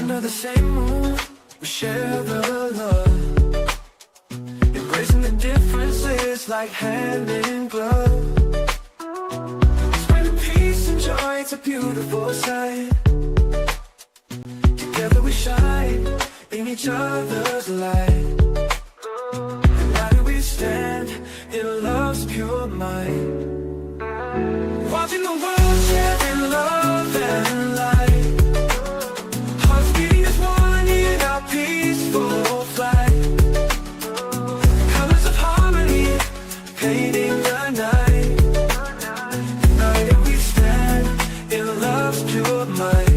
Under the same moon, we share the love, embracing the differences like hand in glove. Spreading peace and joy, it's a beautiful sight. Together we shine in each other's light. United we stand in love's pure might. Watching the world share in love and light. Hearts beating as one in our peaceful flight. Colors of harmony painting the night. United we stand in love's pure might.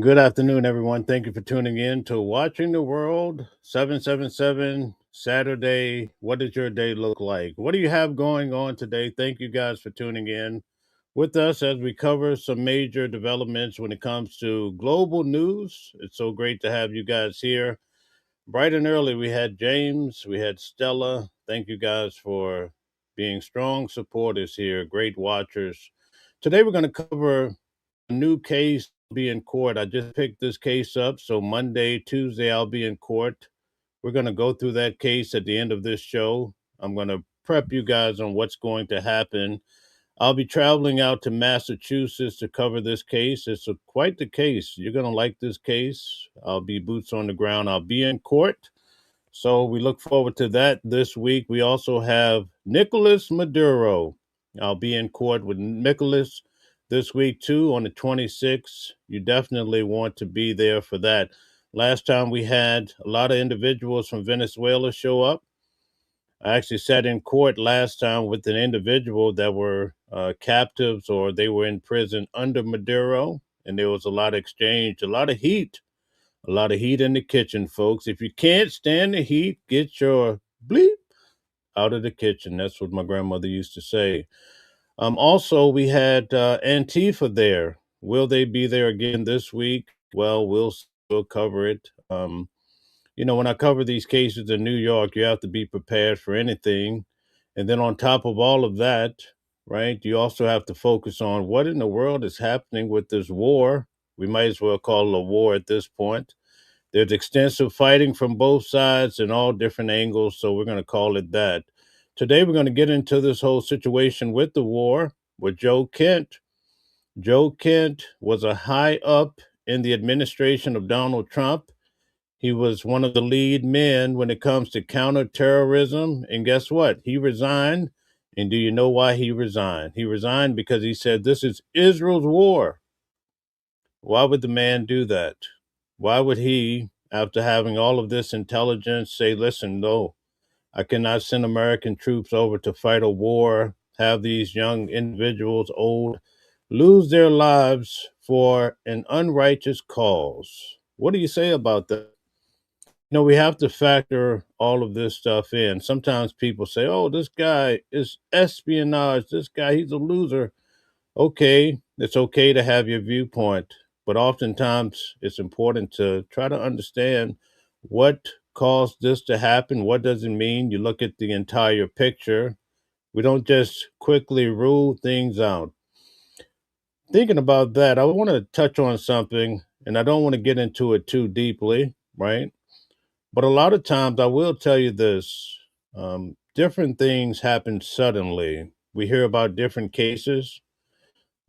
Good afternoon, everyone. Thank you for tuning in to Watching the World 777 Saturday. What does your day look like? What do you have going on today? Thank you guys for tuning in with us as we cover some major developments when it comes to global news. It's so great to have you guys here. Bright and early, we had James, we had Stella. Thank you guys for being strong supporters here, great watchers. Today, we're going to cover a new case be in court. I just picked this case up, so Monday, Tuesday, I'll be in court. We're going to go through that case at the end of this show. I'm going to prep you guys on what's going to happen. I'll be traveling out to Massachusetts to cover this case. It's quite the case. You're going to like this case. I'll be boots on the ground. I'll be in court. So we look forward to that this week. We also have Nicolas Maduro. I'll be in court with Nicolas this week too on the 26th. You definitely want to be there for that. Last time we had a lot of individuals from Venezuela show up. I actually sat in court last time with an individual that were captives or they were in prison under Maduro, and there was a lot of exchange, a lot of heat in the kitchen, folks. If you can't stand the heat, get your bleep out of the kitchen. That's what my grandmother used to say. Also, we had Antifa there. Will they be there again this week? Well, we'll cover it. When I cover these cases in New York, you have to be prepared for anything. And then on top of all of that, right, you also have to focus on what in the world is happening with this war. We might as well call it a war at this point. There's extensive fighting from both sides in all different angles, so we're going to call it that. Today, we're going to get into this whole situation with the war with Joe Kent. Joe Kent was a high up in the administration of Donald Trump. He was one of the lead men when it comes to counterterrorism. And guess what? He resigned. And do you know why he resigned? He resigned because he said, this is Israel's war. Why would the man do that? Why would he, after having all of this intelligence, say, listen, no, I cannot send American troops over to fight a war, have these young individuals, old, lose their lives for an unrighteous cause? What do you say about that? We have to factor all of this stuff in. Sometimes people say, oh, this guy is espionage. This guy, he's a loser. Okay, it's okay to have your viewpoint, but oftentimes it's important to try to understand what caused this to happen. What does it mean? You look at the entire picture. We don't just quickly rule things out. Thinking about that, I want to touch on something, and I don't want to get into it too deeply, right? But a lot of times I will tell you this, different things happen suddenly. We hear about different cases.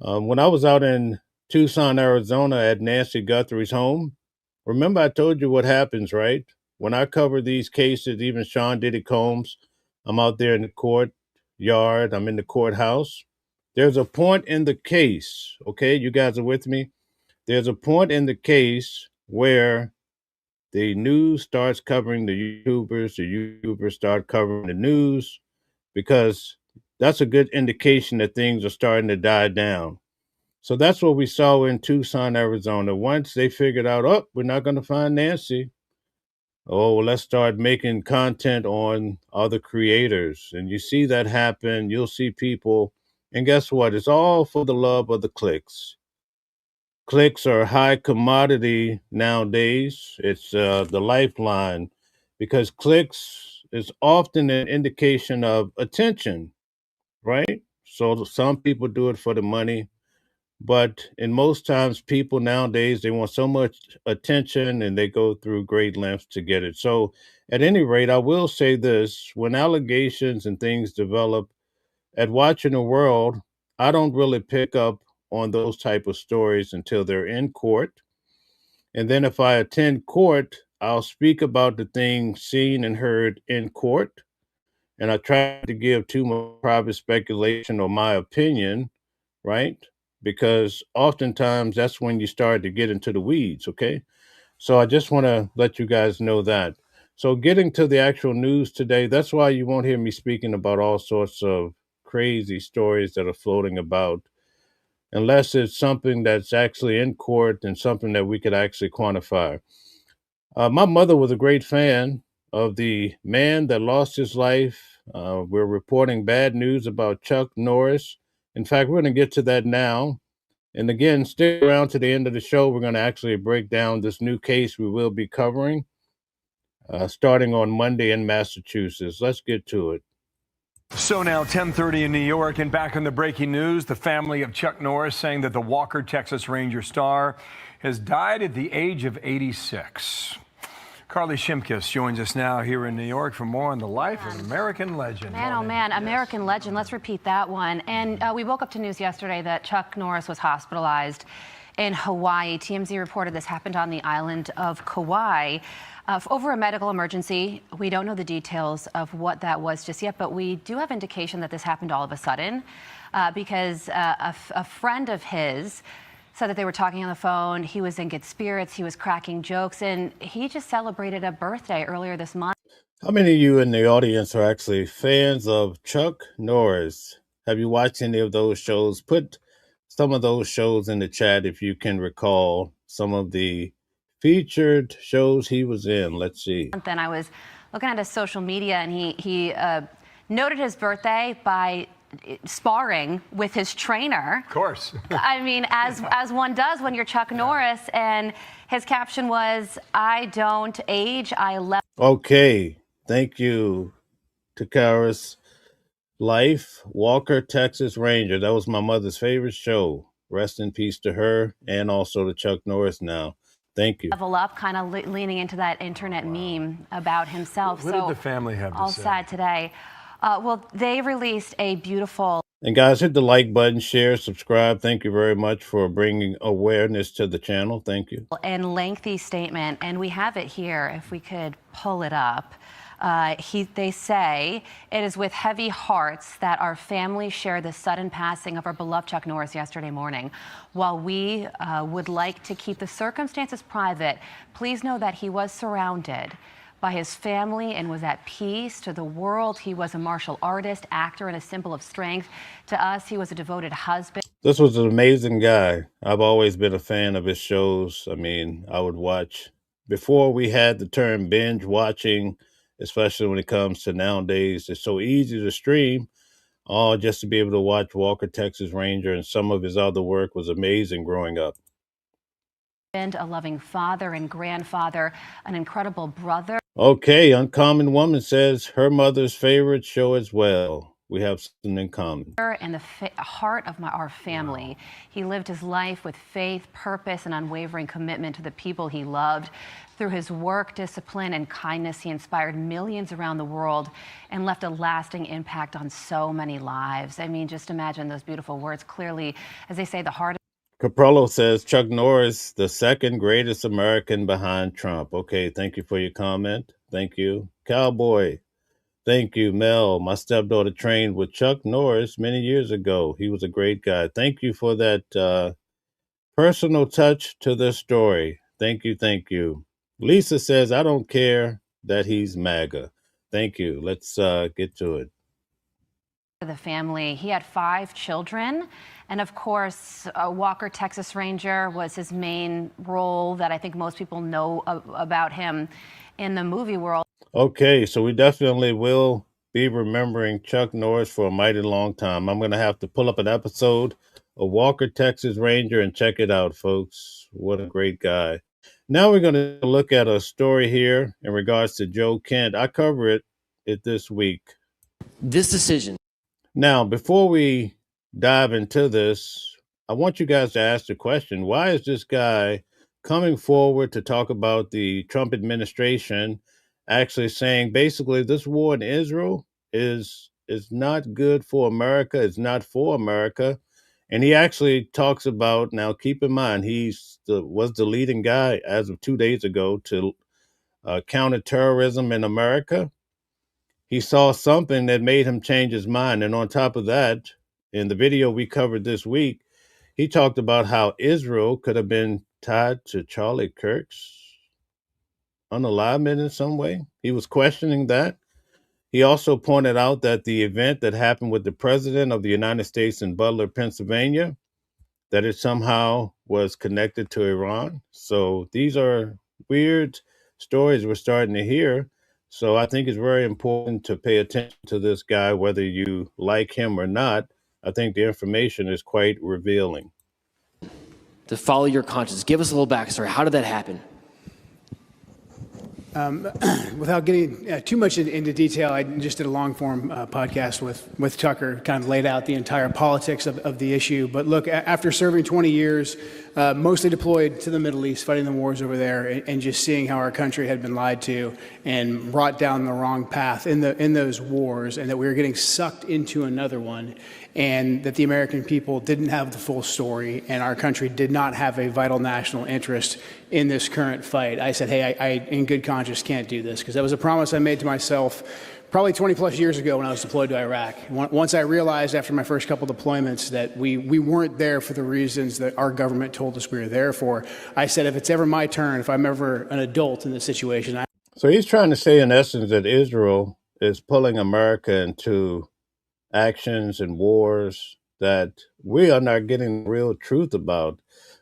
When I was out in Tucson, Arizona at Nancy Guthrie's home, remember I told you what happens, right? When I cover these cases, even Sean Diddy Combs, I'm out there in the courtyard, I'm in the courthouse. There's a point in the case, okay? You guys are with me? There's a point in the case where the news starts covering the YouTubers start covering the news, because that's a good indication that things are starting to die down. So that's what we saw in Tucson, Arizona. Once they figured out, oh, we're not going to find Nancy. Oh, well, let's start making content on other creators. And you see that happen. You'll see people. And guess what? It's all for the love of the clicks. Clicks are high commodity nowadays. It's the lifeline, because clicks is often an indication of attention, right? So some people do it for the money, but in most times, people nowadays they want so much attention and they go through great lengths to get it. So, at any rate, I will say this: when allegations and things develop at Watching the World, I don't really pick up on those type of stories until they're in court. And then if I attend court, I'll speak about the things seen and heard in court. And I try to give too much private speculation or my opinion, right? Because oftentimes that's when you start to get into the weeds, okay? So I just want to let you guys know that. So getting to the actual news today, that's why you won't hear me speaking about all sorts of crazy stories that are floating about unless it's something that's actually in court and something that we could actually quantify. My mother was a great fan of the man that lost his life. We're reporting bad news about Chuck Norris. In fact, we're going to get to that now. And again, stick around to the end of the show. We're going to actually break down this new case we will be covering starting on Monday in Massachusetts. Let's get to it. So now 10:30 in New York, and back on the breaking news, the family of Chuck Norris saying that the Walker, Texas Ranger star has died at the age of 86. Carly Shimkus joins us now here in New York for more on the life of an American legend. Man, oh man, American legend. Let's repeat that one. And we woke up to news yesterday that Chuck Norris was hospitalized in Hawaii. TMZ reported this happened on the island of Kauai. Over a medical emergency. We don't know the details of what that was just yet, but we do have indication that this happened all of a sudden because a friend of his said that they were talking on the phone. He was in good spirits. He was cracking jokes, and he just celebrated a birthday earlier this month. How many of you in the audience are actually fans of Chuck Norris? Have you watched any of those shows? Put some of those shows in the chat if you can recall some of the featured shows he was in. Let's see. Then I was looking at his social media, and he noted his birthday by sparring with his trainer. Of course. I mean, as one does when you're Chuck Norris, and his caption was, "I don't age, I love." Okay, thank you, Takaris. Life, Walker, Texas Ranger. That was my mother's favorite show. Rest in peace to her, and also to Chuck Norris now. Thank you. Level up, kind of leaning into that internet meme about himself. What did the family have to say? All sad today. Well, they released a beautiful. And guys, hit the like button, share, subscribe. Thank you very much for bringing awareness to the channel. Thank you. And lengthy statement, and we have it here if we could pull it up. They say, "It is with heavy hearts that our family share the sudden passing of our beloved Chuck Norris yesterday morning. While we would like to keep the circumstances private, please know that he was surrounded by his family and was at peace. To the world, he was a martial artist, actor, and a symbol of strength. To us, he was a devoted husband." This was an amazing guy. I've always been a fan of his shows. I mean, I would watch before we had the term binge watching, especially when it comes to nowadays. It's so easy to stream. Just to be able to watch Walker, Texas Ranger, and some of his other work was amazing growing up. A loving father and grandfather, an incredible brother. Okay, Uncommon Woman says her mother's favorite show as well. We have something in common. And the heart of our family. Wow. He lived his life with faith, purpose, and unwavering commitment to the people he loved. Through his work, discipline, and kindness, he inspired millions around the world and left a lasting impact on so many lives. I mean, just imagine those beautiful words. Clearly, as they say, the heart. Caprello says Chuck Norris, the second greatest American behind Trump. Okay, thank you for your comment. Thank you. Cowboy. Thank you, Mel. My stepdaughter trained with Chuck Norris many years ago. He was a great guy. Thank you for that personal touch to this story. Thank you, thank you. Lisa says, I don't care that he's MAGA. Thank you. Let's get to it. The family. He had 5 children. And of course, Walker, Texas Ranger was his main role that I think most people know about him in the movie world. Okay, so we definitely will be remembering Chuck Norris for a mighty long time. I'm going to have to pull up an episode of Walker, Texas Ranger and check it out, folks. What a great guy. Now we're going to look at a story here in regards to Joe Kent. I cover it it this week. This decision. Now, before we dive into this, I want you guys to ask the question, why is this guy coming forward to talk about the Trump administration actually saying basically this war in Israel is not good for America, it's not for America. And he actually talks about, now keep in mind, was the leading guy as of 2 days ago to counter terrorism in America. He saw something that made him change his mind. And on top of that, in the video we covered this week, he talked about how Israel could have been tied to Charlie Kirk's unalivement in some way. He was questioning that. He also pointed out that the event that happened with the president of the United States in Butler, Pennsylvania, that it somehow was connected to Iran. So these are weird stories we're starting to hear. So I think it's very important to pay attention to this guy, whether you like him or not. I think the information is quite revealing. To follow your conscience. Give us a little backstory. How did that happen? Without getting too much into detail, I just did a long-form podcast with Tucker, kind of laid out the entire politics of the issue. But look, after serving 20 years, mostly deployed to the Middle East, fighting the wars over there, and just seeing how our country had been lied to and brought down the wrong path in those wars, and that we were getting sucked into another one, and that the American people didn't have the full story, and our country did not have a vital national interest in this current fight. I said, hey, I in good conscience can't do this, because that was a promise I made to myself probably 20 plus years ago when I was deployed to Iraq. Once I realized after my first couple deployments that we weren't there for the reasons that our government told us we were there for, I said, if it's ever my turn, if I'm ever an adult in this situation. So he's trying to say in essence that Israel is pulling America into actions and wars that we are not getting the real truth about.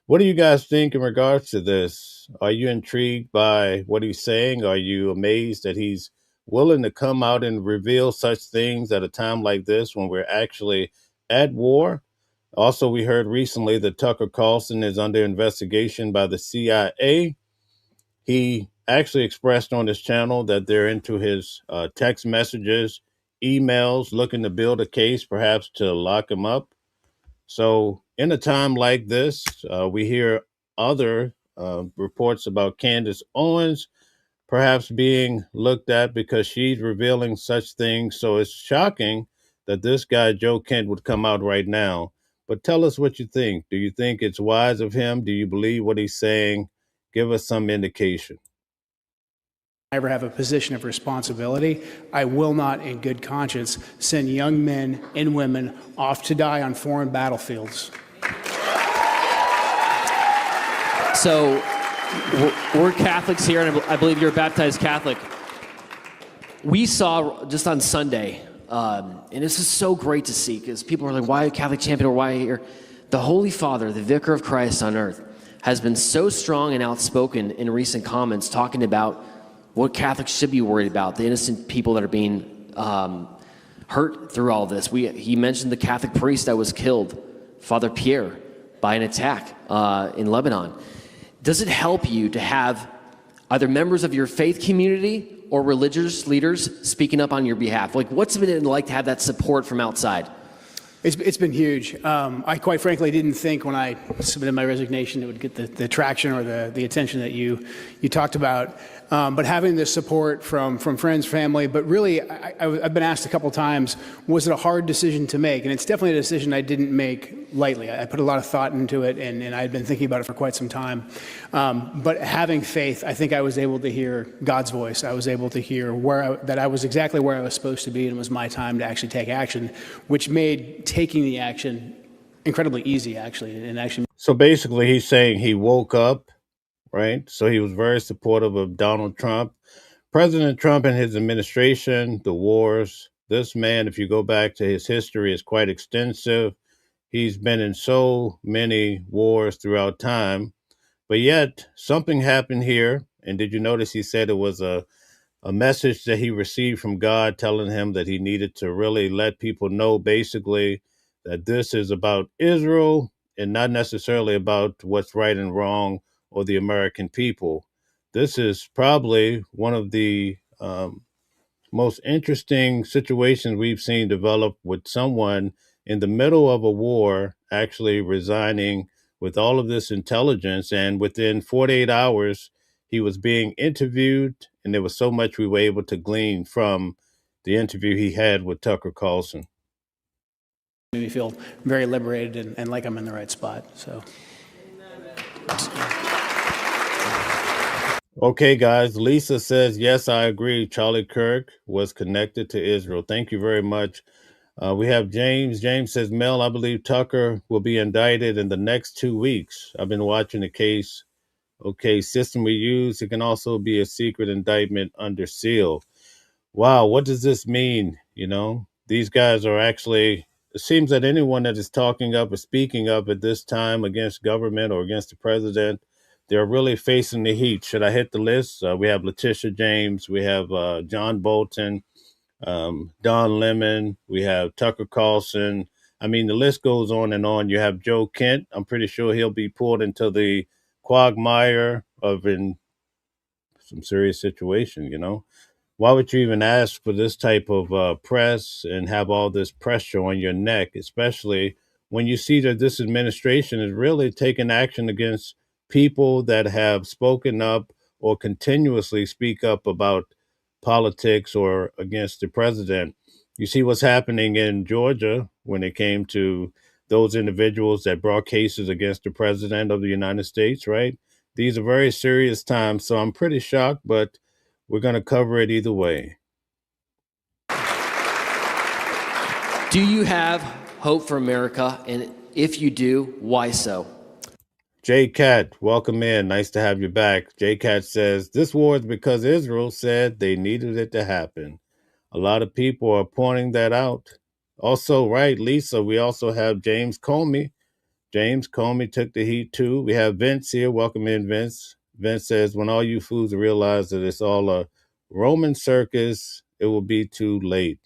What do you guys think in regards to this? Are you intrigued by what he's saying? Are you amazed that he's willing to come out and reveal such things at a time like this when we're actually at war? Also, we heard recently that Tucker Carlson is under investigation by the CIA. He actually expressed on his channel that they're into his text messages, emails, looking to build a case, perhaps to lock him up. So in a time like this, we hear other reports about Candace Owens perhaps being looked at because she's revealing such things. So it's shocking that this guy, Joe Kent, would come out right now. But tell us what you think. Do you think it's wise of him? Do you believe what he's saying? Give us some indication. Ever have a position of responsibility, I will not, in good conscience, send young men and women off to die on foreign battlefields. So we're Catholics here, and I believe you're a baptized Catholic. We saw just on Sunday, and this is so great to see, because people are like, why a Catholic champion, or why here? The Holy Father, the Vicar of Christ on earth, has been so strong and outspoken in recent comments talking about what Catholics should be worried about, the innocent people that are being hurt through all this. He mentioned the Catholic priest that was killed, Father Pierre, by an attack in Lebanon. Does it help you to have either members of your faith community or religious leaders speaking up on your behalf? Like, what's it been like to have that support from outside? It's been huge. I quite frankly didn't think when I submitted my resignation it would get the traction or the attention that you talked about. But having this support from friends, family, but really I've been asked a couple times, was it a hard decision to make? And it's definitely a decision I didn't make lightly. I put a lot of thought into it, and I had been thinking about it for quite some time. But having faith, I think I was able to hear God's voice. I was able to hear that I was exactly where I was supposed to be, and it was my time to actually take action, which made taking the action incredibly easy, actually. And actually, so basically he's saying he woke up, right? So he was very supportive of Donald Trump. President Trump and his administration, the wars, this man, if you go back to his history, is quite extensive. He's been in so many wars throughout time, but yet something happened here. And did you notice he said it was a message that he received from God telling him that he needed to really let people know basically that this is about Israel and not necessarily about what's right and wrong or the American people. This is probably one of the most interesting situations we've seen develop with someone in the middle of a war actually resigning with all of this intelligence. And within 48 hours, he was being interviewed, and there was so much we were able to glean from the interview he had with Tucker Carlson. Made me feel very liberated and like I'm in the right spot. So. Okay, guys. Lisa says, yes, I agree. Charlie Kirk was connected to Israel. Thank you very much. We have James. James says, Mel, I believe Tucker will be indicted in the next 2 weeks. I've been watching the case. Okay, system we use. It can also be a secret indictment under seal. Wow, what does this mean? You know, these guys are actually, it seems that anyone that is talking up or speaking up at this time against government or against the president, they're really facing the heat. Should I hit the list? We have Letitia James. We have John Bolton, Don Lemon. We have Tucker Carlson. I mean, the list goes on and on. You have Joe Kent. I'm pretty sure he'll be pulled into the quagmire of in some serious situation, you know. Why would you even ask for this type of press and have all this pressure on your neck, especially when you see that this administration is really taking action against people that have spoken up or continuously speak up about politics or against the president? You see what's happening in Georgia when it came to those individuals that brought cases against the president of the United States, right? These are very serious times, so I'm pretty shocked, but we're going to cover it either way. Do you have hope for America? And if you do, why so? J Cat, welcome in. Nice to have you back. J Cat says, this war is because Israel said they needed it to happen. A lot of people are pointing that out. Also, right, Lisa, we also have James Comey. James Comey took the heat too. We have Vince here. Welcome in, Vince. Vince says, when all you fools realize that it's all a Roman circus, it will be too late.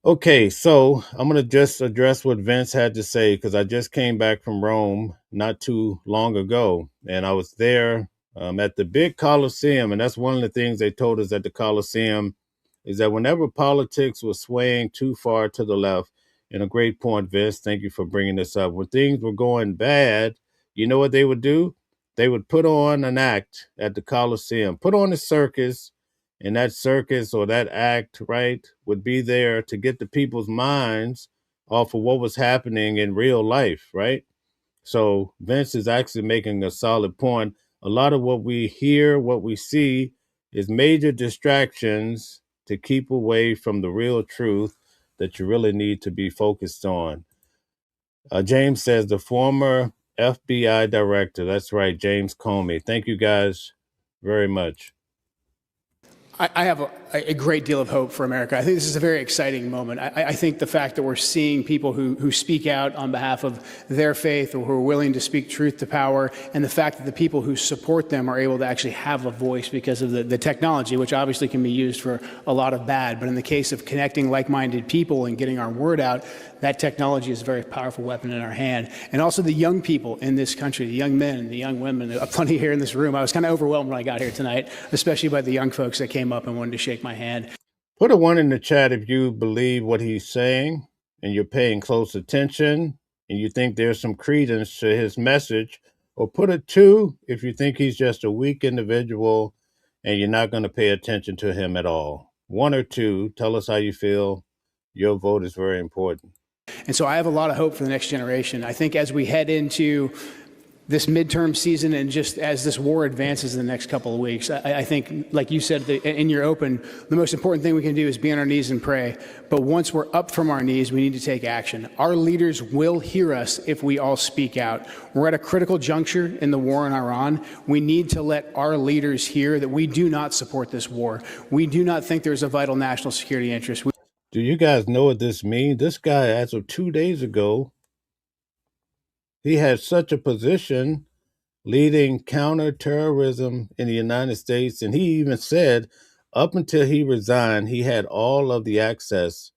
Okay, so I'm going to just address what Vince had to say because I just came back from Rome not too long ago, and I was there at the big Colosseum, and that's one of the things they told us at the Colosseum is that whenever politics was swaying too far to the left, and a great point, Vince, thank you for bringing this up, when things were going bad, you know what they would do? They would put on an act at the Colosseum, put on a circus, and that circus or that act, right, would be there to get the people's minds off of what was happening in real life, right? So Vince is actually making a solid point. A lot of what we hear, what we see is major distractions to keep away from the real truth that you really need to be focused on. James says the former FBI director. That's right, James Comey. Thank you guys very much. I have a great deal of hope for America. I think this is a very exciting moment. I think the fact that we're seeing people who speak out on behalf of their faith or who are willing to speak truth to power, and the fact that the people who support them are able to actually have a voice because of the technology, which obviously can be used for a lot of bad. But in the case of connecting like-minded people and getting our word out, that technology is a very powerful weapon in our hand. And also the young people in this country, the young men and the young women, plenty here in this room. I was kind of overwhelmed when I got here tonight, especially by the young folks that came up and wanted to shake my hand. Put a 1 in the chat if you believe what he's saying and you're paying close attention and you think there's some credence to his message, or put a 2 if you think he's just a weak individual and you're not going to pay attention to him at all. 1 or 2, tell us how you feel. Your vote is very important. And so I have a lot of hope for the next generation. I think as we head into this midterm season and just as this war advances in the next couple of weeks, I think, like you said in your open, the most important thing we can do is be on our knees and pray. But once we're up from our knees, we need to take action. Our leaders will hear us if we all speak out. We're at a critical juncture in the war in Iran. We need to let our leaders hear that we do not support this war. We do not think there's a vital national security interest. Do you guys know what this means? This guy, as of 2 days ago, he had such a position leading counterterrorism in the United States. And he even said up until he resigned, he had all of the access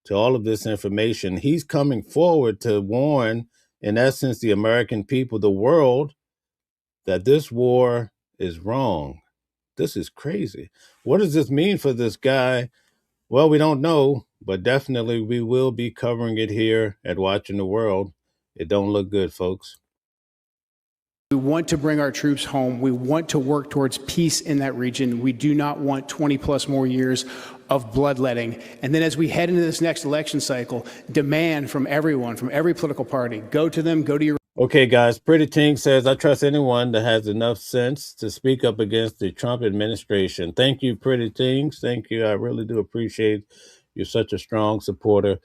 to all of this information. He's coming forward to warn, in essence, the American people, the world, that this war is wrong. This is crazy. What does this mean for this guy? Well, we don't know, but definitely we will be covering it here at Watching the World. It don't look good, folks. We want to bring our troops home. We want to work towards peace in that region. We do not want 20 plus more years of bloodletting. And then as we head into this next election cycle, demand from everyone, from every political party, go to them, go to your... Okay, guys, Pretty Ting says, I trust anyone that has enough sense to speak up against the Trump administration. Thank you, Pretty Tings. Thank you. I really do appreciate you're such a strong supporter.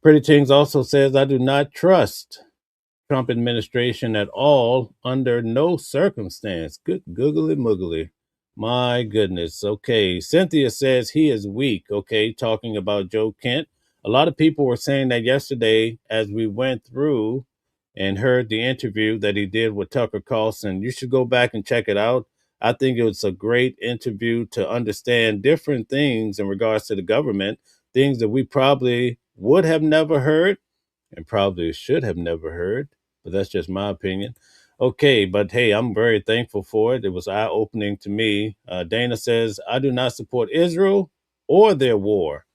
Pretty Tings also says, I do not trust Trump administration at all under no circumstance. Good googly muggly. My goodness. Okay. Cynthia says he is weak. Okay. Talking about Joe Kent. A lot of people were saying that yesterday as we went through and heard the interview that he did with Tucker Carlson. You should go back and check it out. I think it was a great interview to understand different things in regards to the government, things that we probably would have never heard and probably should have never heard. But that's just my opinion. Okay, but hey, I'm very thankful for it. It was eye-opening to me. Dana says, I do not support Israel or their war,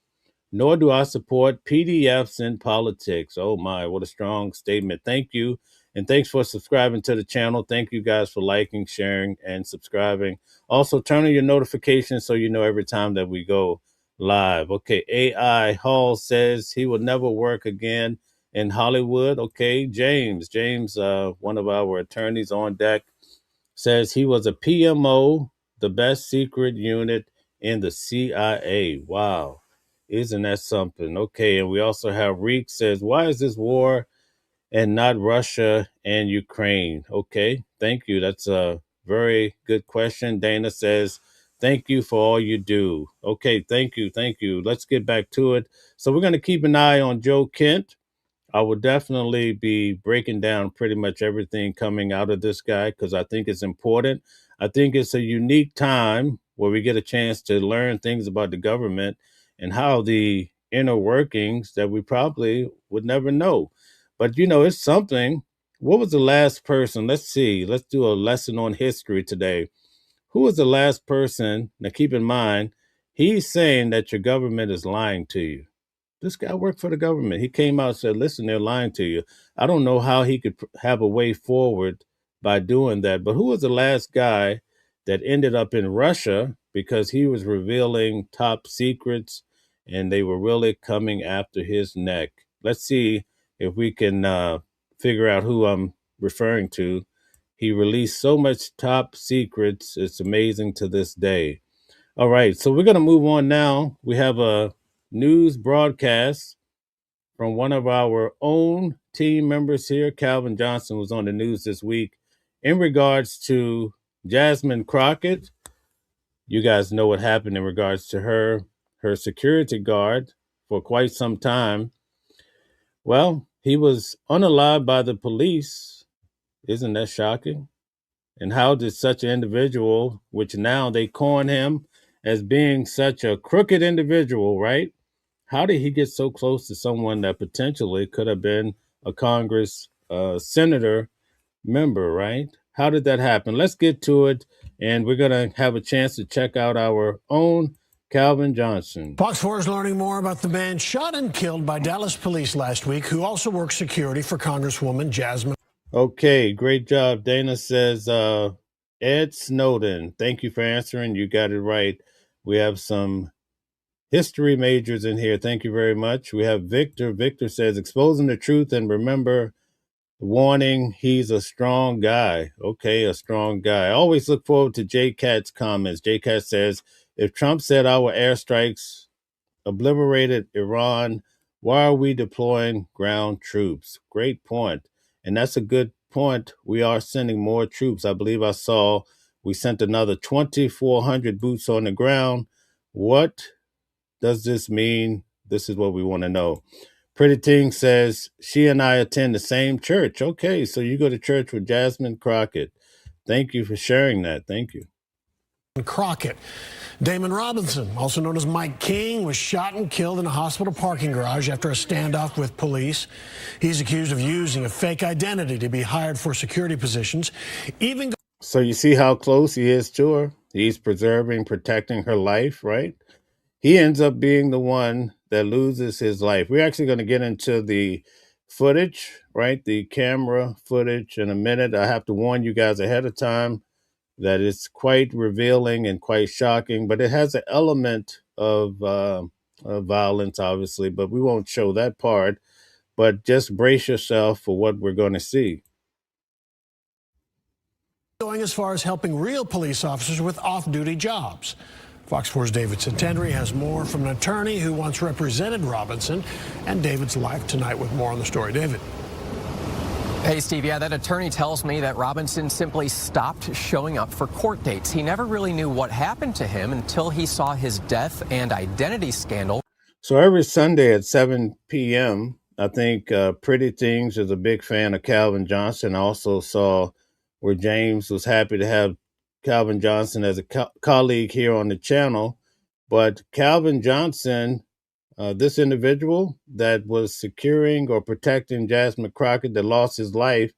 nor do I support PDFs in politics. Oh my, what a strong statement. Thank you. And thanks for subscribing to the channel. Thank you guys for liking, sharing, and subscribing. Also, turn on your notifications so you know every time that we go live. Okay, AI Hall says he will never work again in Hollywood. Okay, James, one of our attorneys on deck, says he was a PMO, the best secret unit in the CIA. Wow, isn't that something? Okay, and we also have Reek says, why is this war and not Russia and Ukraine? Okay, thank you. That's a very good question. Dana says, thank you for all you do. Okay, thank you. Let's get back to it. So we're going to keep an eye on Joe Kent. I will definitely be breaking down pretty much everything coming out of this guy because I think it's important. I think it's a unique time where we get a chance to learn things about the government and how the inner workings that we probably would never know. But, you know, it's something. What was the last person? Let's see. Let's do a lesson on history today. Who was the last person? Now, keep in mind, he's saying that your government is lying to you. This guy worked for the government. He came out and said, listen, they're lying to you. I don't know how he could have a way forward by doing that. But who was the last guy that ended up in Russia because he was revealing top secrets and they were really coming after his neck? Let's see if we can figure out who I'm referring to. He released so much top secrets. It's amazing to this day. All right, so we're going to move on now. We have a news broadcast from one of our own team members here. Calvin Johnson was on the news this week in regards to Jasmine Crockett. You guys know what happened in regards to her security guard for quite some time. Well, he was unalived by the police. Isn't that shocking? And how did such an individual, which now they coin him as being such a crooked individual, right? How did he get so close to someone that potentially could have been a Congress senator member, right? How did that happen? Let's get to it. And we're going to have a chance to check out our own Calvin Johnson. Fox 4 is learning more about the man shot and killed by Dallas police last week, who also works security for Congresswoman Jasmine. Okay, great job. Dana says, Ed Snowden. Thank you for answering. You got it right. We have some history majors in here. Thank you very much. We have Victor. Victor says, exposing the truth and remember warning, he's a strong guy. Okay, a strong guy. I always look forward to J Cat's comments. J Cat says, if Trump said our airstrikes obliterated Iran, why are we deploying ground troops? Great point. And that's a good point. We are sending more troops. I believe I saw we sent another 2,400 boots on the ground. What does this mean? This is what we want to know. Pretty Ting says, she and I attend the same church. Okay, so you go to church with Jasmine Crockett. Thank you for sharing that. Thank you. Crockett. Damon Robinson, also known as Mike King, was shot and killed in a hospital parking garage after a standoff with police. He's accused of using a fake identity to be hired for security positions. So you see how close he is to her? He's preserving, protecting her life, right? He ends up being the one that loses his life. We're actually going to get into the footage, right? The camera footage in a minute. I have to warn you guys ahead of time that it's quite revealing and quite shocking, but it has an element of violence, obviously, but we won't show that part. But just brace yourself for what we're going to see. Going as far as helping real police officers with off-duty jobs. Fox 4's David Santandri has more from an attorney who once represented Robinson and David's life tonight with more on the story. David. Hey, Steve, yeah, that attorney tells me that Robinson simply stopped showing up for court dates. He never really knew what happened to him until he saw his death and identity scandal. So every Sunday at 7 p.m., I think Pretty Things is a big fan of Calvin Johnson. I also saw where James was happy to have Calvin Johnson as a colleague here on the channel. But Calvin Johnson, this individual that was securing or protecting Jasmine Crockett that lost his life,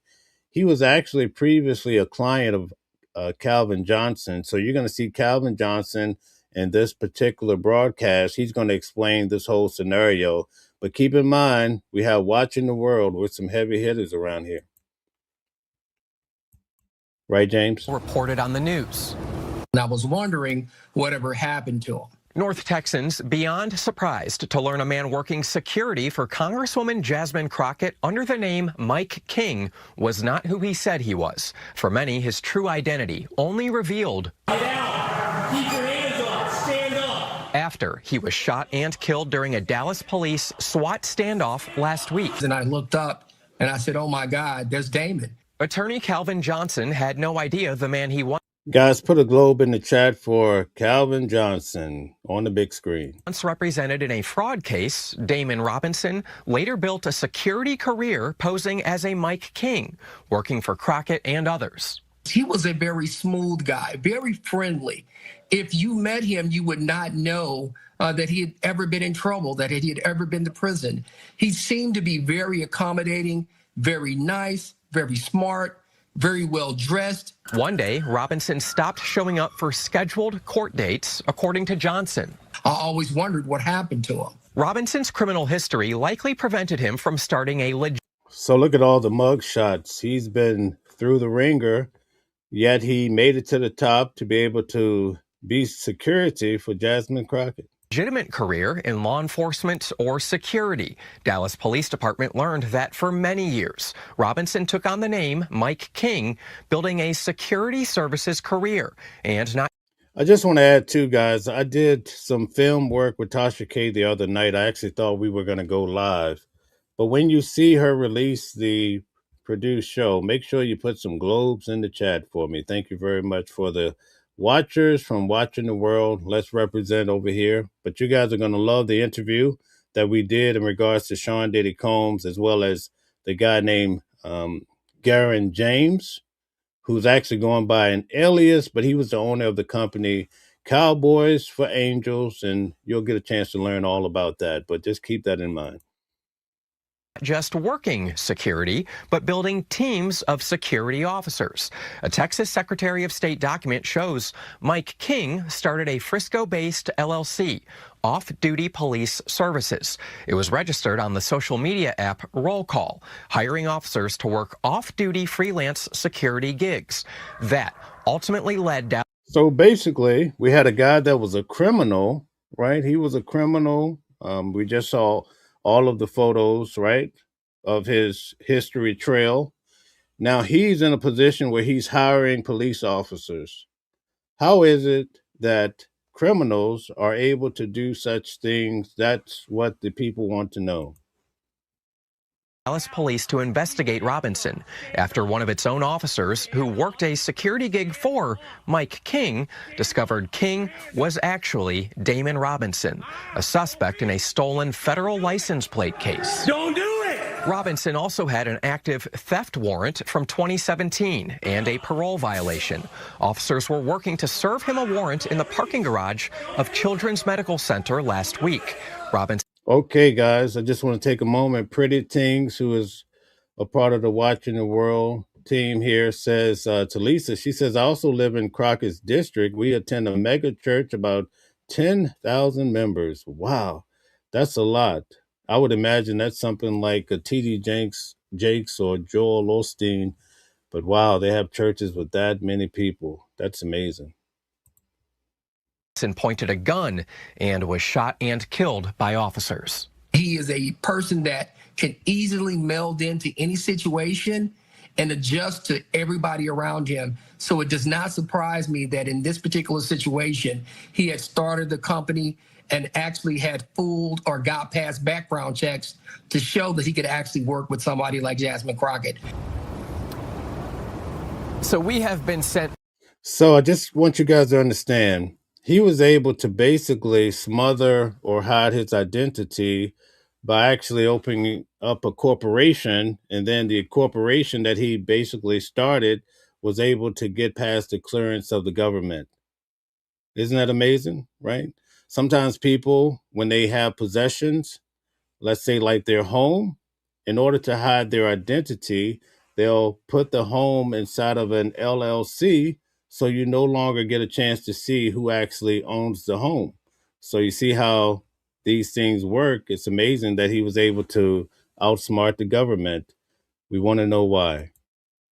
he was actually previously a client of Calvin Johnson. So you're going to see Calvin Johnson in this particular broadcast. He's going to explain this whole scenario. But keep in mind, we have Watching the World with some heavy hitters around here. Right, James? Reported on the news. And I was wondering whatever happened to him. North Texans beyond surprised to learn a man working security for Congresswoman Jasmine Crockett under the name Mike King was not who he said he was. For many, his true identity only revealed after he was shot and killed during a Dallas police SWAT standoff last week. And I looked up and I said, oh my God, there's Damon. Attorney Calvin Johnson had no idea the man he Guys, put a globe in the chat for Calvin Johnson on the big screen. once represented in a fraud case. Damon Robinson later built a security career posing as a Mike King, working for Crockett and others. He was a very smooth guy, very friendly. If you met him, you would not know that he had ever been in trouble, that he had ever been to prison. He seemed to be very accommodating, very nice, very smart, very well dressed. One day, Robinson stopped showing up for scheduled court dates, according to Johnson. I always wondered what happened to him. Robinson's criminal history likely prevented him from starting a legit. So look at all the mug shots. He's been through the ringer, yet he made it to the top to be able to be security for Jasmine Crockett. Legitimate career in law enforcement or security. Dallas Police Department learned that for many years, Robinson took on the name Mike King, building a security services career and not. I just want to add too, guys, I did some film work with Tasha K the other night. I actually thought we were going to go live. But when you see her release the produced show, make sure you put some globes in the chat for me. Thank you very much for the watchers from Watching the World. Let's represent over here. But you guys are going to love the interview that we did in regards to Sean Diddy Combs, as well as the guy named Garen James, who's actually going by an alias, but he was the owner of the company Cowboys for Angels, and you'll get a chance to learn all about that. But just keep that in mind. Just working security, but building teams of security officers. A Texas Secretary of State document shows Mike King started a Frisco-based LLC, Off-Duty Police Services. It was registered on the social media app Roll Call, hiring officers to work off-duty freelance security gigs. That ultimately led down. So basically, we had a guy that was a criminal, right? He was a criminal. We just saw all of the photos, right, of his history trail. Now he's in a position where he's hiring police officers. How is it that criminals are able to do such things? That's what the people want to know. Dallas police to investigate Robinson after one of its own officers who worked a security gig for Mike King discovered King was actually Damon Robinson, a suspect in a stolen federal license plate case. Don't do it! Robinson also had an active theft warrant from 2017 and a parole violation. Officers were working to serve him a warrant in the parking garage of Children's Medical Center last week. Robinson. Okay, guys, I just want to take a moment. Pretty Things, who is a part of the Watching the World team here says to Lisa, she says, I also live in Crockett's district. We attend a mega church, about 10,000 members. Wow, that's a lot. I would imagine that's something like a TD Jakes or Joel Osteen. But wow, they have churches with that many people. That's amazing. And pointed a gun and was shot and killed by officers. He is a person that can easily meld into any situation and adjust to everybody around him. So it does not surprise me that in this particular situation, he had started the company and actually had fooled or got past background checks to show that he could actually work with somebody like Jasmine Crockett. So we have been sent. So I just want you guys to understand, he was able to basically smother or hide his identity by actually opening up a corporation, and then the corporation that he basically started was able to get past the clearance of the government. Isn't that amazing, right? Sometimes people, when they have possessions, let's say like their home, in order to hide their identity, they'll put the home inside of an LLC, so you no longer get a chance to see who actually owns the home. So you see how these things work. It's amazing that he was able to outsmart the government. We want to know why.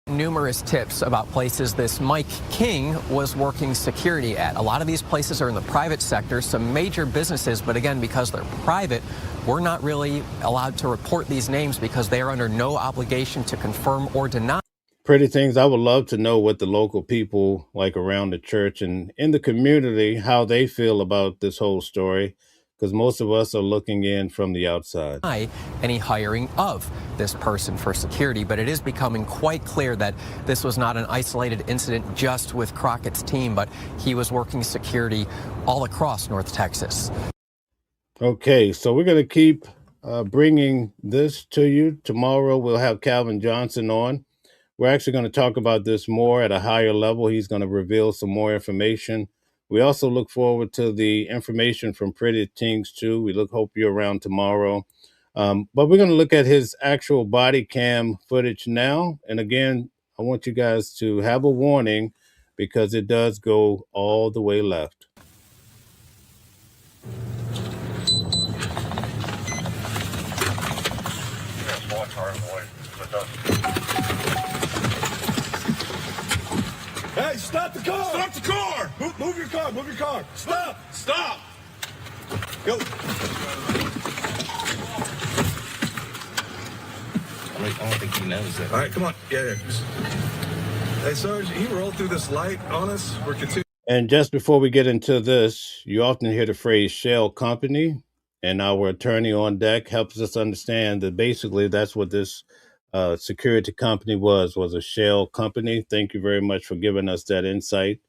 Numerous tips about places this Mike King was working security at. A lot of these places are in the private sector, some major businesses, but again, because they're private, we're not really allowed to report these names because they are under no obligation to confirm or deny. Pretty things. I would love to know what the local people like around the church and in the community, how they feel about this whole story, because most of us are looking in from the outside. Any hiring of this person for security, but it is becoming quite clear that this was not an isolated incident just with Crockett's team, but he was working security all across North Texas. Okay, so we're going to keep bringing this to you. Tomorrow we'll have Calvin Johnson on. We're actually going to talk about this more at a higher level. He's going to reveal some more information. We also look forward to the information from Pretty Things too. Hope you're around tomorrow. But we're going to look at his actual body cam footage now. And again, I want you guys to have a warning because it does go all the way left. Hey, stop the car! Stop the car! Move your car! Move your car! Stop! Stop! Go! I don't think he knows that. All right, come on. Yeah. Hey, Sarge, you roll through this light on us. We're continuing. And just before we get into this, you often hear the phrase shell company, and our attorney on deck helps us understand that basically that's what this security company was a shell company. Thank you very much for giving us that insight.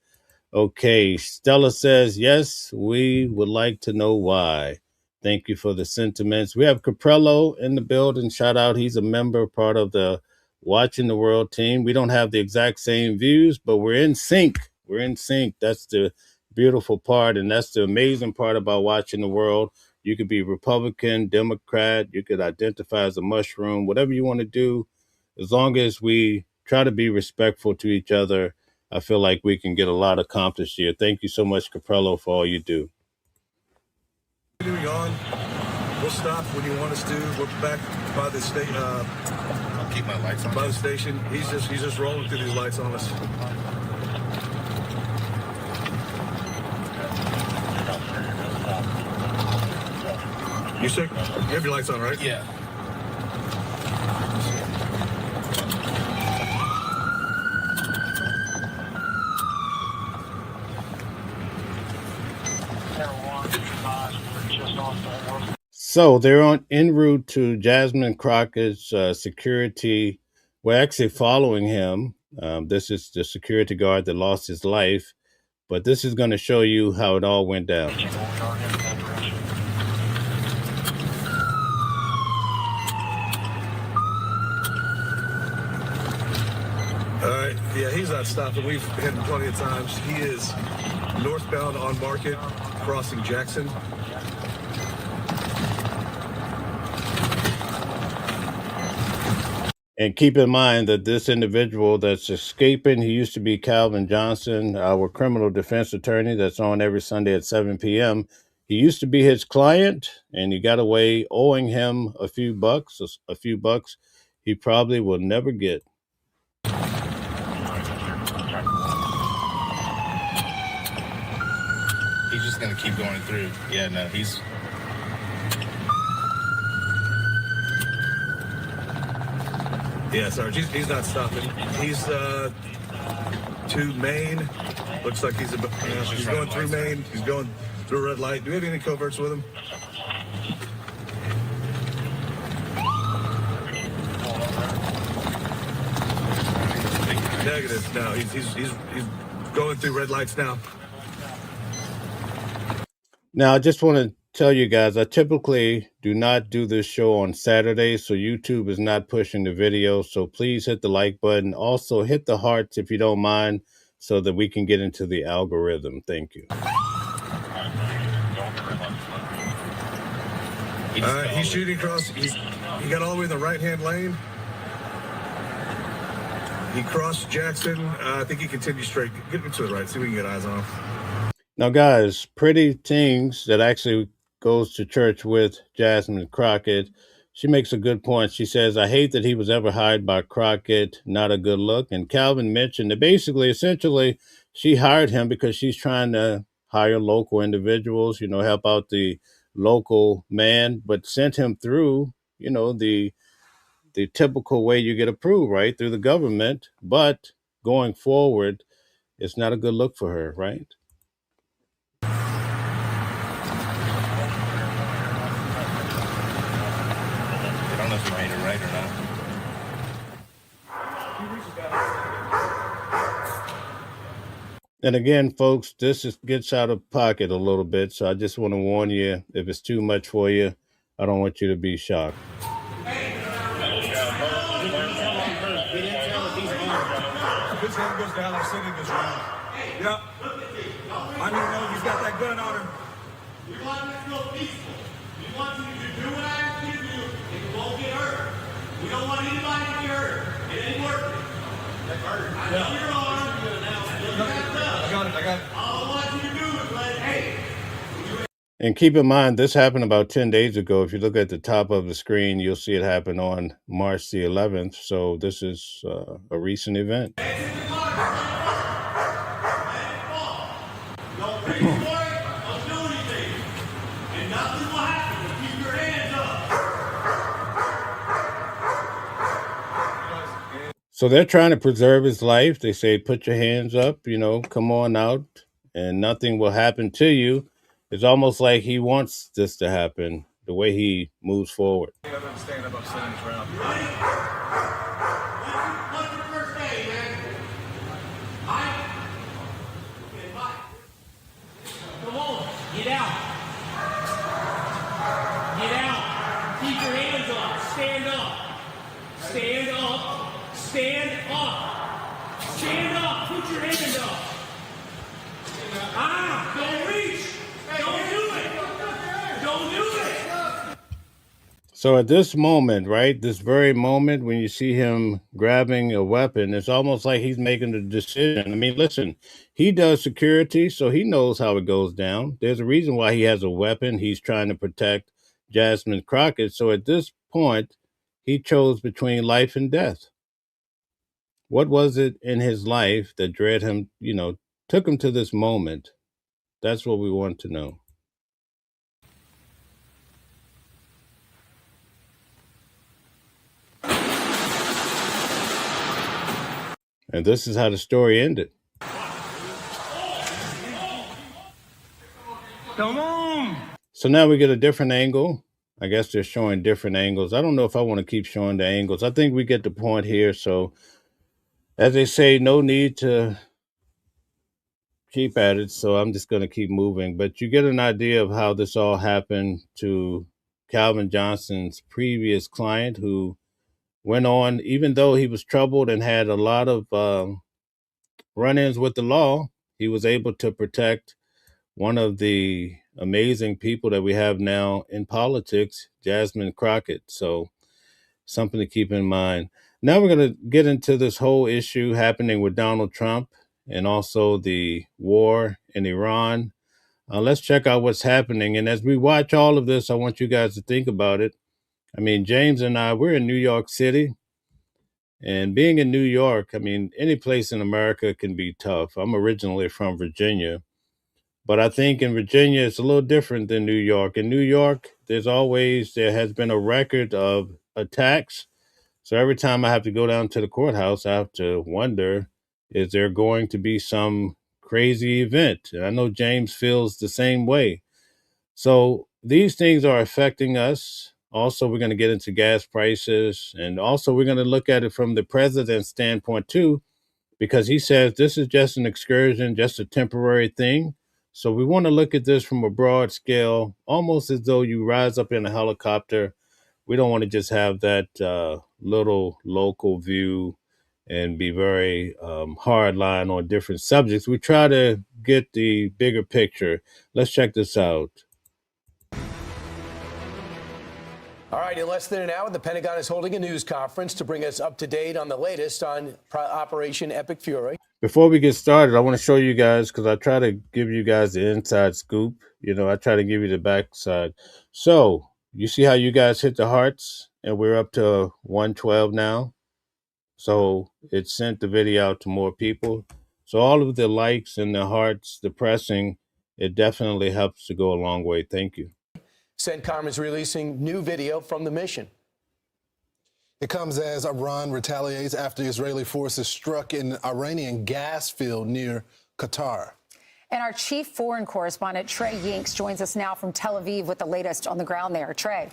Okay, Stella says, yes, we would like to know why. Thank you for the sentiments. We have Caprello in the building. Shout out. He's a member, part of the Watching the World team. We don't have the exact same views, but we're in sync. We're in sync. That's the beautiful part, and that's the amazing part about Watching the World. You could be Republican, Democrat. You could identify as a mushroom, whatever you want to do. As long as we try to be respectful to each other, I feel like we can get a lot accomplished here. Thank you so much, Caprello, for all you do. Continuing on. We'll stop when you want us to. We're back by the state. I'll keep my lights on. By the station. He's just rolling through these lights on us. You sick? You have your lights on, right? Yeah. So they're en route to Jasmine Crockett's security. We're actually following him. This is the security guard that lost his life, but this is going to show you how it all went down. All right. Yeah, he's not stopping. We've hit him plenty of times. He is northbound on Market, crossing Jackson. And keep in mind that this individual that's escaping, he used to be Calvin Johnson, our criminal defense attorney that's on every Sunday at 7 p.m. He used to be his client, and he got away owing him a few bucks he probably will never get. He's just gonna keep going through. Yeah, no, he's. Yeah, Sarge, he's not stopping. He's to Maine. Looks like he's going through Maine. He's going through a red light. Do we have any coverts with him? Negative. No, he's going through red lights now. Now, I just want to tell you guys, I typically do not do this show on Saturdays, so YouTube is not pushing the video. So please hit the like button. Also, hit the hearts if you don't mind, so that we can get into the algorithm. Thank you. He's shooting across. He got all the way in the right-hand lane. He crossed Jackson. I think he continues straight. Get me to the right. See if we can get eyes on him. Now, guys, Pretty Things that actually goes to church with Jasmine Crockett, she makes a good point. She says, I hate that he was ever hired by Crockett. Not a good look. And Calvin mentioned that essentially, she hired him because she's trying to hire local individuals, help out the local man, but sent him through, the typical way you get approved, right, through the government. But going forward, it's not a good look for her, right? I don't know if he made it right or not. And again, folks, this gets out of pocket a little bit, so I just want to warn you, if it's too much for you, I don't want you to be shocked. His head goes down. Our city goes down. Yep. I don't know if he's got that gun on him. We want you to feel peaceful. We want you to do what I ask you to do, and you won't get hurt. We don't want anybody to get hurt. It ain't working. That's hurt. I know you're on. I got it. All I want you to do is let, hey. And keep in mind, this happened about 10 days ago. If you look at the top of the screen, you'll see it happen on March the 11th. So this is a recent event. Don't reach for it. Don't do anything. And nothing will happen. Just keep your hands up. So they're trying to preserve his life. They say, put your hands up, come on out, and nothing will happen to you. It's almost like he wants this to happen, the way he moves forward. Stand up, I'm standing this round. What's your first day, man? Mike? Okay, Mike. Come on, get out. Get out. Keep your hands up. Stand up. Stand up. Stand up. Stand up. Put your hands up. Don't reach. Don't do it. Don't do it. So at this moment, right, this very moment when you see him grabbing a weapon, it's almost like he's making a decision. I mean, listen, he does security, so he knows how it goes down. There's a reason why he has a weapon. He's trying to protect Jasmine Crockett. So at this point, he chose between life and death. What was it in his life that led him, took him to this moment? That's what we want to know. And this is how the story ended. Come on. So now we get a different angle. I guess they're showing different angles. I don't know if I want to keep showing the angles. I think we get the point here. So as they say, no need to keep at it. So I'm just going to keep moving. But you get an idea of how this all happened to Calvin Johnson's previous client, who went on, even though he was troubled and had a lot of run-ins with the law, he was able to protect one of the amazing people that we have now in politics, Jasmine Crockett. So something to keep in mind. Now we're going to get into this whole issue happening with Donald Trump and also the war in Iran. Let's check out what's happening. And as we watch all of this, I want you guys to think about it. I mean, James and I, we're in New York City. And being in New York, I mean, any place in America can be tough. I'm originally from Virginia. But I think in Virginia, it's a little different than New York. In New York, there has been a record of attacks. So every time I have to go down to the courthouse, I have to wonder, is there going to be some crazy event? And I know James feels the same way. So these things are affecting us. Also, we're going to get into gas prices. And also, we're going to look at it from the president's standpoint, too, because he says this is just an excursion, just a temporary thing. So we want to look at this from a broad scale, almost as though you rise up in a helicopter. We don't want to just have that little local view and be very hard line on different subjects. We try to get the bigger picture. Let's check this out. All right, in less than an hour, the Pentagon is holding a news conference to bring us up to date on the latest on Operation Epic Fury. Before we get started, I want to show you guys, because I try to give you guys the inside scoop. You know, I try to give you the backside. So you see how you guys hit the hearts, and we're up to 112 now. So it sent the video out to more people. So all of the likes and the hearts, the pressing, it definitely helps to go a long way. Thank you. CENTCOM is releasing new video from the mission. It comes as Iran retaliates after Israeli forces struck an Iranian gas field near Qatar. And our chief foreign correspondent, Trey Yinks, joins us now from Tel Aviv with the latest on the ground there. Trey.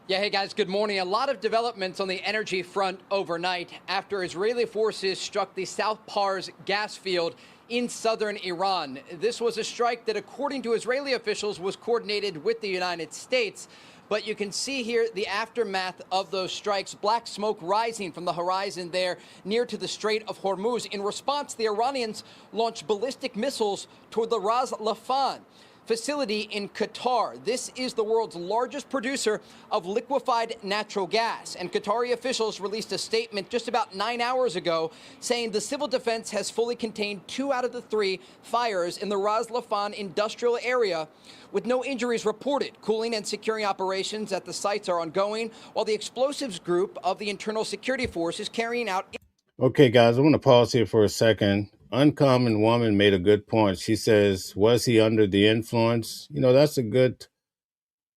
Yeah, hey guys, good morning. A lot of developments on the energy front overnight after Israeli forces struck the South Pars gas field in southern Iran. This was a strike that, according to Israeli officials, was coordinated with the United States. But you can see here the aftermath of those strikes, black smoke rising from the horizon there near to the Strait of Hormuz. In response, the Iranians launched ballistic missiles toward the Ras Laffan facility in Qatar. This is the world's largest producer of liquefied natural gas. And Qatari officials released a statement just about 9 hours ago saying the civil defense has fully contained 2 out of the 3 fires in the Ras Laffan industrial area with no injuries reported. Cooling and securing operations at the sites are ongoing, while the explosives group of the Internal Security Force is carrying out. Okay, guys, I want to pause here for a second. Uncommon Woman made a good point. She says, was he under the influence? You know, that's a good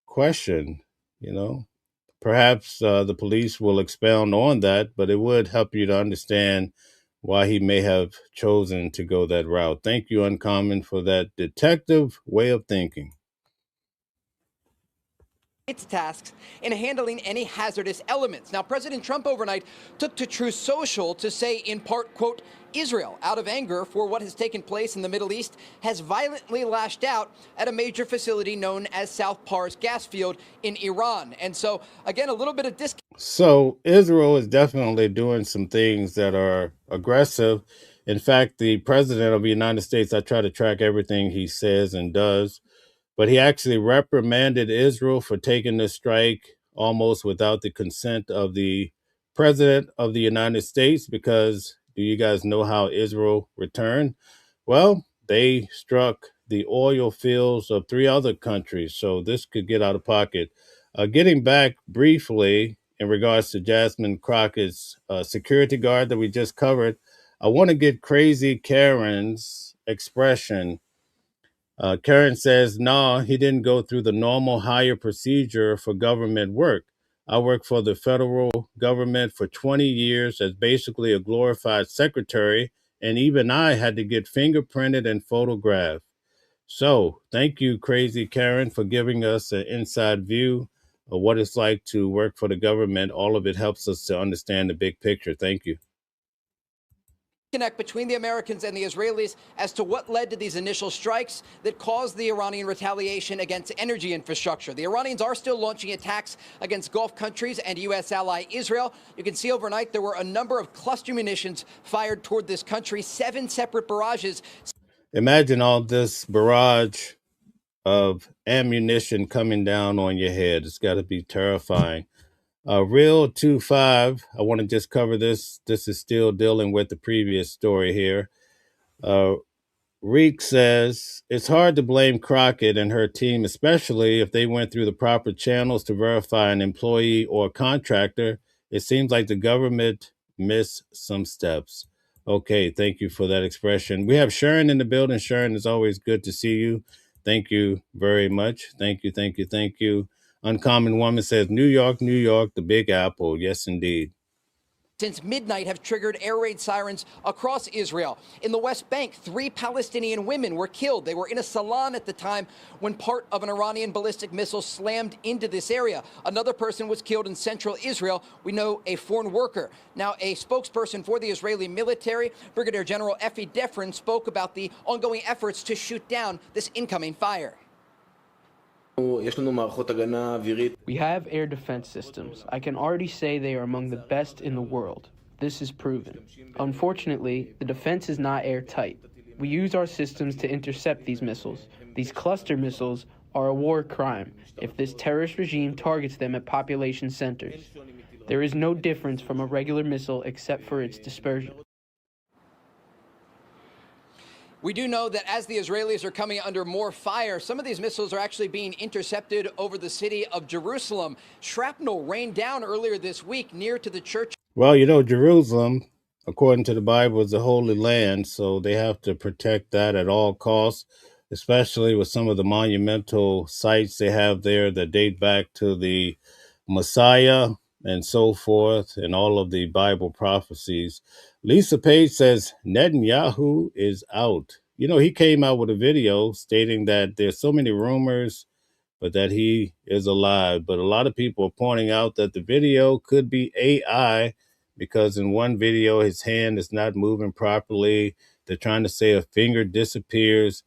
question. You know, perhaps the police will expound on that, but it would help you to understand why he may have chosen to go that route. Thank you, Uncommon, for that detective way of thinking. Its tasks in handling any hazardous elements. Now, President Trump overnight took to Truth Social to say, in part, quote, Israel, out of anger for what has taken place in the Middle East, has violently lashed out at a major facility known as South Pars gas field in Iran. And so, again, a little bit of disconnect. So Israel is definitely doing some things that are aggressive. In fact, the president of the United States, I try to track everything he says and does, but he actually reprimanded Israel for taking this strike almost without the consent of the president of the United States, because do you guys know how Israel returned? Well, they struck the oil fields of 3 other countries, so this could get out of pocket. Getting back briefly in regards to Jasmine Crockett's security guard that we just covered, I want to get Crazy Karen's expression. Karen says, no, he didn't go through the normal hire procedure for government work. I worked for the federal government for 20 years as basically a glorified secretary, and even I had to get fingerprinted and photographed. So thank you, Crazy Karen, for giving us an inside view of what it's like to work for the government. All of it helps us to understand the big picture. Thank you. Connect between the Americans and the Israelis as to what led to these initial strikes that caused the Iranian retaliation against energy infrastructure. The Iranians are still launching attacks against Gulf countries and U.S. ally Israel. You can see overnight there were a number of cluster munitions fired toward this country, 7 separate barrages. Imagine all this barrage of ammunition coming down on your head. It's got to be terrifying. Real 25, I want to just cover this. This is still dealing with the previous story here. Reek says it's hard to blame Crockett and her team, especially if they went through the proper channels to verify an employee or contractor. It seems like the government missed some steps. Okay, thank you for that expression. We have Sharon in the building. Sharon, it's always good to see you. Thank you very much. Thank you, thank you, thank you. Uncommon Woman says, New York, New York, the Big Apple. Yes, indeed. Since midnight have triggered air raid sirens across Israel. In the West Bank, 3 Palestinian women were killed. They were in a salon at the time when part of an Iranian ballistic missile slammed into this area. Another person was killed in central Israel. We know a foreign worker. Now, a spokesperson for the Israeli military, Brigadier General Effie Defrin, spoke about the ongoing efforts to shoot down this incoming fire. We have air defense systems. I can already say they are among the best in the world. This is proven. Unfortunately, the defense is not airtight. We use our systems to intercept these missiles. These cluster missiles are a war crime if this terrorist regime targets them at population centers. There is no difference from a regular missile except for its dispersion. We do know that as the Israelis are coming under more fire, some of these missiles are actually being intercepted over the city of Jerusalem. Shrapnel rained down earlier this week near to the church. Well, you know, Jerusalem, according to the Bible, is the Holy Land, so they have to protect that at all costs, especially with some of the monumental sites they have there that date back to the Messiah and so forth, and all of the Bible prophecies. Lisa Page says Netanyahu is out. You know, he came out with a video stating that there's so many rumors, but that he is alive. But a lot of people are pointing out that the video could be AI because in one video, his hand is not moving properly. They're trying to say a finger disappears.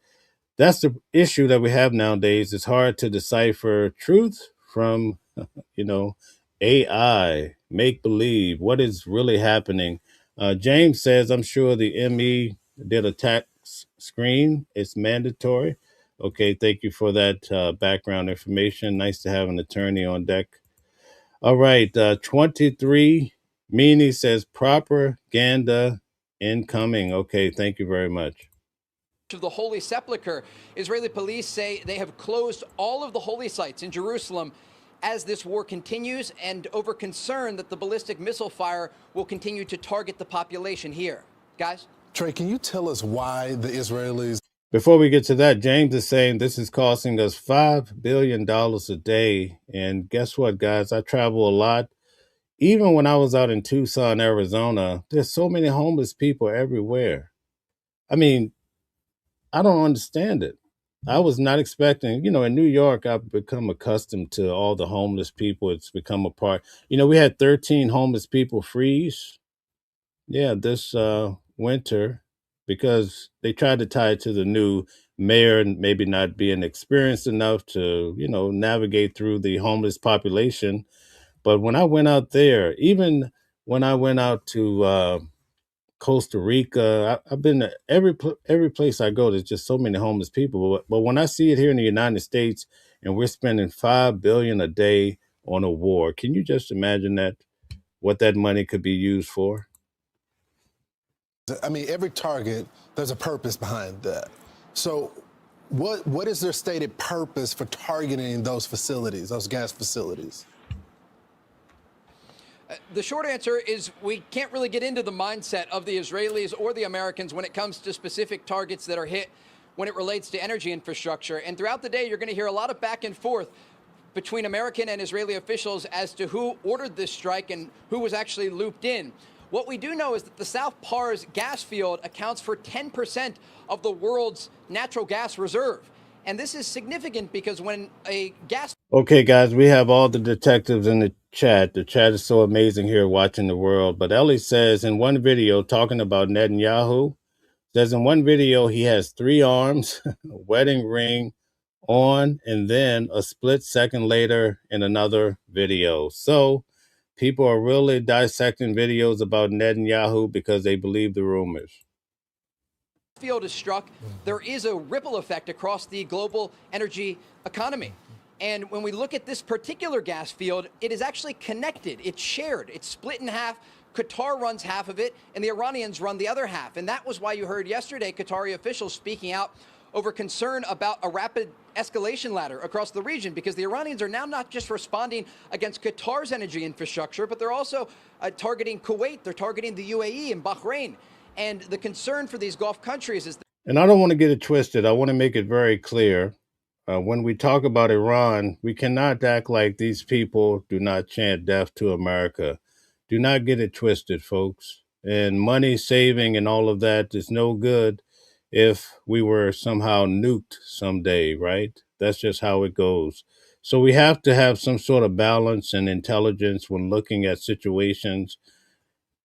That's the issue that we have nowadays. It's hard to decipher truth from, you know, AI, make believe, what is really happening. James says, I'm sure the ME did a tax screen. It's mandatory. Okay, thank you for that background information. Nice to have an attorney on deck. All right, 23 Meanie says propaganda incoming. Okay, thank you very much. To the Holy Sepulchre. Israeli police say they have closed all of the holy sites in Jerusalem as this war continues and over concern that the ballistic missile fire will continue to target the population here. Guys? Trey, can you tell us why the Israelis... Before we get to that, James is saying this is costing us $5 billion a day. And guess what, guys? I travel a lot. Even when I was out in Tucson, Arizona, there's so many homeless people everywhere. I mean, I don't understand it. I was not expecting, you know, in New York, I've become accustomed to all the homeless people. It's become a part. You know, we had 13 homeless people freeze. Yeah, this winter, because they tried to tie it to the new mayor and maybe not being experienced enough to, you know, navigate through the homeless population. But when I went out there, even when I went out to Costa Rica, I've been to every place I go. There's just so many homeless people. But when I see it here in the United States, and we're spending $5 billion a day on a war, can you just imagine that? What that money could be used for? I mean, every target, there's a purpose behind that. So, what is their stated purpose for targeting those facilities, those gas facilities? The short answer is we can't really get into the mindset of the Israelis or the Americans when it comes to specific targets that are hit when it relates to energy infrastructure. And throughout the day, you're going to hear a lot of back and forth between American and Israeli officials as to who ordered this strike and who was actually looped in. What we do know is that the South Pars gas field accounts for 10% of the world's natural gas reserve. And this is significant because when a gas... Okay, guys, we have all the detectives in the chat. The chat is so amazing here watching the world. But Ellie says in one video talking about Netanyahu, says in one video he has 3 arms, a wedding ring on, and then a split second later in another video. So people are really dissecting videos about Netanyahu because they believe the rumors. Field is struck, there is a ripple effect across the global energy economy. And when we look at this particular gas field, it is actually connected. It's shared. It's split in half. Qatar runs half of it, and the Iranians run the other half. And that was why you heard yesterday Qatari officials speaking out over concern about a rapid escalation ladder across the region, because the Iranians are now not just responding against Qatar's energy infrastructure, but they're also targeting Kuwait. They're targeting the UAE and Bahrain. And the concern for these Gulf countries is... And I don't want to get it twisted. I want to make it very clear. When we talk about Iran, we cannot act like these people do not chant death to America. Do not get it twisted, folks. And money saving and all of that is no good if we were somehow nuked someday, right? That's just how it goes. So we have to have some sort of balance and intelligence when looking at situations.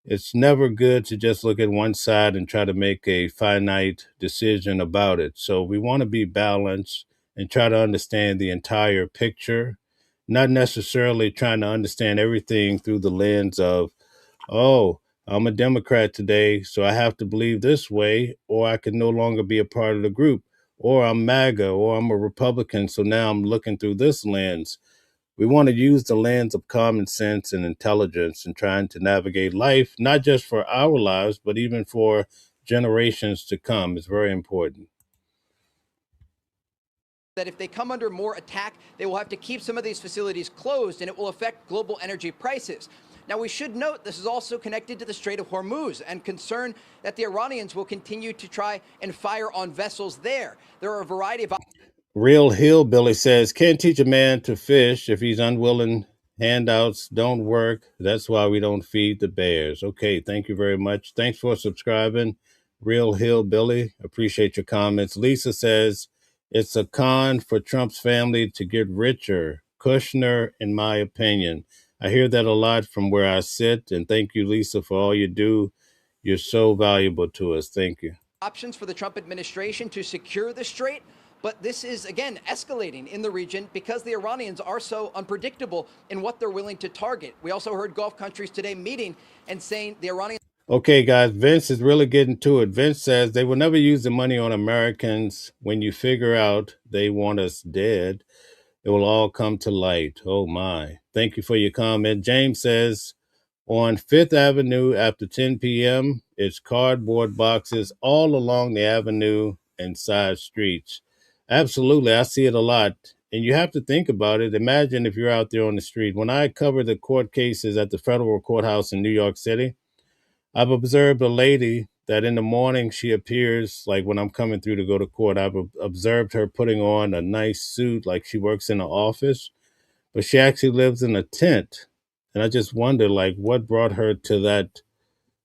It's never good to just look at one side and try to make a finite decision about it. So we want to be balanced and try to understand the entire picture, not necessarily trying to understand everything through the lens of, oh, I'm a Democrat today, so I have to believe this way, or I can no longer be a part of the group, or I'm MAGA, or I'm a Republican, so now I'm looking through this lens. We want to use the lens of common sense and intelligence in trying to navigate life, not just for our lives, but even for generations to come. It's very important. That if they come under more attack, they will have to keep some of these facilities closed, and it will affect global energy prices. Now, we should note this is also connected to the Strait of Hormuz, and concern that the Iranians will continue to try and fire on vessels there. There are a variety of... Real Hillbilly says, can't teach a man to fish if he's unwilling. Handouts don't work. That's why we don't feed the bears. Okay, thank you very much. Thanks for subscribing, Real Hillbilly. Appreciate your comments. Lisa says, it's a con for Trump's family to get richer. Kushner, in my opinion. I hear that a lot from where I sit, and thank you, Lisa, for all you do. You're so valuable to us. Thank you. Options for the Trump administration to secure the strait. But this is, again, escalating in the region because the Iranians are so unpredictable in what they're willing to target. We also heard Gulf countries today meeting and saying the Iranians... Okay, guys, Vince is really getting to it. Vince says they will never use the money on Americans. When you figure out they want us dead, it will all come to light. Oh, my. Thank you for your comment. James says, on 5th Avenue after 10 p.m., it's cardboard boxes all along the avenue and side streets. Absolutely. I see it a lot. And you have to think about it. Imagine if you're out there on the street. When I cover the court cases at the federal courthouse in New York City, I've observed a lady that in the morning she appears, like when I'm coming through to go to court, I've observed her putting on a nice suit like she works in an office, but she actually lives in a tent. And I just wonder, like, what brought her to that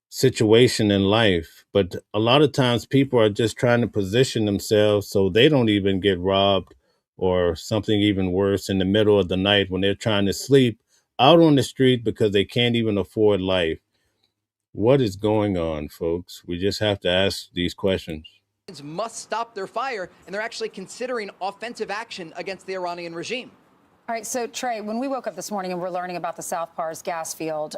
situation in life. But a lot of times people are just trying to position themselves so they don't even get robbed or something even worse in the middle of the night when they're trying to sleep out on the street because they can't even afford life. What is going on, folks? We just have to ask these questions. Must stop their fire, and they're actually considering offensive action against the Iranian regime. All right, so Trey, when we woke up this morning and we're learning about the South Pars gas field,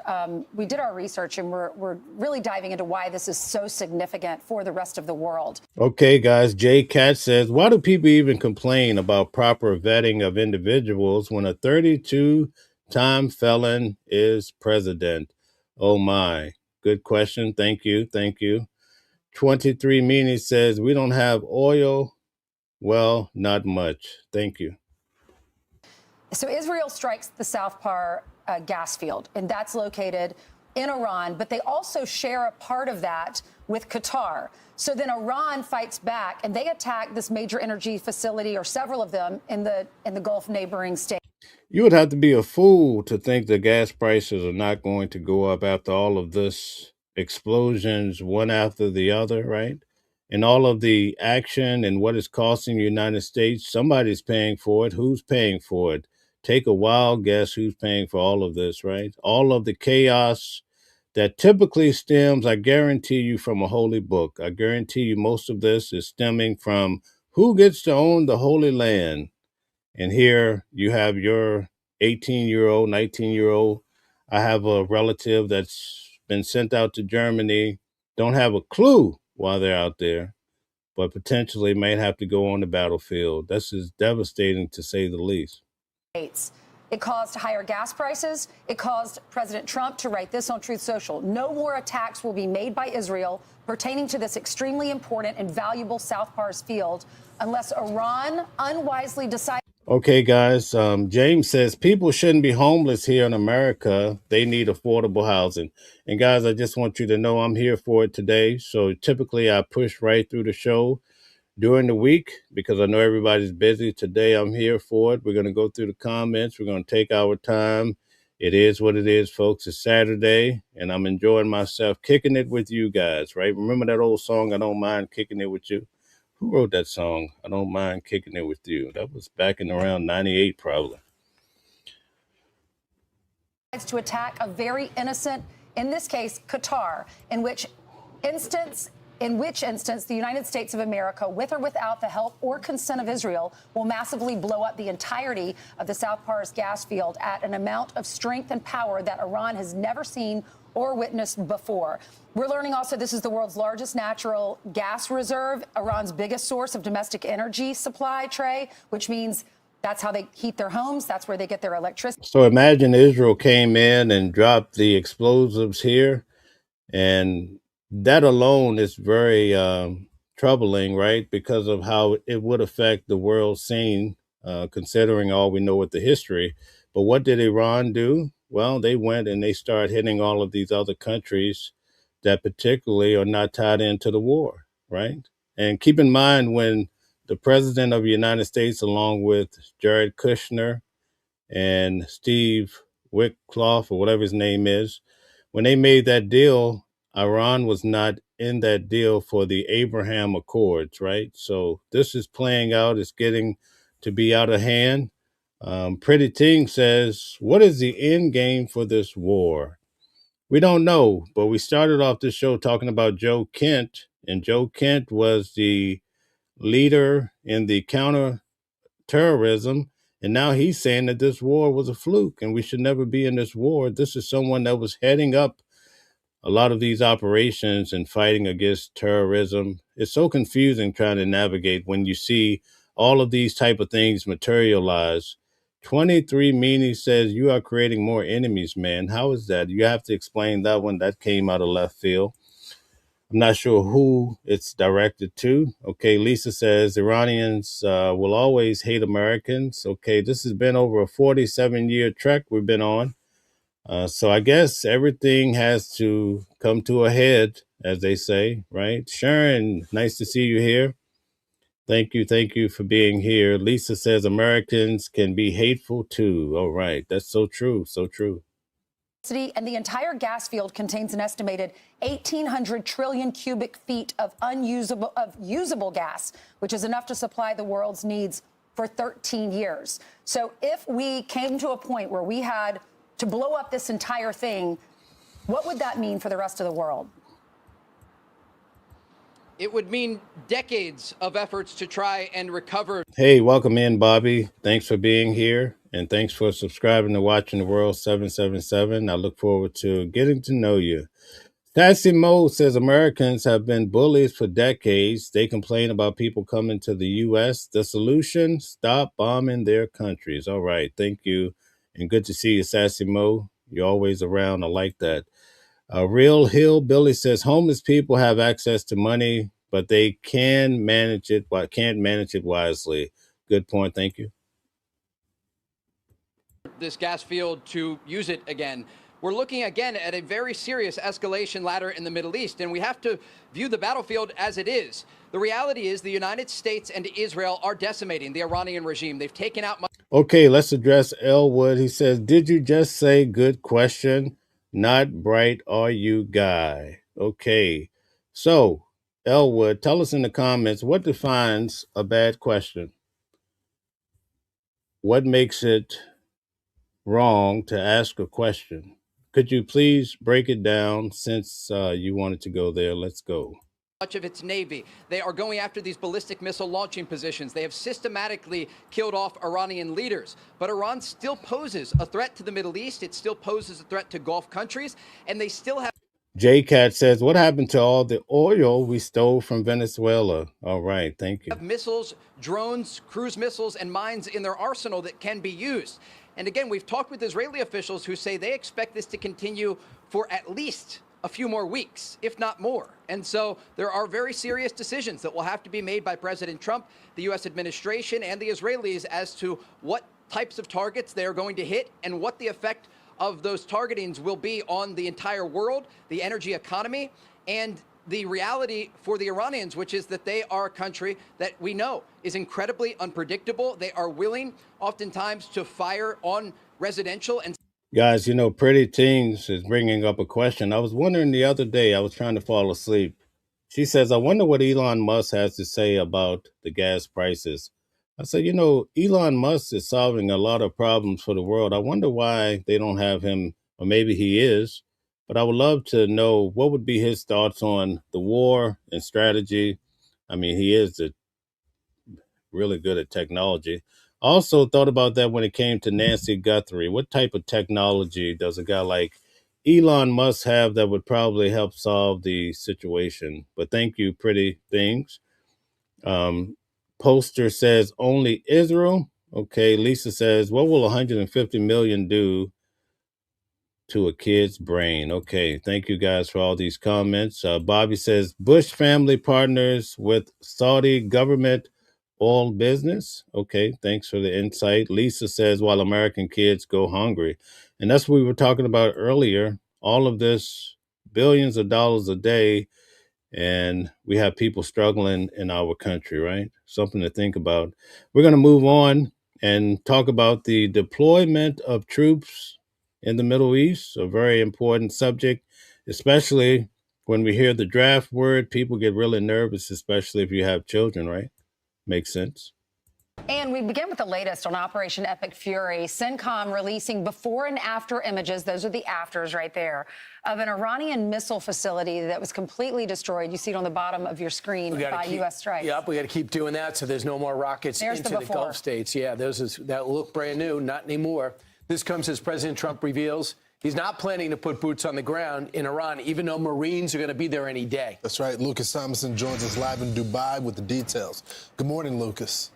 we did our research and we're really diving into why this is so significant for the rest of the world. Okay, guys, Jay Cat says, why do people even complain about proper vetting of individuals when a 32-time felon is president? Oh, my. Good question. Thank you. Thank you. 23 Meanie says, we don't have oil. Well, not much. Thank you. So Israel strikes the South Par gas field, and that's located in Iran, but they also share a part of that with Qatar. So then Iran fights back, and they attack this major energy facility, or several of them, in the Gulf neighboring state. You would have to be a fool to think the gas prices are not going to go up after all of this explosions, one after the other, right? And all of the action and what it's costing the United States, somebody's paying for it. Who's paying for it? Take a wild guess who's paying for all of this, right? All of the chaos that typically stems, I guarantee you, from a holy book. I guarantee you most of this is stemming from who gets to own the Holy Land. And here you have your 18-year-old, 19-year-old. I have a relative that's been sent out to Germany, don't have a clue why they're out there, but potentially might have to go on the battlefield. This is devastating, to say the least. States. It caused higher gas prices. It caused President Trump to write this on Truth Social. No more attacks will be made by Israel pertaining to this extremely important and valuable South Pars field unless Iran unwisely decides. Okay, guys. James says people shouldn't be homeless here in America. They need affordable housing. And guys, I just want you to know I'm here for it today. So typically I push right through the show during the week because I know everybody's busy. Today I'm here for it. We're going to go through the comments. We're going to take our time. It is what it is, folks. It's Saturday, and I'm enjoying myself kicking it with you guys, right? Remember that old song, I Don't Mind Kicking It With You? Who wrote that song? I Don't Mind Kicking It With You. That was back in around 98, probably. To attack a very innocent, in this case, Qatar, in which instance the United States of America, with or without the help or consent of Israel, will massively blow up the entirety of the South Pars gas field at an amount of strength and power that Iran has never seen or witnessed before. We're learning also this is the world's largest natural gas reserve, Iran's biggest source of domestic energy supply, Trey, which means that's how they heat their homes. That's where they get their electricity. So imagine Israel came in and dropped the explosives here, and that alone is very troubling, right? Because of how it would affect the world scene, considering all we know with the history. But what did Iran do? Well, they went and they started hitting all of these other countries that particularly are not tied into the war, right? And keep in mind when the president of the United States, along with Jared Kushner and Steve Witkoff, or whatever his name is, when they made that deal, Iran was not in that deal for the Abraham Accords, right? So this is playing out. It's getting to be out of hand. Pretty Ting says, what is the end game for this war? We don't know, but we started off this show talking about Joe Kent, and Joe Kent was the leader in the counter-terrorism, and now he's saying that this war was a fluke and we should never be in this war. This is someone that was heading up a lot of these operations and fighting against terrorism. It's so confusing trying to navigate when you see all of these type of things materialize. 23 Meanie says you are creating more enemies, man. How is that? You have to explain that one. That came out of left field. I'm not sure who it's directed to. Okay, Lisa says Iranians will always hate Americans. Okay, this has been over a 47-year trek we've been on. So I guess everything has to come to a head, as they say, right? Sharon, nice to see you here. Thank you for being here. Lisa says Americans can be hateful too. All right, that's so true, so true. And the entire gas field contains an estimated 1,800 trillion cubic feet of usable gas, which is enough to supply the world's needs for 13 years. So if we came to a point where we had to blow up this entire thing, what would that mean for the rest of the world? It would mean decades of efforts to try and recover. Hey, welcome in, Bobby. Thanks for being here. And thanks for subscribing to Watching the World 777. I look forward to getting to know you. Sassy Mo says Americans have been bullies for decades. They complain about people coming to the U.S. The solution? Stop bombing their countries. All right. Thank you. And good to see you, Sassy Mo. You're always around. I like that. Real Hillbilly says homeless people have access to money, but they can't manage it wisely. Good point. Thank you. This gas field to use it again. We're looking again at a very serious escalation ladder in the Middle East, and we have to view the battlefield as it is. The reality is the United States and Israel are decimating the Iranian regime. They've taken out. Okay, let's address Elwood. He says, did you just say good question? Not bright are you, guy? Okay, so Elwood, tell us in the comments what defines a bad question. What makes it wrong to ask a question? Could you please break it down since you wanted to go there? Let's go. Much of its Navy. They are going after these ballistic missile launching positions. They have systematically killed off Iranian leaders. But Iran still poses a threat to the Middle East. It still poses a threat to Gulf countries. And they still have. J-Cat says, what happened to all the oil we stole from Venezuela? All right, thank you. Have missiles, drones, cruise missiles, and mines in their arsenal that can be used. And again, we've talked with Israeli officials who say they expect this to continue for at least a few more weeks, if not more. And so there are very serious decisions that will have to be made by President Trump, the U.S. administration, and the Israelis as to what types of targets they are going to hit and what the effect of those targetings will be on the entire world, the energy economy, and the reality for the Iranians, which is that they are a country that we know is incredibly unpredictable. They are willing, oftentimes, to fire on residential and Guys, you know, Pretty Things is bringing up a question. I was wondering the other day, I was trying to fall asleep. She says, I wonder what Elon Musk has to say about the gas prices. I said, you know, Elon Musk is solving a lot of problems for the world. I wonder why they don't have him, or maybe he is. But I would love to know what would be his thoughts on the war and strategy. I mean, he is really good at technology. Also thought about that when it came to Nancy Guthrie. What type of technology does a guy like Elon Musk have that would probably help solve the situation? But thank you, Pretty Things. Poster says only Israel. Okay, Lisa says, what will 150 million do to a kid's brain? Okay, thank you guys for all these comments. Bobby says, Bush family partners with Saudi government oil business. Okay, thanks for the insight. Lisa says, while American kids go hungry. And that's what we were talking about earlier. All of this, billions of dollars a day, and we have people struggling in our country, right? Something to think about. We're going to move on and talk about the deployment of troops in the Middle East, a very important subject, especially when we hear the draft word. People get really nervous, especially if you have children, right? Makes sense. And we begin with the latest on Operation Epic Fury. CENTCOM releasing before and after images, those are the afters right there, of an Iranian missile facility that was completely destroyed. You see it on the bottom of your screen by U.S. strikes. Yep, we got to keep doing that so there's no more rockets into the Gulf states. Yeah, that look brand new, not anymore. This comes as President Trump reveals he's not planning to put boots on the ground in Iran, even though Marines are going to be there any day. That's right. Lucas Thomason joins us live in Dubai with the details. Good morning, Lucas.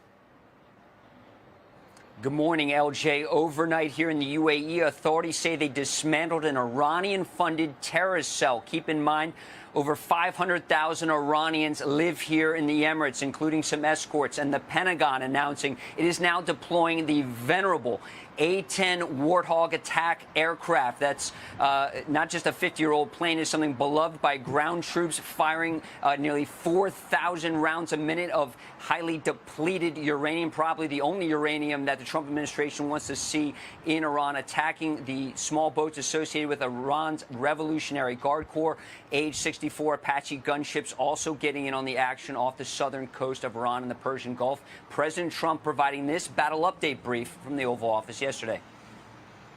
Good morning, LJ. Overnight here in the UAE, authorities say they dismantled an Iranian-funded terrorist cell. Keep in mind, over 500,000 Iranians live here in the Emirates, including some escorts, and the Pentagon announcing it is now deploying the venerable A-10 Warthog attack aircraft. That's not just a 50-year-old plane. It's something beloved by ground troops, firing nearly 4,000 rounds a minute of highly depleted uranium, probably the only uranium that the Trump administration wants to see in Iran, attacking the small boats associated with Iran's Revolutionary Guard Corps. Age 64 Apache gunships also getting in on the action off the southern coast of Iran and the Persian Gulf. President Trump providing this battle update brief from the Oval Office yesterday.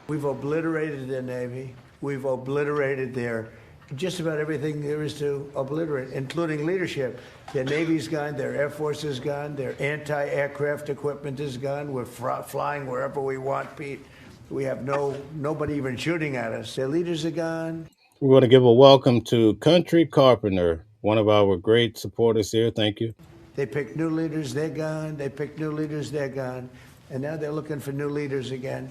We've obliterated their Navy. We've obliterated their just about everything there is to obliterate, including leadership. Their Navy's gone, their Air Force is gone, their anti-aircraft equipment is gone. We're flying wherever we want, Pete. We have nobody even shooting at us. Their leaders are gone. We want to give a welcome to Country Carpenter, one of our great supporters here. Thank you. They picked new leaders, they're gone. They picked new leaders, they're gone. And now they're looking for new leaders again.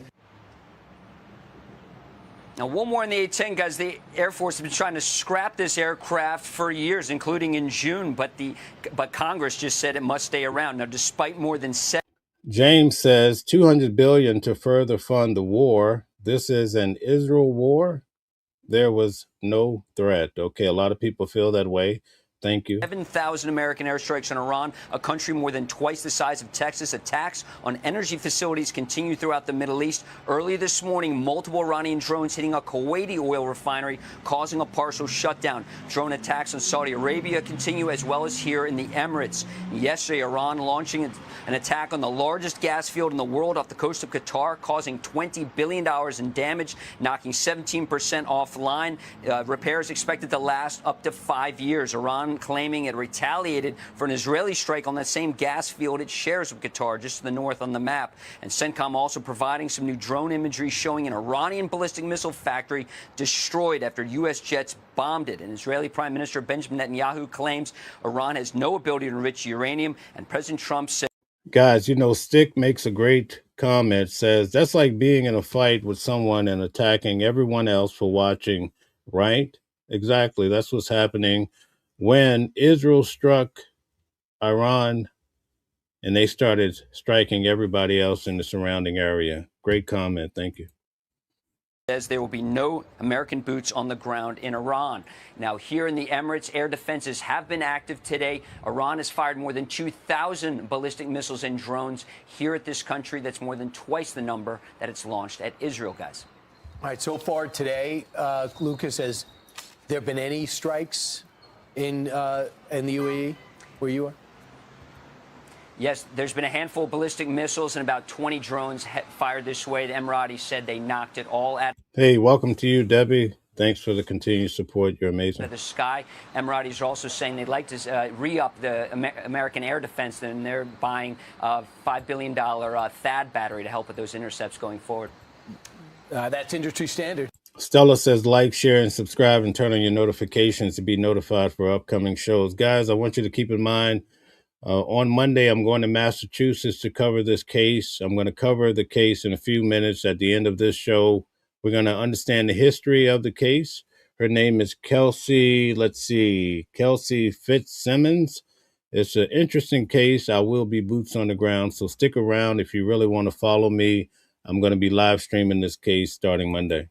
Now, one more in the A-10, guys. The Air Force has been trying to scrap this aircraft for years, including in June, but Congress just said it must stay around. Now, despite more than James says $200 billion to further fund the war. This is an Israel war. There was no threat. Okay, a lot of people feel that way. Thank you. 7,000 American airstrikes on Iran, a country more than twice the size of Texas. Attacks on energy facilities continue throughout the Middle East. Early this morning, multiple Iranian drones hitting a Kuwaiti oil refinery, causing a partial shutdown. Drone attacks on Saudi Arabia continue, as well as here in the Emirates. Yesterday, Iran launching an attack on the largest gas field in the world off the coast of Qatar, causing $20 billion in damage, knocking 17% offline. Repairs expected to last up to 5 years. Iran Iran claiming it retaliated for an Israeli strike on that same gas field it shares with Qatar, just to the north on the map. And CENTCOM also providing some new drone imagery showing an Iranian ballistic missile factory destroyed after U.S. jets bombed it. And Israeli Prime Minister Benjamin Netanyahu claims Iran has no ability to enrich uranium, and President Trump said, Guys, you know, Stick makes a great comment, says, that's like being in a fight with someone and attacking everyone else for watching, right? Exactly. That's what's happening when Israel struck Iran and they started striking everybody else in the surrounding area. Great comment. Thank you. says there will be no American boots on the ground in Iran. Now, here in the Emirates, air defenses have been active today. Iran has fired more than 2,000 ballistic missiles and drones here at this country. That's more than twice the number that it's launched at Israel, guys. All right, so far today, Lucas, has there been any strikes in the UAE where you are? Yes, there's been a handful of ballistic missiles and about 20 drones fired this way. The Emiratis said they knocked it all out. Hey, welcome to you, Debbie. Thanks for the continued support. You're amazing. The sky. Emiratis are also saying they'd like to re-up the American air defense, and they're buying a $5 billion THAAD battery to help with those intercepts going forward. That's industry standard. Stella says, like, share, and subscribe, and turn on your notifications to be notified for upcoming shows. Guys, I want you to keep in mind, on Monday, I'm going to Massachusetts to cover this case. I'm going to cover the case in a few minutes. At the end of this show, we're going to understand the history of the case. Her name is Kelsey Fitzsimmons. It's an interesting case. I will be boots on the ground, so stick around if you really want to follow me. I'm going to be live streaming this case starting Monday.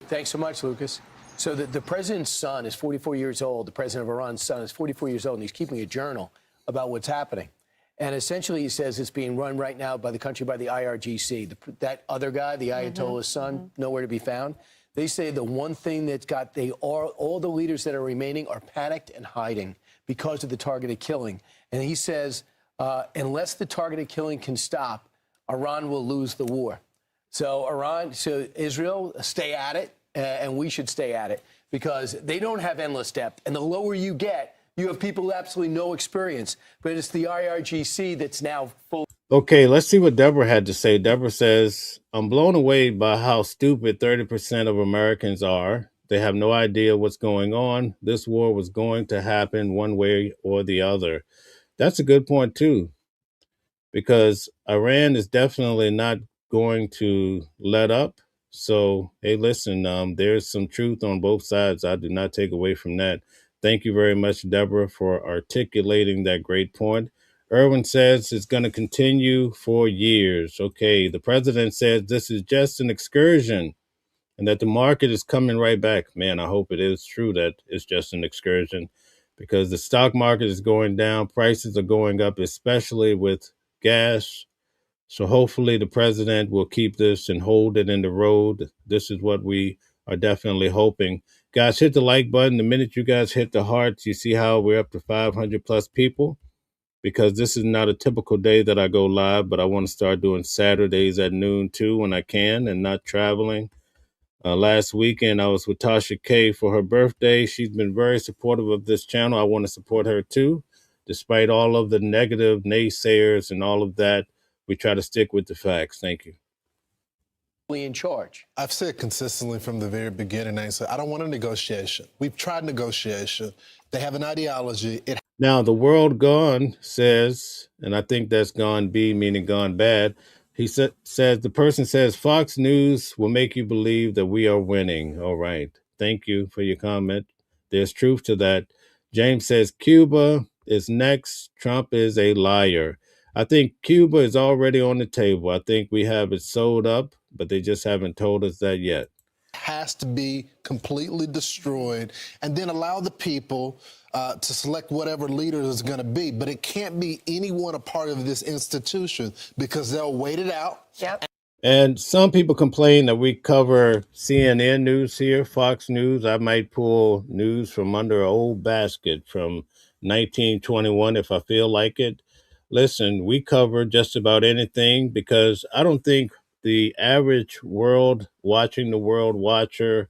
Thanks so much, Lucas. So the president's son is 44 years old. The president of Iran's son is 44 years old, and he's keeping a journal about what's happening. And essentially, he says it's being run right now by the country by the IRGC. That other guy, the Ayatollah's son, nowhere to be found. They say the one thing that's got all the leaders that are remaining are panicked and hiding because of the targeted killing. And he says unless the targeted killing can stop, Iran will lose the war. So Israel, stay at it. And we should stay at it because they don't have endless depth. And the lower you get, you have people with absolutely no experience. But it's the IRGC that's now full. Okay, let's see what Deborah had to say. Deborah says, I'm blown away by how stupid 30% of Americans are. They have no idea what's going on. This war was going to happen one way or the other. That's a good point, too, because Iran is definitely not going to let up. So, hey, listen, there's some truth on both sides. I do not take away from that. Thank you very much, Deborah, for articulating that great point. Irwin says it's going to continue for years. Okay, the president says this is just an excursion and that the market is coming right back. Man, I hope it is true that it's just an excursion because the stock market is going down. Prices are going up, especially with gas. So hopefully the president will keep this and hold it in the road. This is what we are definitely hoping. Guys, hit the like button. The minute you guys hit the hearts, you see how we're up to 500 plus people because this is not a typical day that I go live, but I want to start doing Saturdays at noon too when I can and not traveling. Last weekend, I was with Tasha K for her birthday. She's been very supportive of this channel. I want to support her too. Despite all of the negative naysayers and all of that, we try to stick with the facts. Thank you. In charge. I've said consistently from the very beginning, I said, I don't want a negotiation. We've tried negotiation. They have an ideology. Now, the world gone says, and I think that's gone B, meaning gone bad. He says, the person says, Fox News will make you believe that we are winning. All right. Thank you for your comment. There's truth to that. James says, Cuba is next. Trump is a liar. I think Cuba is already on the table. I think we have it sold up, but they just haven't told us that yet. Has to be completely destroyed and then allow the people to select whatever leader is going to be. But it can't be anyone a part of this institution because they'll wait it out. Yep. And some people complain that we cover CNN news here, Fox News. I might pull news from under an old basket from 1921 if I feel like it. Listen, we cover just about anything because I don't think the average watching the world watcher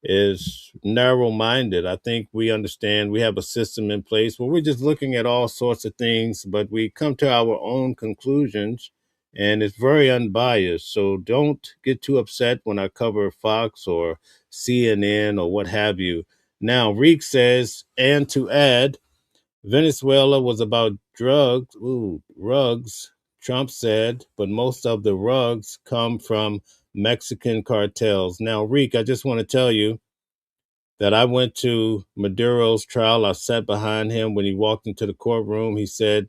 is narrow-minded. I think we understand we have a system in place where we're just looking at all sorts of things, but we come to our own conclusions, and it's very unbiased. So don't get too upset when I cover Fox or CNN or what have you. Now, Reek says, and to add, Venezuela was about rugs, Trump said, but most of the rugs come from Mexican cartels. Now, Reek, I just want to tell you that I went to Maduro's trial. I sat behind him when he walked into the courtroom. He said,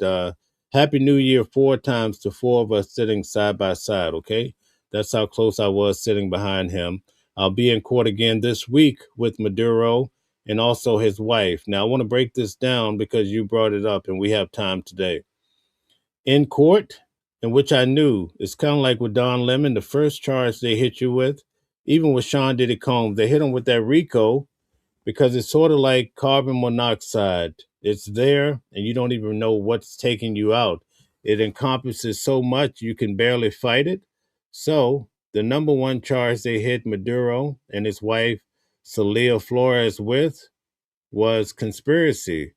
Happy New Year 4 times to 4 of us sitting side by side, okay? That's how close I was sitting behind him. I'll be in court again this week with Maduro and also his wife. Now, I want to break this down because you brought it up and we have time today. In court, in which I knew, it's kind of like with Don Lemon, the first charge they hit you with, even with Sean Diddy Combs, they hit him with that RICO because it's sort of like carbon monoxide. It's there and you don't even know what's taking you out. It encompasses so much you can barely fight it. So the number one charge they hit Maduro and his wife, Celia Flores, with was conspiracy,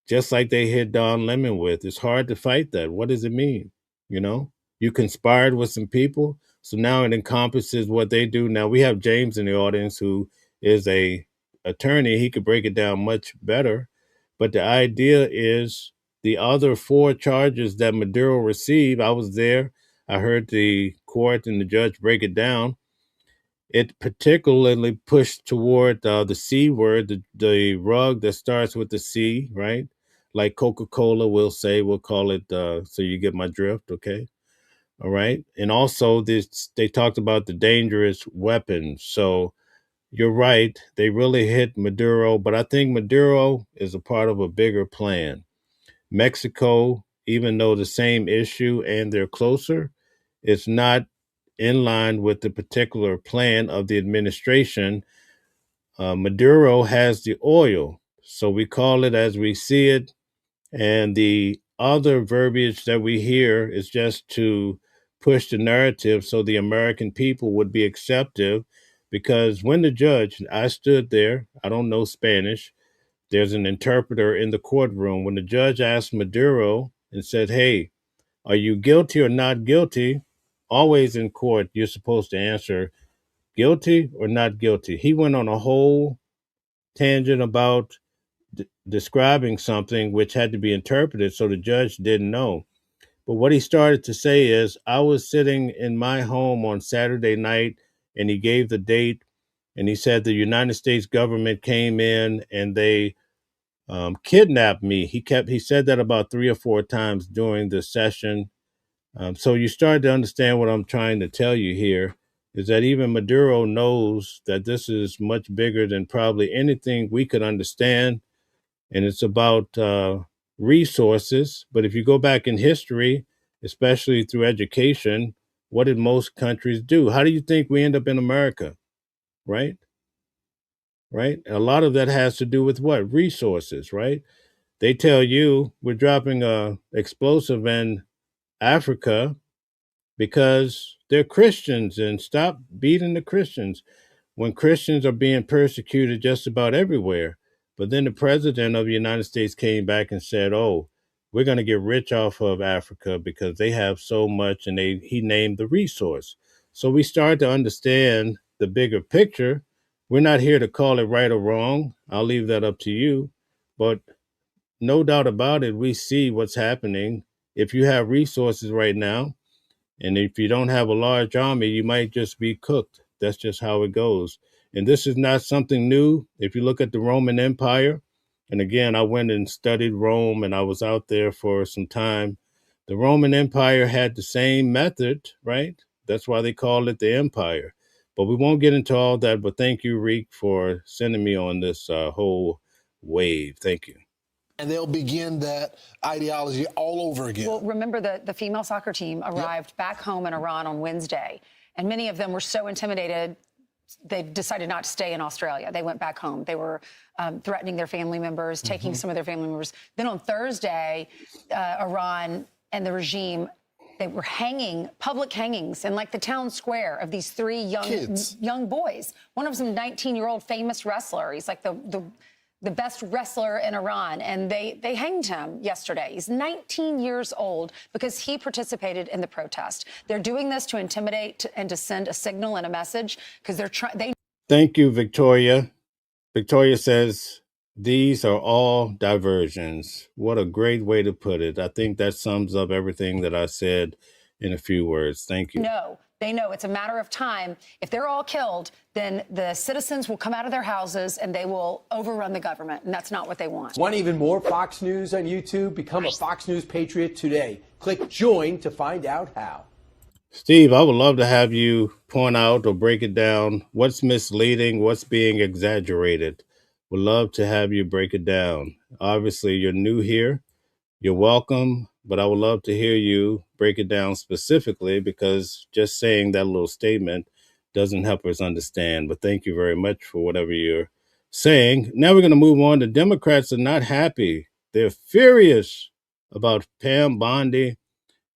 just like they hit Don Lemon with. It's hard to fight that. What does it mean? You know, you conspired with some people. So now it encompasses what they do. Now we have James in the audience who is a attorney. He could break it down much better. But the idea is the other 4 charges that Maduro received, I was there. I heard the court and the judge break it down. It particularly pushed toward the C word, the rug that starts with the C, right? Like Coca-Cola will say, we'll call it, so you get my drift, okay? All right. And also they talked about the dangerous weapons. So you're right. They really hit Maduro, but I think Maduro is a part of a bigger plan. Mexico, even though the same issue and they're closer, it's not in line with the particular plan of the administration. Maduro has the oil, so we call it as we see it. And the other verbiage that we hear is just to push the narrative so the American people would be acceptive. Because when the judge, I stood there, I don't know Spanish, there's an interpreter in the courtroom. When the judge asked Maduro and said, hey, are you guilty or not guilty? Always in court, you're supposed to answer guilty or not guilty. He went on a whole tangent about describing something which had to be interpreted, so the judge didn't know. But what he started to say is, I was sitting in my home on Saturday night, and he gave the date, and he said the United States government came in and they kidnapped me. He said that about 3 or 4 times during the session. So you start to understand what I'm trying to tell you here, is that even Maduro knows that this is much bigger than probably anything we could understand. And it's about resources. But if you go back in history, especially through education, what did most countries do? How do you think we end up in America? Right? Right? A lot of that has to do with what? Resources, right? They tell you we're dropping a explosive in Africa because they're Christians and stop beating the Christians when Christians are being persecuted just about everywhere. But then the president of the United States came back and said, oh, we're going to get rich off of Africa because they have so much, and he named the resource. So we start to understand the bigger picture. We're not here to call it right or wrong. I'll leave that up to you. But no doubt about it, we see what's happening. If you have resources right now, and if you don't have a large army, you might just be cooked. That's just how it goes. And this is not something new. If you look at the Roman Empire, and again, I went and studied Rome and I was out there for some time. The Roman Empire had the same method, right? That's why they call it the empire. But we won't get into all that. But thank you, Reek, for sending me on this whole wave. Thank you. And they'll begin that ideology all over again. Well, remember the female soccer team arrived back home in Iran on Wednesday, and many of them were so intimidated, they decided not to stay in Australia. They went back home. They were threatening their family members, taking some of their family members. Then on Thursday, Iran and the regime, they were hanging, public hangings in like the town square of these three young boys. One of them, 19-year-old famous wrestler. He's like the best wrestler in Iran, and they hanged him yesterday. He's 19 years old because he participated in the protest. They're doing this to intimidate and to send a signal and a message because they're trying. Thank you, Victoria. Victoria says, these are all diversions. What a great way to put it. I think that sums up everything that I said in a few words. Thank you. No, they know it's a matter of time. If they're all killed, then the citizens will come out of their houses and they will overrun the government. And that's not what they want. Want even more Fox News on YouTube? Become a Fox News Patriot today. Click join to find out how. Steve, I would love to have you point out or break it down. What's misleading? What's being exaggerated? Would love to have you break it down. Obviously, you're new here. You're welcome, but I would love to hear you break it down specifically because just saying that little statement doesn't help us understand. But thank you very much for whatever you're saying. Now we're going to move on. The Democrats are not happy. They're furious about Pam Bondy.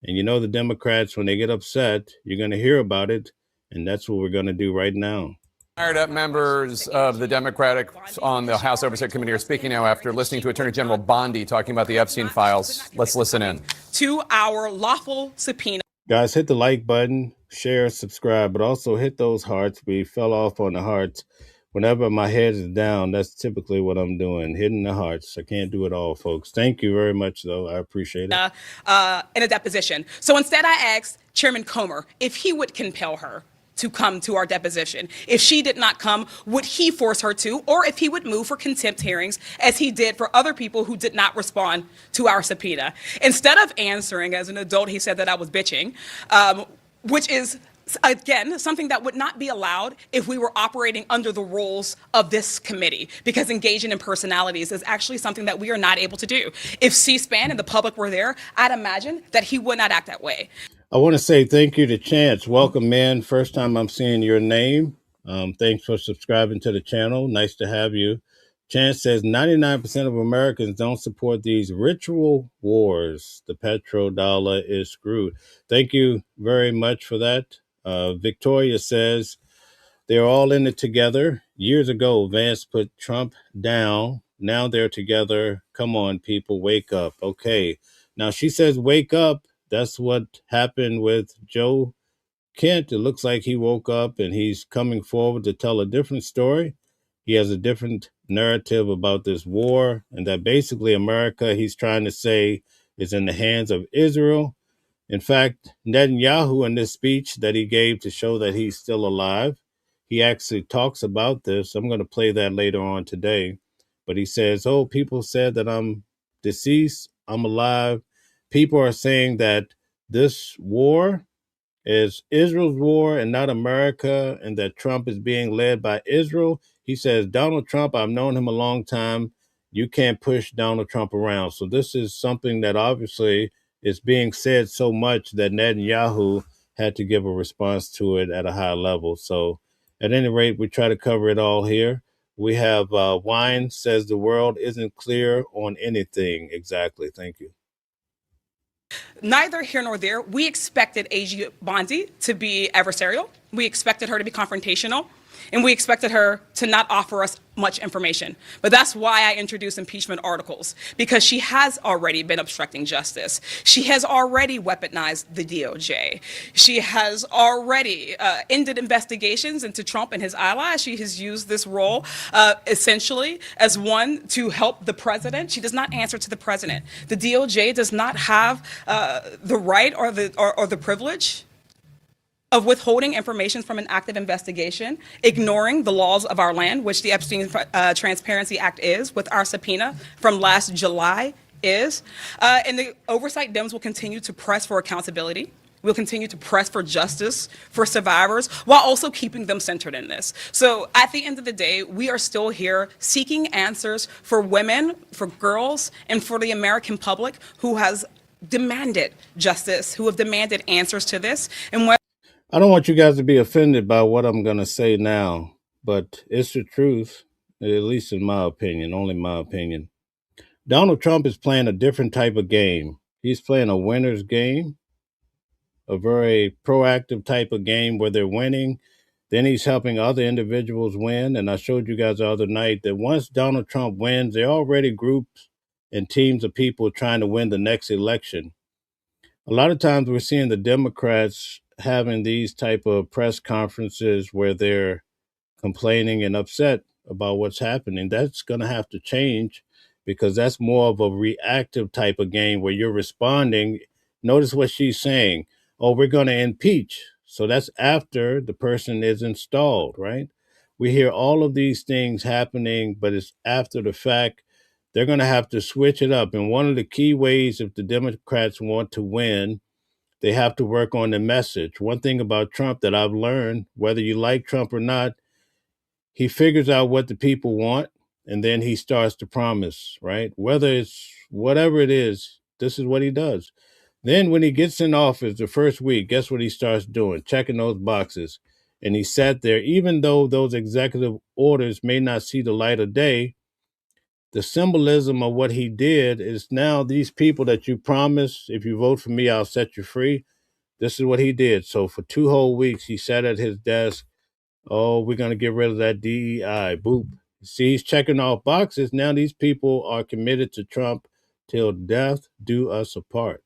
And you know the Democrats, when they get upset, you're going to hear about it. And that's what we're going to do right now. Fired up members of the Democratic on the House Oversight Committee are speaking now after listening to Attorney General Bondy talking about the Epstein files. Let's listen in. To our lawful subpoena. Guys, hit the like button, share, subscribe, but also hit those hearts. We fell off on the hearts. Whenever my head is down, that's typically what I'm doing, hitting the hearts. I can't do it all, folks. Thank you very much, though. I appreciate it. In a deposition. So instead, I asked Chairman Comer if he would compel her to come to our deposition. If she did not come, would he force her to, or if he would move for contempt hearings as he did for other people who did not respond to our subpoena? Instead of answering as an adult, he said that I was bitching, which is, again, something that would not be allowed if we were operating under the rules of this committee, because engaging in personalities is actually something that we are not able to do. If C-SPAN and the public were there, I'd imagine that he would not act that way. I want to say thank you to Chance. Welcome, man. First time I'm seeing your name. Thanks for subscribing to the channel. Nice to have you. Chance says 99% of Americans don't support these ritual wars. The petrodollar is screwed. Thank you very much for that. Victoria says they're all in it together. Years ago, Vance put Trump down. Now they're together. Come on, people, wake up. Okay. Now she says wake up. That's what happened with Joe Kent. It looks like he woke up and he's coming forward to tell a different story. He has a different narrative about this war, and that basically America, he's trying to say, is in the hands of Israel. In fact, Netanyahu, in this speech that he gave to show that he's still alive, he actually talks about this. I'm going to play that later on today. But he says, oh, people said that I'm deceased, I'm alive. People are saying that this war is Israel's war and not America, and that Trump is being led by Israel. He says, Donald Trump, I've known him a long time. You can't push Donald Trump around. So this is something that obviously is being said so much that Netanyahu had to give a response to it at a high level. So at any rate, we try to cover it all here. We have Wine says the world isn't clear on anything. Exactly. Thank you. Neither here nor there. We expected AG Bondy to be adversarial. We expected her to be confrontational. And we expected her to not offer us much information. But that's why I introduced impeachment articles, because she has already been obstructing justice. She has already weaponized the DOJ. She has already ended investigations into Trump and his allies. She has used this role essentially as one to help the president. She does not answer to the president. The DOJ does not have the right or the privilege of withholding information from an active investigation, ignoring the laws of our land, which the Epstein Transparency Act is, with our subpoena from last July is. And the oversight Dems will continue to press for accountability. We'll continue to press for justice for survivors while also keeping them centered in this. So at the end of the day, we are still here seeking answers for women, for girls, and for the American public who has demanded justice, who have demanded answers to this. And I don't want you guys to be offended by what I'm going to say now, but it's the truth, at least in my opinion, only my opinion. Donald Trump is playing a different type of game. He's playing a winner's game. a very proactive type of game where they're winning. Then he's helping other individuals win. And I showed you guys the other night that once Donald Trump wins, there are already groups and teams of people trying to win the next election. A lot of times we're seeing the Democrats having these type of press conferences where they're complaining and upset about what's happening. That's going to have to change because that's more of a reactive type of game where you're responding. Notice what she's saying. Oh, we're going to impeach. So that's after the person is installed, right? We hear all of these things happening, but it's after the fact. They're going to have to switch it up. And one of the key ways, if the Democrats want to win, they have to work on the message. One thing about Trump that I've learned, whether you like Trump or not, he figures out what the people want, and then he starts to promise, right? Whether it's whatever it is, this is what he does. Then when he gets in office the first week, guess what he starts doing? Checking those boxes. And he sat there, even though those executive orders may not see the light of day, the symbolism of what he did is now these people that you promised, if you vote for me, I'll set you free. This is what he did. So for 2 whole weeks, he sat at his desk. Oh, we're going to get rid of that DEI. Boop. See, he's checking off boxes. Now these people are committed to Trump till death do us apart.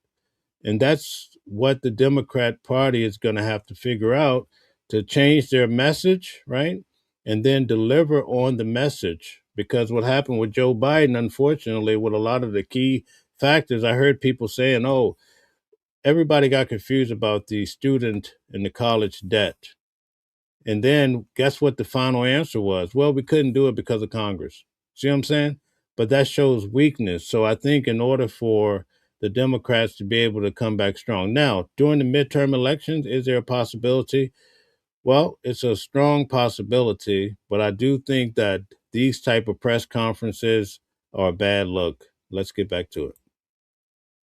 And that's what the Democrat Party is going to have to figure out to change their message, right? And then deliver on the message. Because what happened with Joe Biden, unfortunately, with a lot of the key factors, I heard people saying, oh, everybody got confused about the student and the college debt. And then guess what the final answer was? Well, we couldn't do it because of Congress. See what I'm saying? But that shows weakness. So I think in order for the Democrats to be able to come back strong. Now, during the midterm elections, is there a possibility? Well, it's a strong possibility, but I do think that these type of press conferences are a bad look. Let's get back to it.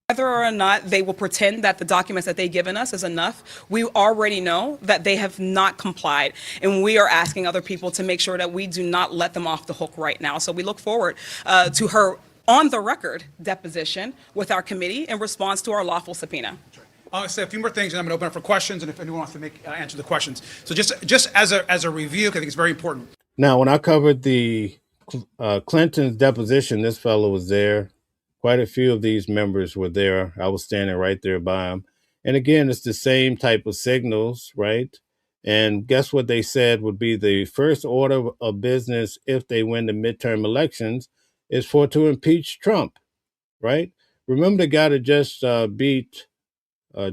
Whether or not they will pretend that the documents that they've given us is enough, we already know that they have not complied. And we are asking other people to make sure that we do not let them off the hook right now. So we look forward to her on the record deposition with our committee in response to our lawful subpoena. I'll say a few more things, and I'm going to open up for questions, and if anyone wants to answer the questions. So just as a review, 'cause I think it's very important. Now, when I covered the Clinton's deposition, this fellow was there. Quite a few of these members were there. I was standing right there by him. And again, it's the same type of signals, right? And guess what they said would be the first order of business if they win the midterm elections is to impeach Trump, right? Remember the guy that just beat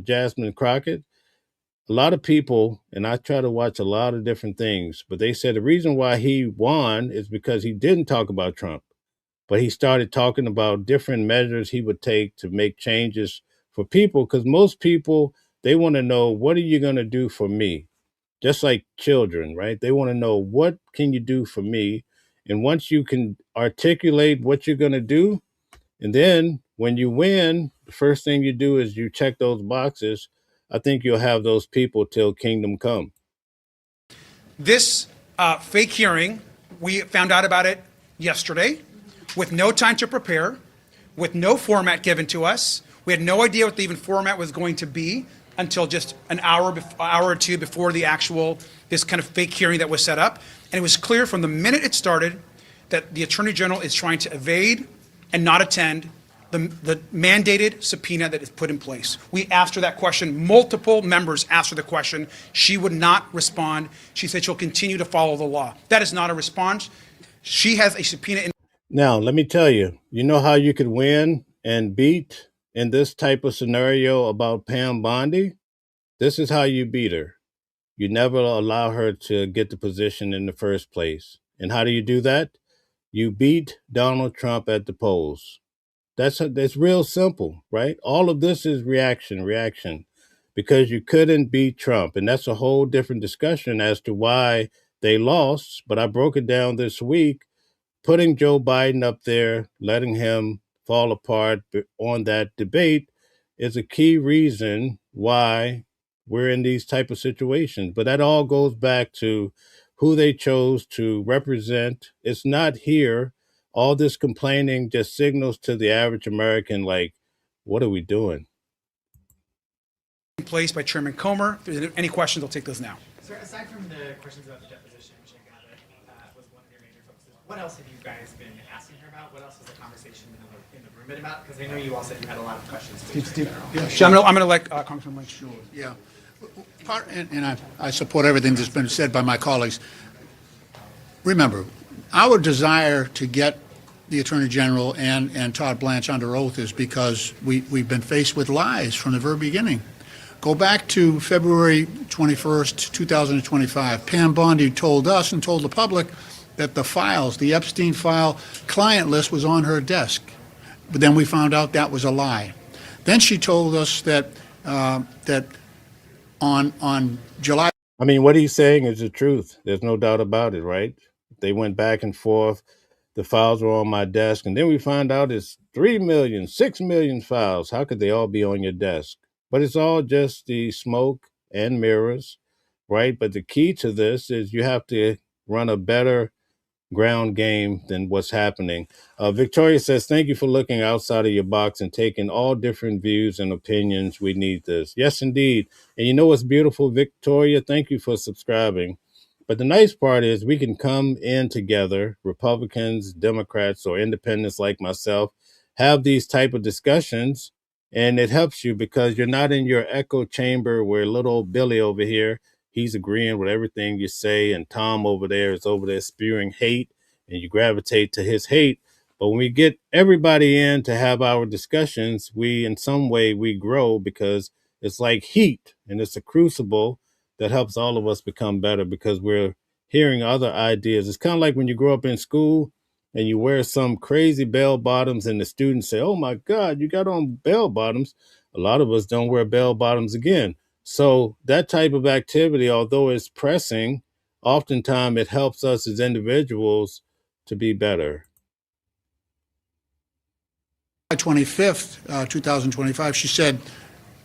Jasmine Crockett? A lot of people, and I try to watch a lot of different things, but they said the reason why he won is because he didn't talk about Trump, but he started talking about different measures he would take to make changes for people, because most people, they want to know, what are you going to do for me? Just like children, right? They want to know, what can you do for me? And once you can articulate what you're going to do, and then when you win, the first thing you do is you check those boxes. I think you'll have those people till kingdom come. This fake hearing, we found out about it yesterday with no time to prepare, with no format given to us. We had no idea what the even format was going to be until just an hour or two before this kind of fake hearing that was set up. And it was clear from the minute it started that the Attorney General is trying to evade and not attend the mandated subpoena that is put in place. We asked her that question. Multiple members asked her the question. She would not respond. She said she'll continue to follow the law. That is not a response. She has a subpoena. Now, let me tell you, you know how you could win and beat in this type of scenario about Pam Bondy? This is how you beat her. You never allow her to get the position in the first place. And how do you do that? You beat Donald Trump at the polls. That's real simple, right? All of this is reaction, because you couldn't beat Trump. And that's a whole different discussion as to why they lost. But I broke it down this week, putting Joe Biden up there, letting him fall apart on that debate is a key reason why we're in these type of situations. But that all goes back to who they chose to represent. It's not here. All this complaining just signals to the average American, like, what are we doing? place by Chairman Comer. If there's any questions, I'll take those now. Sir, aside from the questions about the deposition, which I gather was one of your major focuses, what else have you guys been asking her about? What else has the conversation in the room been about? Because I know you all said you had a lot of questions. I'm going to let Congressman Lynch. Sure. Yeah. And I support everything that's been said by my colleagues. Remember, our desire to get the Attorney General and Todd Blanche under oath is because we've been faced with lies from the very beginning. Go back to February 21st, 2025. Pam Bondy told us and told the public that the files, the Epstein file client list was on her desk. But then we found out that was a lie. Then she told us that on July. I mean, what he's saying is the truth. There's no doubt about it, right? They went back and forth. The files were on my desk. And then we find out it's 3 million, 6 million files. How could they all be on your desk? But it's all just the smoke and mirrors, right? But the key to this is you have to run a better ground game than what's happening. Victoria says, thank you for looking outside of your box and taking all different views and opinions. We need this. Yes, indeed. And you know what's beautiful, Victoria? Thank you for subscribing. But the nice part is we can come in together, Republicans, Democrats, or independents like myself, have these type of discussions, and it helps you because you're not in your echo chamber where little old Billy over here, he's agreeing with everything you say, and Tom over there is over there spewing hate, and you gravitate to his hate. But when we get everybody in to have our discussions, in some way, we grow because it's like heat, and it's a crucible that helps all of us become better because we're hearing other ideas. It's kind of like when you grow up in school and you wear some crazy bell bottoms and the students say, oh my God, you got on bell bottoms. A lot of us don't wear bell bottoms again. So that type of activity, although it's pressing, oftentimes it helps us as individuals to be better. 25th, 2025, she said,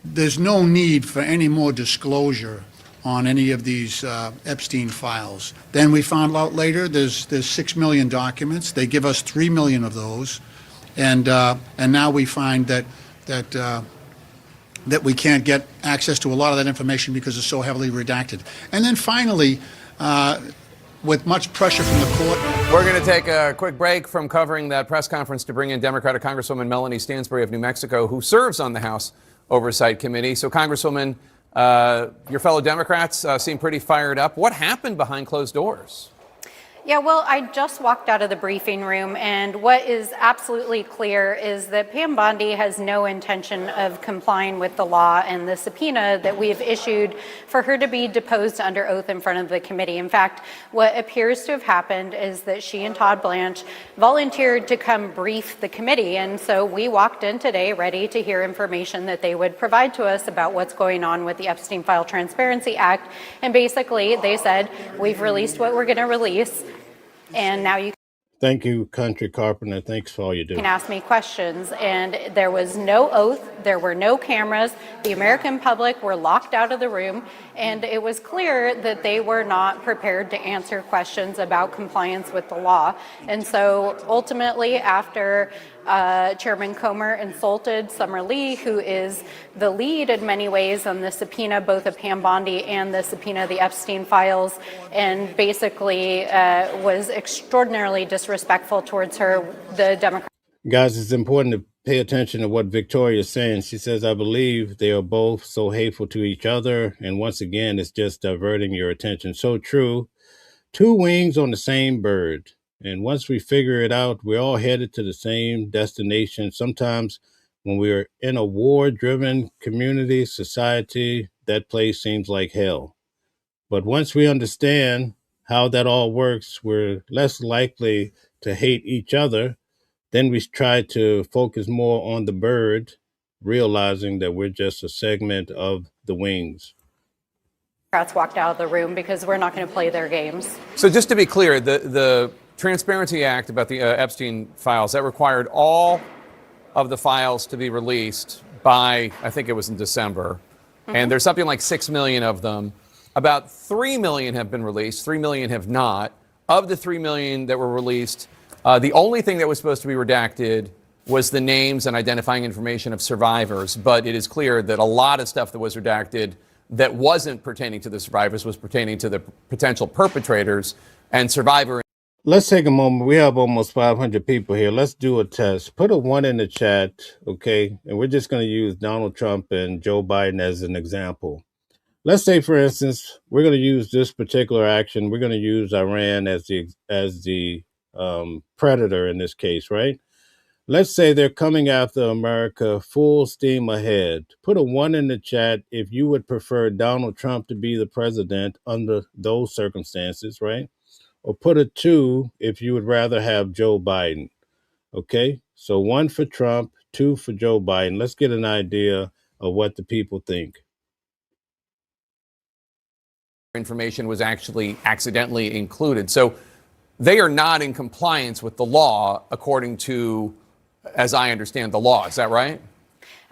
there's no need for any more disclosure on any of these Epstein files. Then we found out later there's 6 million documents. They give us 3 million of those, and now we find that we can't get access to a lot of that information because it's so heavily redacted. And then finally, with much pressure from the court. We're going to take a quick break from covering that press conference to bring in Democratic Congresswoman Melanie Stansbury of New Mexico, who serves on the House Oversight Committee. So, Congresswoman, your fellow Democrats seem pretty fired up. What happened behind closed doors? Yeah, well, I just walked out of the briefing room, and what is absolutely clear is that Pam Bondy has no intention of complying with the law and the subpoena that we have issued for her to be deposed under oath in front of the committee. In fact, what appears to have happened is that she and Todd Blanche volunteered to come brief the committee, and so we walked in today ready to hear information that they would provide to us about what's going on with the Epstein File Transparency Act, and basically they said, we've released what we're going to release, and now you Thank you, Country Carpenter. Thanks for all you do. can ask me questions. And there was no oath, there were no cameras, the American public were locked out of the room, and it was clear that they were not prepared to answer questions about compliance with the law. And so ultimately, after Chairman Comer insulted Summer Lee, who is the lead in many ways on the subpoena, both of Pam Bondy and the subpoena of the Epstein files, and basically was extraordinarily disrespectful towards her, the Democrat. Guys, it's important to pay attention to what Victoria is saying. She says, I believe they are both so hateful to each other. And once again, it's just diverting your attention. So true. Two wings on the same bird. And once we figure it out, we're all headed to the same destination. Sometimes when we're in a war-driven community, society, that place seems like hell. But once we understand how that all works, we're less likely to hate each other. Then we try to focus more on the bird, realizing that we're just a segment of the wings. Democrats walked out of the room because we're not going to play their games. So just to be clear, the Transparency Act about the Epstein files, that required all of the files to be released by, I think it was in December. Mm-hmm. And there's something like 6 million of them. About 3 million have been released, 3 million have not. Of the 3 million that were released, the only thing that was supposed to be redacted was the names and identifying information of survivors. But it is clear that a lot of stuff that was redacted that wasn't pertaining to the survivors was pertaining to the potential perpetrators and survivor. Let's take a moment. We have almost 500 people here. Let's do a test. Put a 1 in the chat, okay? And we're just going to use Donald Trump and Joe Biden as an example. Let's say, for instance, we're going to use this particular action. We're going to use Iran as the predator in this case, right? Let's say they're coming after America full steam ahead. Put a 1 in the chat if you would prefer Donald Trump to be the president under those circumstances, right? Or put a 2 if you would rather have Joe Biden. Okay? So 1 for Trump, 2 for Joe Biden. Let's get an idea of what the people think. Information was actually accidentally included. So they are not in compliance with the law, according to, as I understand the law. Is that right?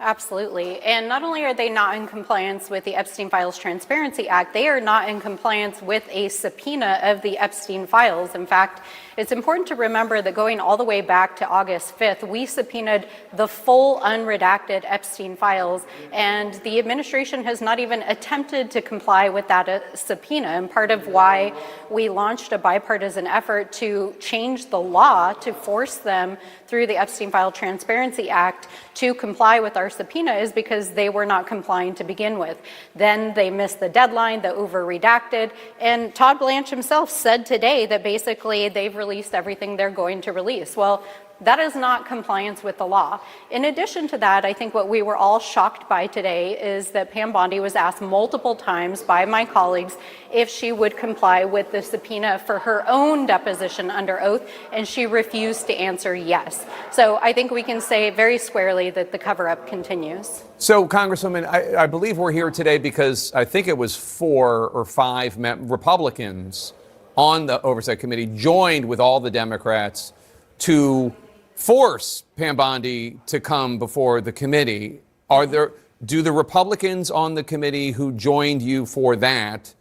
Absolutely. And not only are they not in compliance with the Epstein Files Transparency Act, they are not in compliance with a subpoena of the Epstein files. In fact, it's important to remember that going all the way back to August 5th, we subpoenaed the full unredacted Epstein files, and the administration has not even attempted to comply with that subpoena. And part of why we launched a bipartisan effort to change the law to force them through the Epstein File Transparency Act to comply with our subpoena is because they were not complying to begin with. Then they missed the deadline, the over-redacted, and Todd Blanche himself said today that basically they've released everything they're going to release. Well, that is not compliance with the law. In addition to that, I think what we were all shocked by today is that Pam Bondy was asked multiple times by my colleagues if she would comply with the subpoena for her own deposition under oath, and she refused to answer yes. So I think we can say very squarely that the cover-up continues. So, Congresswoman, I believe we're here today because I think it was 4 or 5 Republicans on the Oversight Committee joined with all the Democrats to force Pam Bondy to come before the committee. Do the Republicans on the committee who joined you for that,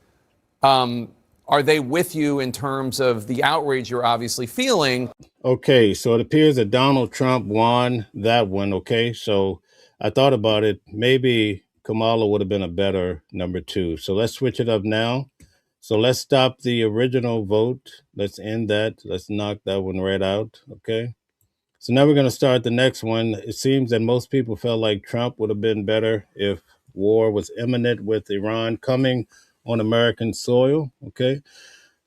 are they with you in terms of the outrage you're obviously feeling? Okay, so it appears that Donald Trump won that one, okay? So I thought about it. Maybe Kamala would have been a better number 2. So let's switch it up now. So let's stop the original vote. Let's end that. Let's knock that one right out, okay? So now we're going to start the next one. It seems that most people felt like Trump would have been better if war was imminent with Iran coming on American soil, okay?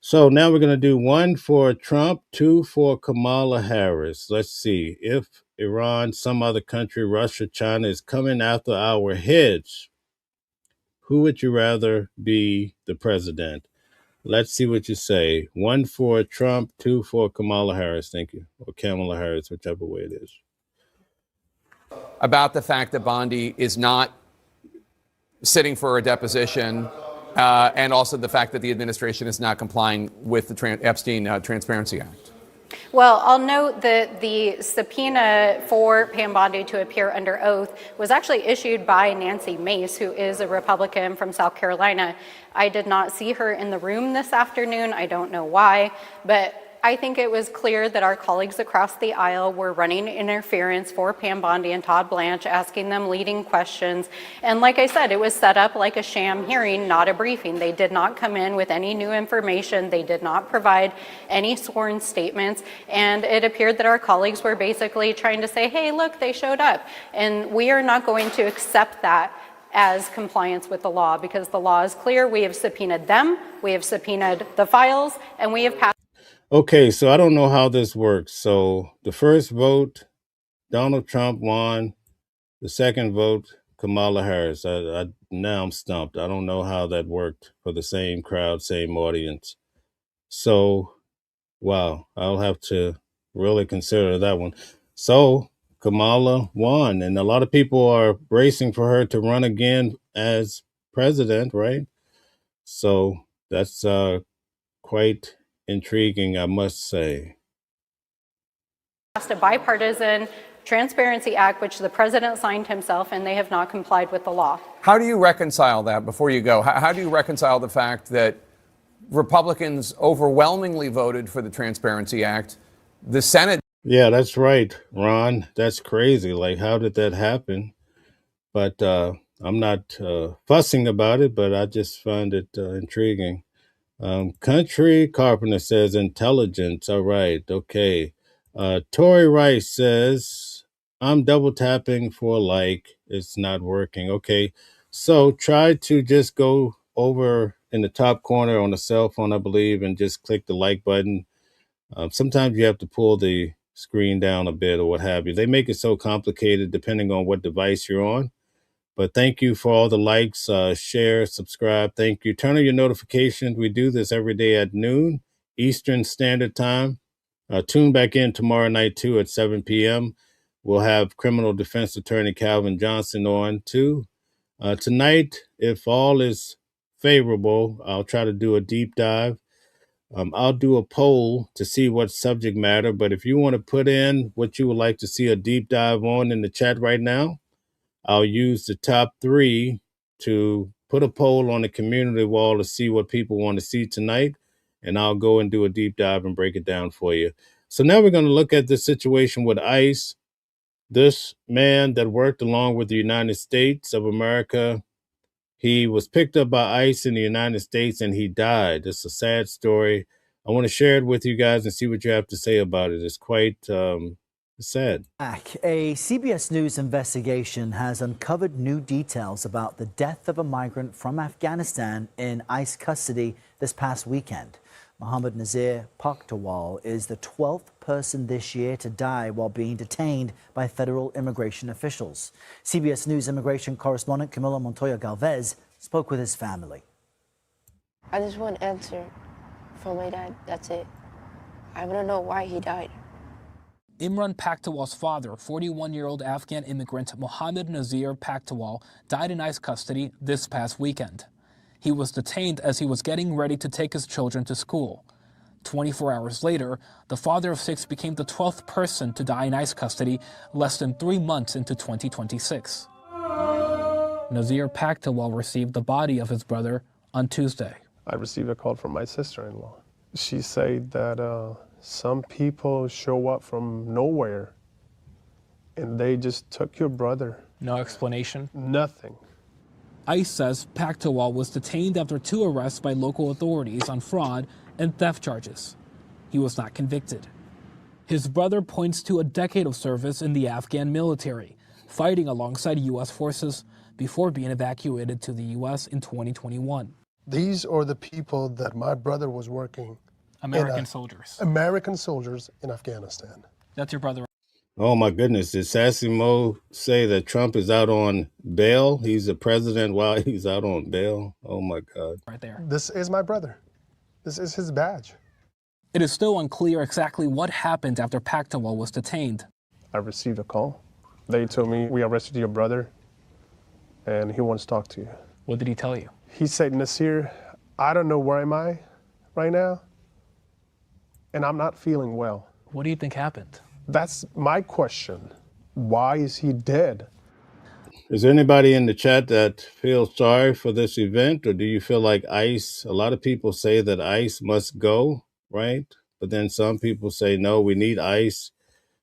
So now we're going to do 1 for Trump, 2 for Kamala Harris. Let's see. If Iran, some other country, Russia, China is coming after our heads, who would you rather be the president? Let's see what you say. 1 for Trump, 2 for Kamala Harris. Thank you. Or Kamala Harris, whichever way it is. About the fact that Bondy is not sitting for a deposition, and also the fact that the administration is not complying with the Epstein Transparency Act. Well, I'll note that the subpoena for Pam Bondy to appear under oath was actually issued by Nancy Mace, who is a Republican from South Carolina. I did not see her in the room this afternoon. I don't know why, but I think it was clear that our colleagues across the aisle were running interference for Pam Bondy and Todd Blanche, asking them leading questions. And like I said, it was set up like a sham hearing, not a briefing. They did not come in with any new information. They did not provide any sworn statements. And it appeared that our colleagues were basically trying to say, hey, look, they showed up. And we are not going to accept that as compliance with the law, because the law is clear. We have subpoenaed them, we have subpoenaed the files, and we have passed. Okay, so I don't know how this works. So the first vote, Donald Trump won. The second vote, Kamala Harris. Now I'm stumped. I don't know how that worked for the same crowd, same audience. So, wow, I'll have to really consider that one. So Kamala won, and a lot of people are bracing for her to run again as president, right? So that's quite intriguing, I must say. Passed a bipartisan Transparency Act, which the president signed himself, and they have not complied with the law. How do you reconcile that before you go? How do you reconcile the fact that Republicans overwhelmingly voted for the Transparency Act? The Senate Yeah, that's right, Ron. That's crazy. Like, how did that happen? But I'm not fussing about it, but I just find it intriguing. Country Carpenter says intelligence. All right. Okay. Tori Rice says, I'm double tapping for like. It's not working. Okay. So try to just go over in the top corner on the cell phone, I believe, and just click the like button. Sometimes you have to pull the screen down a bit or what have you. They make it so complicated depending on what device you're on. But thank you for all the likes, share, subscribe. Thank you. Turn on your notifications. We do this every day at noon Eastern Standard Time. Tune back in tomorrow night, too, at 7 p.m. We'll have criminal defense attorney Calvin Johnson on, too. Tonight, if all is favorable, I'll try to do a deep dive. I'll do a poll to see what subject matter. But if you want to put in what you would like to see a deep dive on in the chat right now, I'll use the top 3 to put a poll on the community wall to see what people want to see tonight. And I'll go and do a deep dive and break it down for you. So now we're going to look at this situation with ICE. This man that worked along with the United States of America, he was picked up by ICE in the United States and he died. It's a sad story. I want to share it with you guys and see what you have to say about it. It's quite sad. A CBS News investigation has uncovered new details about the death of a migrant from Afghanistan in ICE custody this past weekend. Mohammed Nazir Pakhtawal is the 12th person this year to die while being detained by federal immigration officials. CBS News immigration correspondent Camila Montoya Galvez spoke with his family. I just want an answer from my dad. That's it. I want to know why he died. Imran Pakhtawal's father, 41-year-old Afghan immigrant Mohammed Nazir Pakhtawal, died in ICE custody this past weekend. He was detained as he was getting ready to take his children to school. 24 hours later, the father of 6 became the 12th person to die in ICE custody less than 3 months into 2026. Nazir Pakhtawal received the body of his brother on Tuesday. I received a call from my sister-in-law. She said that some people show up from nowhere and they just took your brother. No explanation? Nothing. ICE says Pakhtawal was detained after 2 arrests by local authorities on fraud and theft charges. He was not convicted. His brother points to a decade of service in the Afghan military, fighting alongside U.S. forces before being evacuated to the U.S. in 2021. These are the people that my brother was working. American soldiers. American soldiers in Afghanistan. That's your brother. Oh my goodness. Did Sassy Mo say that Trump is out on bail? He's the president while he's out on bail. Oh my God. Right there. This is my brother. This is his badge. It is still unclear exactly what happened after Pakhtawal was detained. I received a call. They told me, we arrested your brother and he wants to talk to you. What did he tell you? He said, Nasir, I don't know where am I right now, and I'm not feeling well. What do you think happened? That's my question. Why is he dead? Is there anybody in the chat that feels sorry for this event, or do you feel like ICE, a lot of people say that ICE must go, right? But then some people say, no, we need ICE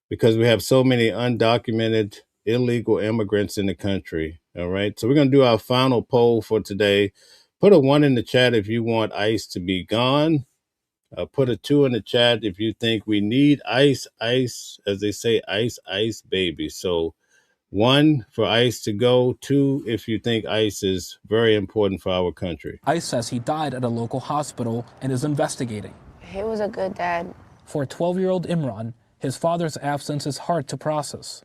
because we have so many undocumented illegal immigrants in the country, all right? So we're going to do our final poll for today. Put a 1 in the chat if you want ICE to be gone. Put a 2 in the chat if you think we need ICE, as they say, ICE, baby. So 1 for ICE to go, 2 if you think ICE is very important for our country. ICE says he died at a local hospital and is investigating. He was a good dad. For a 12-year-old Imran, his father's absence is hard to process.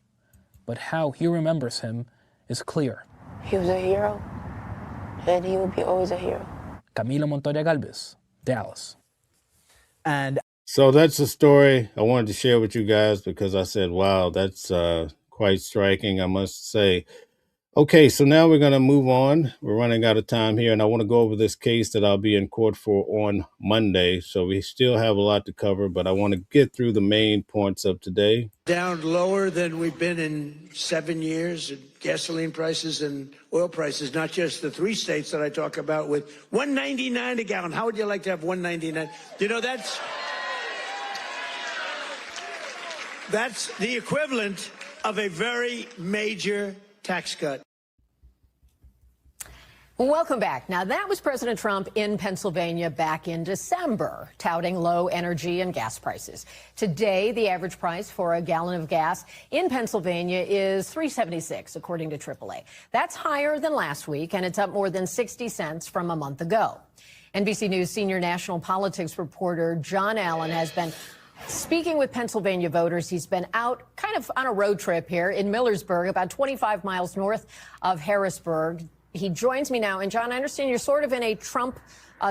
But how he remembers him is clear. He was a hero, and he will be always a hero. Camila Montoya Galvez, Dallas. And so that's the story I wanted to share with you guys because I said, wow, that's quite striking, I must say. Okay, so now we're going to move on. We're running out of time here, and I want to go over this case that I'll be in court for on Monday. So we still have a lot to cover, but I want to get through the main points of today. Down lower than we've been in 7 years, and gasoline prices and oil prices, not just the 3 states that I talk about with $1.99 a gallon. How would you like to have $1.99? You know, That's the equivalent of a very major tax cut. Welcome back. Now, that was President Trump in Pennsylvania back in December, touting low energy and gas prices. Today, the average price for a gallon of gas in Pennsylvania is $3.76, according to AAA. That's higher than last week, and it's up more than 60 cents from a month ago. NBC News senior national politics reporter John Allen has been speaking with Pennsylvania voters. He's been out kind of on a road trip here in Millersburg, about 25 miles north of Harrisburg. He joins me now. And John, I understand you're sort of in a Trump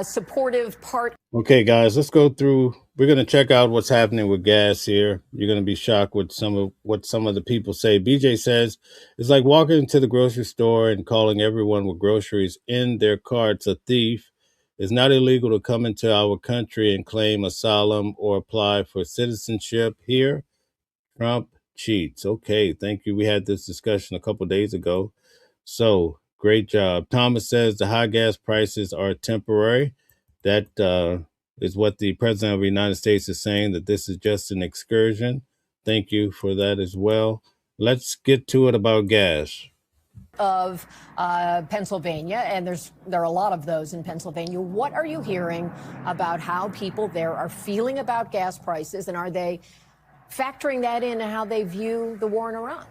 supportive part. Okay, guys, let's go through. We're going to check out what's happening with gas here. You're going to be shocked with some of what some of the people say. BJ says it's like walking into the grocery store and calling everyone with groceries in their carts a thief. It's not illegal to come into our country and claim asylum or apply for citizenship here. Trump cheats. Okay, thank you. We had this discussion a couple days ago. So, great job. Thomas says the high gas prices are temporary. That is what the president of the United States is saying, that this is just an excursion. Thank you for that as well. Let's get to it about gas. Of Pennsylvania, and there are a lot of those in Pennsylvania. What are you hearing about how people there are feeling about gas prices, and are they factoring that into how they view the war in Iran?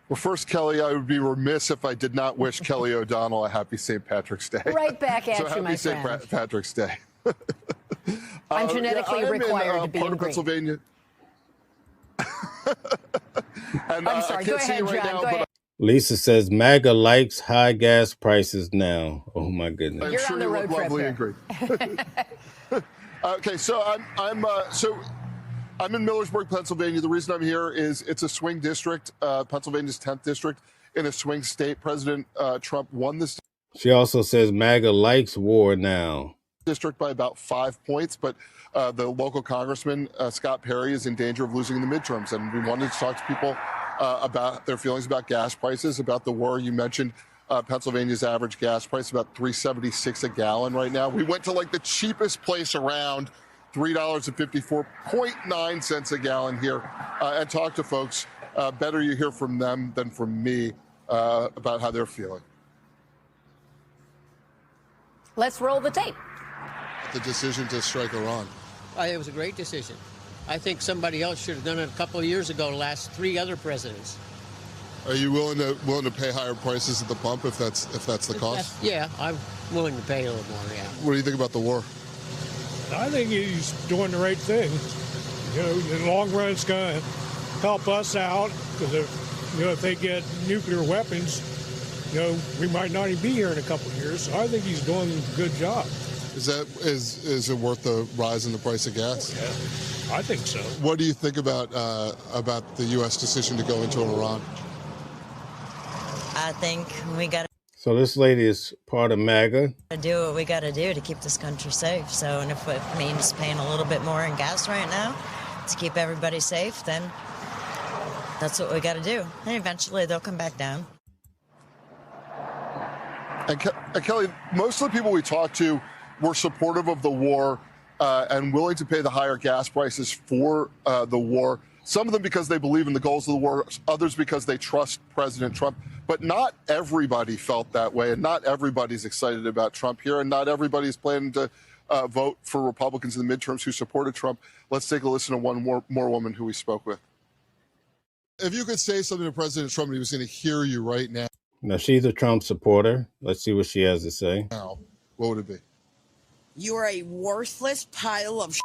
Well, first, Kelly, I would be remiss if I did not wish Kelly O'Donnell a happy St. Patrick's Day. Right back at so you, happy my St. friend. Patrick's Day. I'm genetically required to be in green. Pennsylvania. And, I'm sorry. Go ahead, John. Go ahead. Lisa says MAGA likes high gas prices now. Oh my goodness. I'm sure you look lovely and great. Okay, so I'm in Millersburg, Pennsylvania. The reason I'm here is it's a swing district, Pennsylvania's 10th district in a swing state. President Trump won this. She also says MAGA likes war now. District by about 5 points, but the local congressman, Scott Perry, is in danger of losing the midterms. And we wanted to talk to people about their feelings about gas prices, about the war. You mentioned Pennsylvania's average gas price, about $3.76 a gallon right now. We went to like the cheapest place around, $3.54.9 a gallon here, and talk to folks. Better you hear from them than from me about how they're feeling. Let's roll the tape. The decision to strike Iran. It was a great decision. I think somebody else should have done it a couple of years ago, the last 3 other presidents. Are you willing to pay higher prices at the pump if that's the cost? Yeah, I'm willing to pay a little more, yeah. What do you think about the war? I think he's doing the right thing. You know, in the long run, it's going to help us out because if they get nuclear weapons, we might not even be here in a couple of years. So I think he's doing a good job. Is it worth the rise in the price of gas? Oh, yeah, I think so. What do you think about the U.S. decision to go into Iran? I think we got So this lady is part of MAGA. to do what we got to do to keep this country safe. So, and if it means paying a little bit more in gas right now to keep everybody safe, then that's what we got to do. And eventually they'll come back down. And Kelly, most of the people we talked to were supportive of the war and willing to pay the higher gas prices for the war. Some of them because they believe in the goals of the war, others because they trust President Trump. But not everybody felt that way, and not everybody's excited about Trump here, and not everybody's planning to vote for Republicans in the midterms who supported Trump. Let's take a listen to one more woman who we spoke with. If you could say something to President Trump, and he was going to hear you right now. Now, she's a Trump supporter. Let's see what she has to say. Now, what would it be? You're a worthless pile of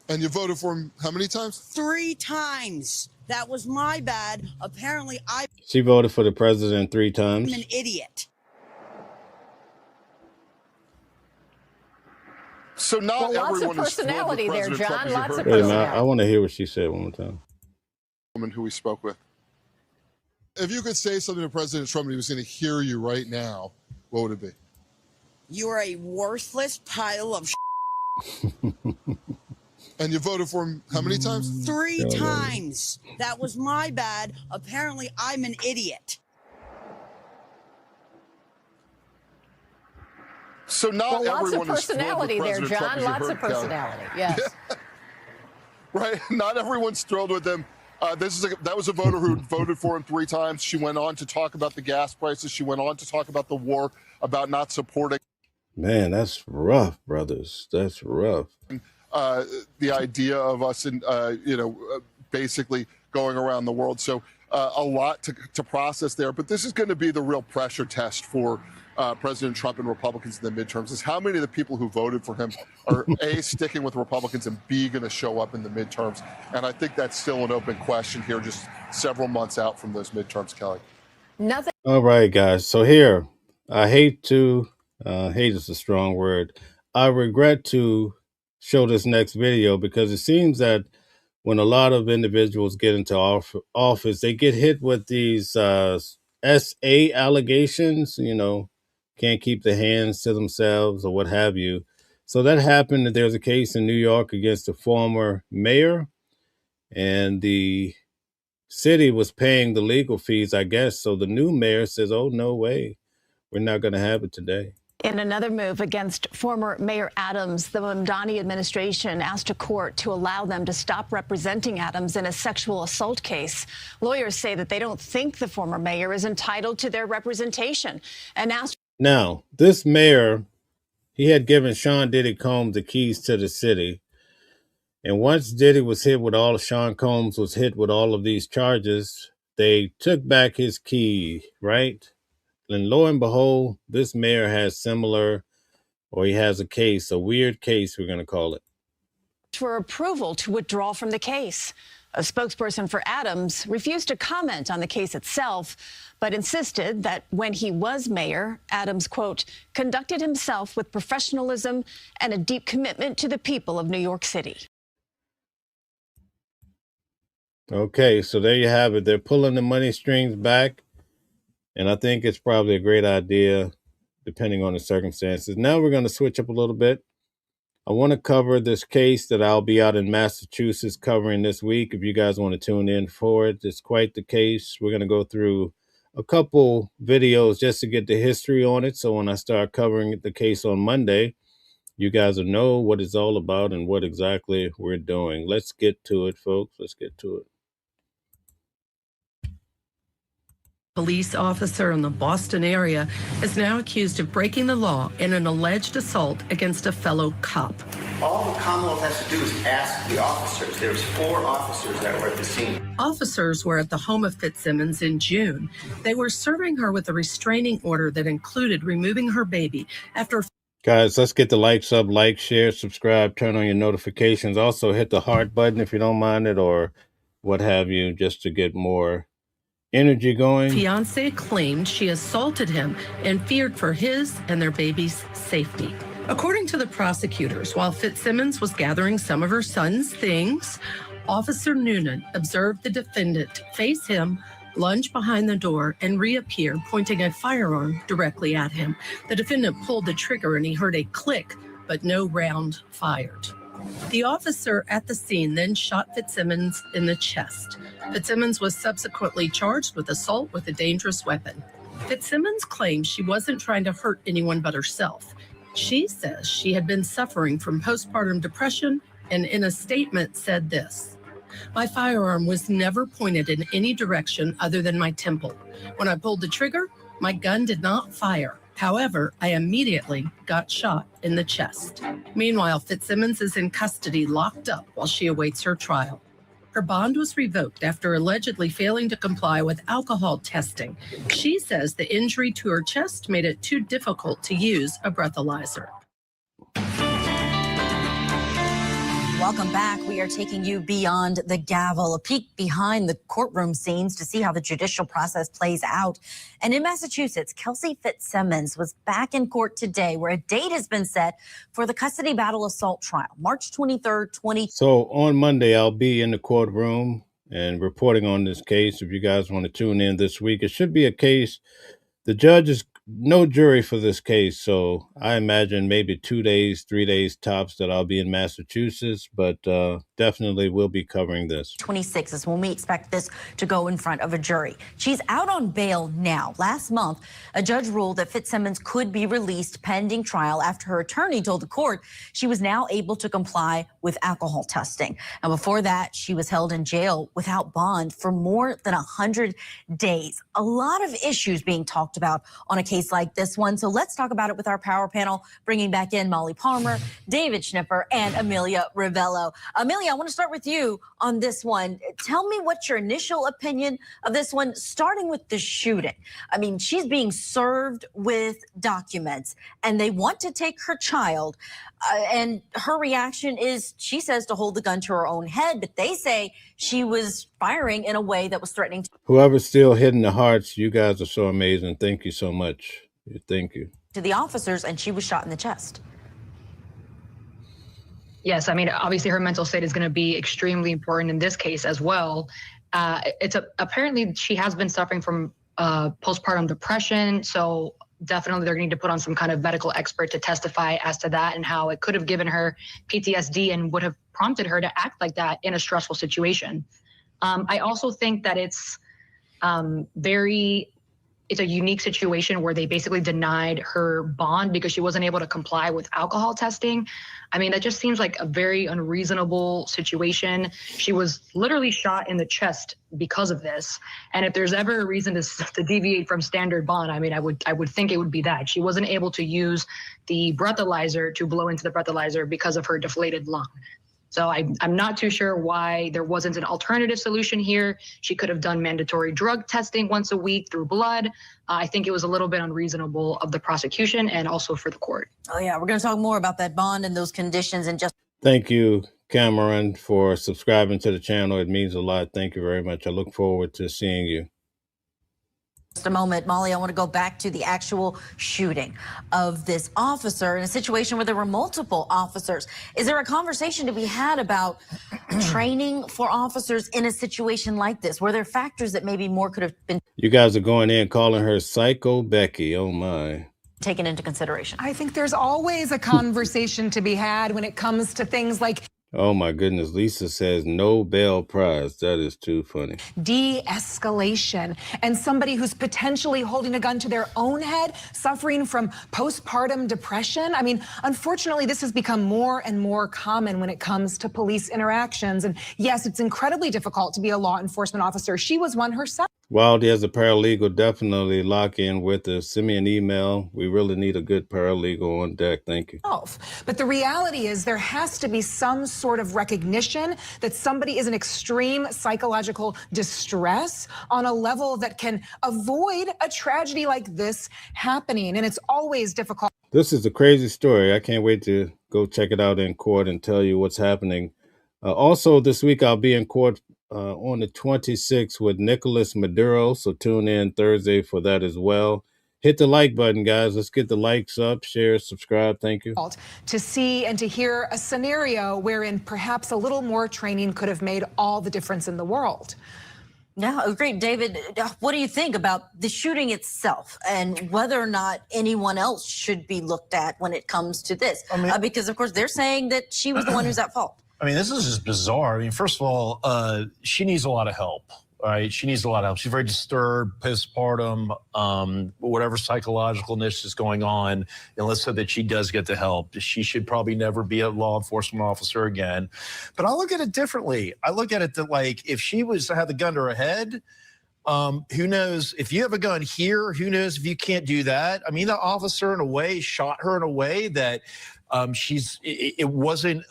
And you voted for him how many times? 3 times. That was my bad. Apparently, She voted for the president 3 times. I'm an idiot. So not Well, lots of everyone is personality thrilled with there, President Trump, John. as you Lots heard. of Wait a minute, personality. I want to hear what she said one more time. Woman who we spoke with. If you could say something to President Trump, and he was going to hear you right now, what would it be? You're a worthless pile of And you voted for him how many times? 3 times. That was my bad. Apparently, I'm an idiot. So not Well, lots of everyone is thrilled with personality there, President Trump, John. as you Lots heard, of Kelly. personality. Yes. right? Not everyone's thrilled with him. That was a voter who voted for him 3 times. She went on to talk about the gas prices. She went on to talk about the war, about not supporting. Man, that's rough, brothers. That's rough. The idea of us, basically going around the world. So a lot to process there. But this is going to be the real pressure test for President Trump and Republicans in the midterms, is how many of the people who voted for him are A, sticking with Republicans, and B, going to show up in the midterms. And I think that's still an open question here, just several months out from those midterms, Kelly. Nothing. All right, guys. So here, I hate is a strong word. I regret to show this next video because it seems that when a lot of individuals get into office, they get hit with these SA allegations, can't keep their hands to themselves or what have you. So that happened. There's a case in New York against a former mayor, and the city was paying the legal fees, I guess. So the new mayor says, oh, no way. We're not going to have it today. In another move against former Mayor Adams, the Mamdani administration asked a court to allow them to stop representing Adams in a sexual assault case. Lawyers say that they don't think the former mayor is entitled to their representation and asked. Now, this mayor, he had given Sean Diddy Combs the keys to the city. And once Diddy was hit with Sean Combs was hit with all of these charges, they took back his key, right? And lo and behold, this mayor has he has a case, a weird case, we're going to call it. For approval to withdraw from the case. A spokesperson for Adams refused to comment on the case itself, but insisted that when he was mayor, Adams, quote, conducted himself with professionalism and a deep commitment to the people of New York City. Okay, so there you have it. They're pulling the money strings back. And I think it's probably a great idea, depending on the circumstances. Now we're going to switch up a little bit. I want to cover this case that I'll be out in Massachusetts covering this week. If you guys want to tune in for it, it's quite the case. We're going to go through a couple videos just to get the history on it. So when I start covering the case on Monday, you guys will know what it's all about and what exactly we're doing. Let's get to it, folks. Let's get to it. Police officer in the Boston area is now accused of breaking the law in an alleged assault against a fellow cop. All the Commonwealth has to do is ask the officers. There's 4 officers that were at the scene. Officers were at the home of Fitzsimmons in June. They were serving her with a restraining order that included removing her baby after. Guys, let's get the likes up, like, share, subscribe, turn on your notifications. Also hit the heart button if you don't mind it or what have you, just to get more energy going. Fiance claimed she assaulted him and feared for his and their baby's safety. According to the prosecutors, while Fitzsimmons was gathering some of her son's things, Officer Noonan observed the defendant face him, lunge behind the door, and reappear, pointing a firearm directly at him. The defendant pulled the trigger and he heard a click, but no round fired. The officer at the scene then shot Fitzsimmons in the chest. Fitzsimmons was subsequently charged with assault with a dangerous weapon. Fitzsimmons claims she wasn't trying to hurt anyone but herself. She says she had been suffering from postpartum depression and in a statement said this: "My firearm was never pointed in any direction other than my temple. When I pulled the trigger, my gun did not fire. However, I immediately got shot in the chest." Meanwhile, Fitzsimmons is in custody, locked up while she awaits her trial. Her bond was revoked after allegedly failing to comply with alcohol testing. She says the injury to her chest made it too difficult to use a breathalyzer. Welcome back. We are taking you beyond the gavel, a peek behind the courtroom scenes to see how the judicial process plays out. And in Massachusetts, Kelsey Fitzsimmons was back in court today, where a date has been set for the custody battle assault trial, March 23rd, So on Monday, I'll be in the courtroom and reporting on this case. If you guys want to tune in this week, it should be a case. The judge is no jury for this case, so I imagine maybe 2 days, 3 days tops that I'll be in Massachusetts, but definitely will be covering this. 26 is when we expect this to go in front of a jury. She's out on bail now. Last month, a judge ruled that Fitzsimmons could be released pending trial after her attorney told the court she was now able to comply with alcohol testing. And before that, she was held in jail without bond for more than 100 days. A lot of issues being talked about on a case like this one. So let's talk about it with our power panel, bringing back in Molly Palmer, David Schnipper, and Amelia Ravello. Amelia, I want to start with you on this one. Tell me what's your initial opinion of this one, starting with the shooting. I mean, she's being served with documents and they want to take her child. And her reaction is, she says, to hold the gun to her own head, but they say she was firing in a way that was threatening. Whoever's still hitting the hearts, you guys are so amazing. Thank you so much. Thank you. To the officers, and she was shot in the chest. Yes, I mean, obviously her mental state is going to be extremely important in this case as well. Apparently she has been suffering from postpartum depression, so definitely they're going to need to put on some kind of medical expert to testify as to that and how it could have given her PTSD and would have prompted her to act like that in a stressful situation. I also think that it's a unique situation where they basically denied her bond because she wasn't able to comply with alcohol testing. I mean, that just seems like a very unreasonable situation. She was literally shot in the chest because of this. And if there's ever a reason to deviate from standard bond, I mean, I would think it would be that. She wasn't able to use the breathalyzer to blow into the breathalyzer because of her deflated lung. So I'm not too sure why there wasn't an alternative solution here. She could have done mandatory drug testing once a week through blood. I think it was a little bit unreasonable of the prosecution and also for the court. Oh, yeah, we're going to talk more about that bond and those conditions and just. Thank you, Cameron, for subscribing to the channel. It means a lot. Thank you very much. I look forward to seeing you. Just a moment, Molly, I want to go back to the actual shooting of this officer in a situation where there were multiple officers. Is there a conversation to be had about training for officers in a situation like this? Were there factors that maybe more could have been? You guys are going in calling her Psycho Becky. Oh, my. Taken into consideration? I think there's always a conversation to be had when it comes to things like Oh, my goodness. Lisa says Nobel Prize. That is too funny. de-escalation, and somebody who's potentially holding a gun to their own head, suffering from postpartum depression. I mean, unfortunately, this has become more and more common when it comes to police interactions. And yes, it's incredibly difficult to be a law enforcement officer. She was one herself. Wildy, as a paralegal, definitely lock in with us. Send me an email. We really need a good paralegal on deck. Thank you. But the reality is there has to be some sort of recognition that somebody is in extreme psychological distress on a level that can avoid a tragedy like this happening. And it's always difficult. This is a crazy story. I can't wait to go check it out in court and tell you what's happening. Also, this week I'll be in court on the 26th with Nicolas Maduro, so tune in Thursday for that as well. Hit the like button, guys. Let's get the likes up, share, subscribe. Thank you. To see and to hear a scenario wherein perhaps a little more training could have made all the difference in the world. Yeah, agreed. David, what do you think about the shooting itself and whether or not anyone else should be looked at when it comes to this? Because, of course, they're saying that she was the one who's at fault. I mean, this is just bizarre. I mean, first of all, she needs a lot of help, right? She needs a lot of help. She's very disturbed, postpartum, whatever psychologicalness is going on. And let's say that she does get the help. She should probably never be a law enforcement officer again. But I look at it differently. I look at it that, like, if she was to have the gun to her head, who knows if you have a gun here, who knows if you can't do that? I mean, the officer in a way shot her in a way that it wasn't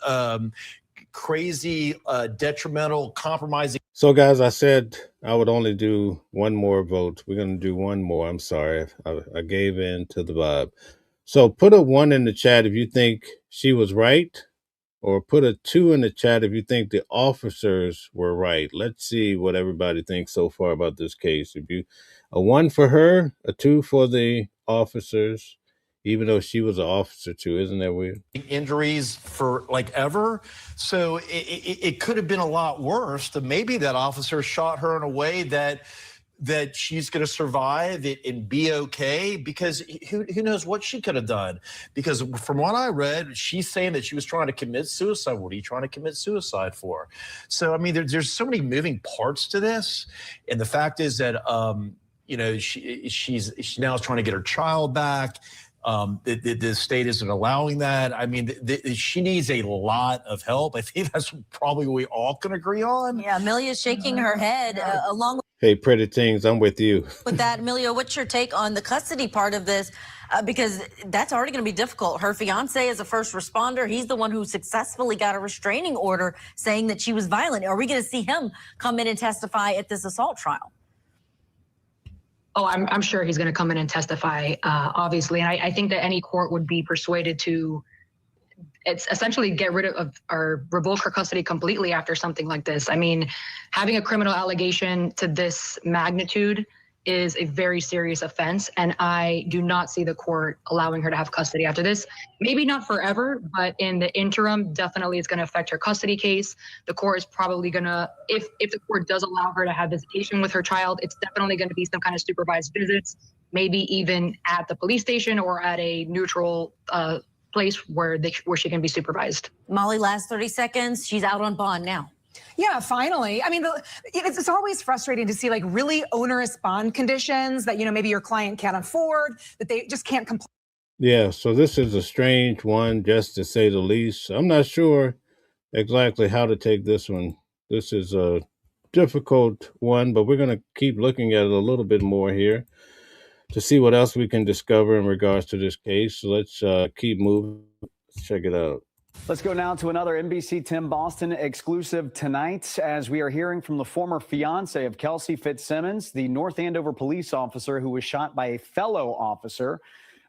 crazy, detrimental, compromising. So, guys, I said I would only do one more vote. We're going to do one more. I'm sorry. I gave in to the vibe. So put a 1 in the chat if you think she was right, or put a 2 in the chat if you think the officers were right. Let's see what everybody thinks so far about this case. A 1 for her, a 2 for the officers, even though she was an officer too. Isn't that weird? Injuries for like ever. So it could have been a lot worse. That maybe that officer shot her in a way that that she's going to survive it and be okay, because who knows what she could have done. Because from what I read, she's saying that she was trying to commit suicide. What are you trying to commit suicide for? So, I mean, there's so many moving parts to this. And the fact is that, you know, she's now trying to get her child back. The state isn't allowing that. I mean, she needs a lot of help. I think that's probably what we all can agree on. Yeah, Amelia's shaking her head along Hey, pretty things, I'm with you. with that. Amelia, what's your take on the custody part of this? Because that's already going to be difficult. Her fiance is a first responder. He's the one who successfully got a restraining order saying that she was violent. Are we going to see him come in and testify at this assault trial? Oh, I'm sure he's going to come in and testify, obviously. And I think that any court would be persuaded to essentially get rid of or revoke her custody completely after something like this. I mean, having a criminal allegation to this magnitude is a very serious offense, and I do not see the court allowing her to have custody after this. Maybe not forever, but in the interim, definitely it's going to affect her custody case. The court is probably going to, if the court does allow her to have visitation with her child, it's definitely going to be some kind of supervised visits, maybe even at the police station or at a neutral place where she can be supervised. Molly, last 30 seconds. She's out on bond now. Yeah, finally. I mean, it's always frustrating to see like really onerous bond conditions that, you know, maybe your client can't afford, that they just can't comply. Yeah, so this is a strange one, just to say the least. I'm not sure exactly how to take this one. This is a difficult one, but we're going to keep looking at it a little bit more here to see what else we can discover in regards to this case. So let's keep moving. Let's check it out. Let's go now to another NBC 10 Boston exclusive tonight, as we are hearing from the former fiance of Kelsey Fitzsimmons, the North Andover police officer who was shot by a fellow officer.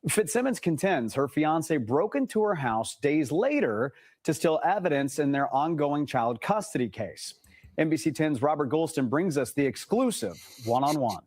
Fitzsimmons contends her fiance broke into her house days later to steal evidence in their ongoing child custody case. NBC 10's Robert Golston brings us the exclusive one-on-one.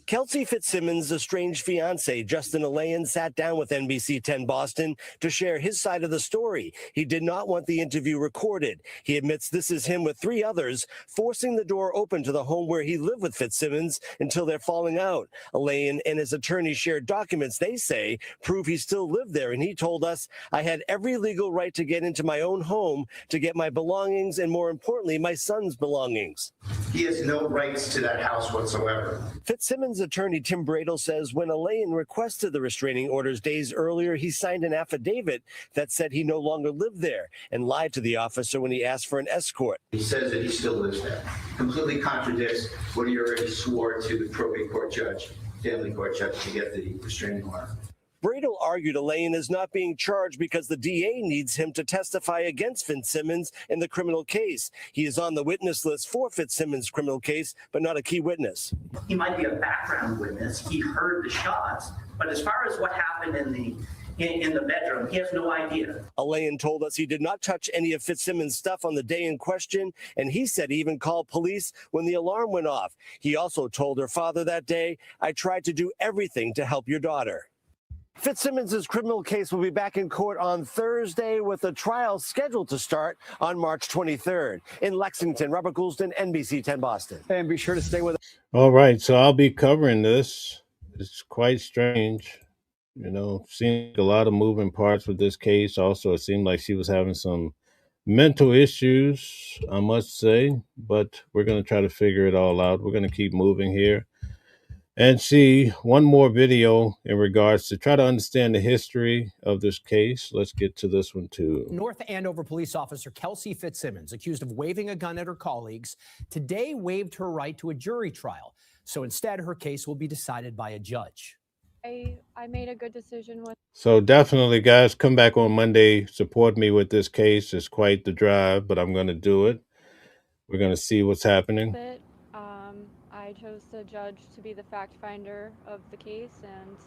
Kelsey Fitzsimmons' estranged fiancé, Justin Alayan, sat down with NBC 10 Boston to share his side of the story. He did not want the interview recorded. He admits this is him with 3 others, forcing the door open to the home where he lived with Fitzsimmons until they're falling out. Alayan and his attorney shared documents they say prove he still lived there, and he told us, "I had every legal right to get into my own home, to get my belongings, and more importantly, my son's belongings." He has no rights to that house whatsoever. Fitzsimmons' attorney Tim Bradle says when Alayan requested the restraining orders days earlier, he signed an affidavit that said he no longer lived there and lied to the officer when he asked for an escort. He says that he still lives there. Completely contradicts what he already swore to the probate court judge, family court judge, to get the restraining order. Bradle argued Alayan is not being charged because the DA needs him to testify against Fitzsimmons in the criminal case. He is on the witness list for Fitzsimmons' criminal case, but not a key witness. He might be a background witness. He heard the shots, but as far as what happened in the bedroom, he has no idea. Alayan told us he did not touch any of Fitzsimmons' stuff on the day in question, and he said he even called police when the alarm went off. He also told her father that day, "I tried to do everything to help your daughter." Fitzsimmons' criminal case will be back in court on Thursday, with the trial scheduled to start on March 23rd. In Lexington, Robert Goulston, NBC 10 Boston. And be sure to stay with us. All right, so I'll be covering this. It's quite strange. You know, seeing a lot of moving parts with this case. Also, it seemed like she was having some mental issues, I must say, but we're going to try to figure it all out. We're going to keep moving here and see one more video in regards to try to understand the history of this case. Let's get to this one too. North Andover police officer Kelsey Fitzsimmons, accused of waving a gun at her colleagues, today waived her right to a jury trial. So instead, her case will be decided by a judge. I made a good decision with. So definitely, guys, come back on Monday. Support me with this case. It's quite the drive, but I'm going to do it. We're going to see what's happening. I chose the judge to be the fact finder of the case, and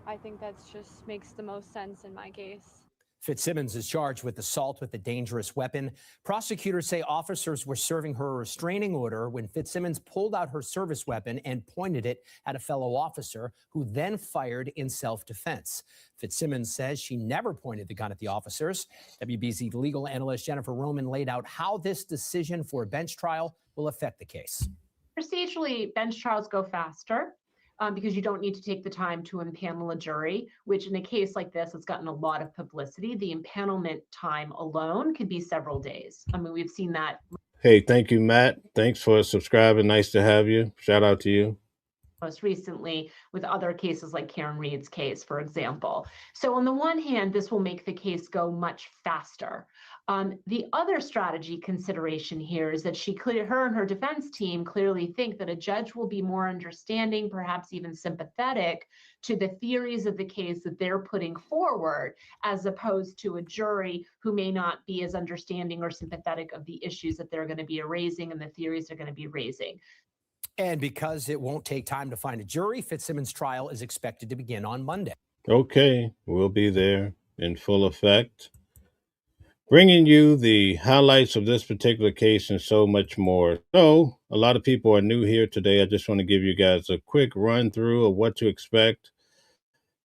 I think that just makes the most sense in my case. Fitzsimmons is charged with assault with a dangerous weapon. Prosecutors say officers were serving her a restraining order when Fitzsimmons pulled out her service weapon and pointed it at a fellow officer, who then fired in self-defense. Fitzsimmons says she never pointed the gun at the officers. WBZ legal analyst Jennifer Roman laid out how this decision for a bench trial will affect the case. procedurally, bench trials go faster because you don't need to take the time to impanel a jury, which in a case like this, it's gotten a lot of publicity. The impanelment time alone could be several days. I mean, we've seen that. Hey, thank you, Matt. Thanks for subscribing. Nice to have you. Shout out to you. Most recently with other cases like Karen Reed's case, for example. So on the one hand, this will make the case go much faster. The other strategy consideration here is that her and her defense team clearly think that a judge will be more understanding, perhaps even sympathetic to the theories of the case that they're putting forward, as opposed to a jury who may not be as understanding or sympathetic of the issues that they're going to be raising and the theories they're going to be raising. And because it won't take time to find a jury, Fitzsimmons' trial is expected to begin on Monday. Okay, we'll be there in full effect, bringing you the highlights of this particular case and so much more. So, a lot of people are new here today. I just want to give you guys a quick run through of what to expect.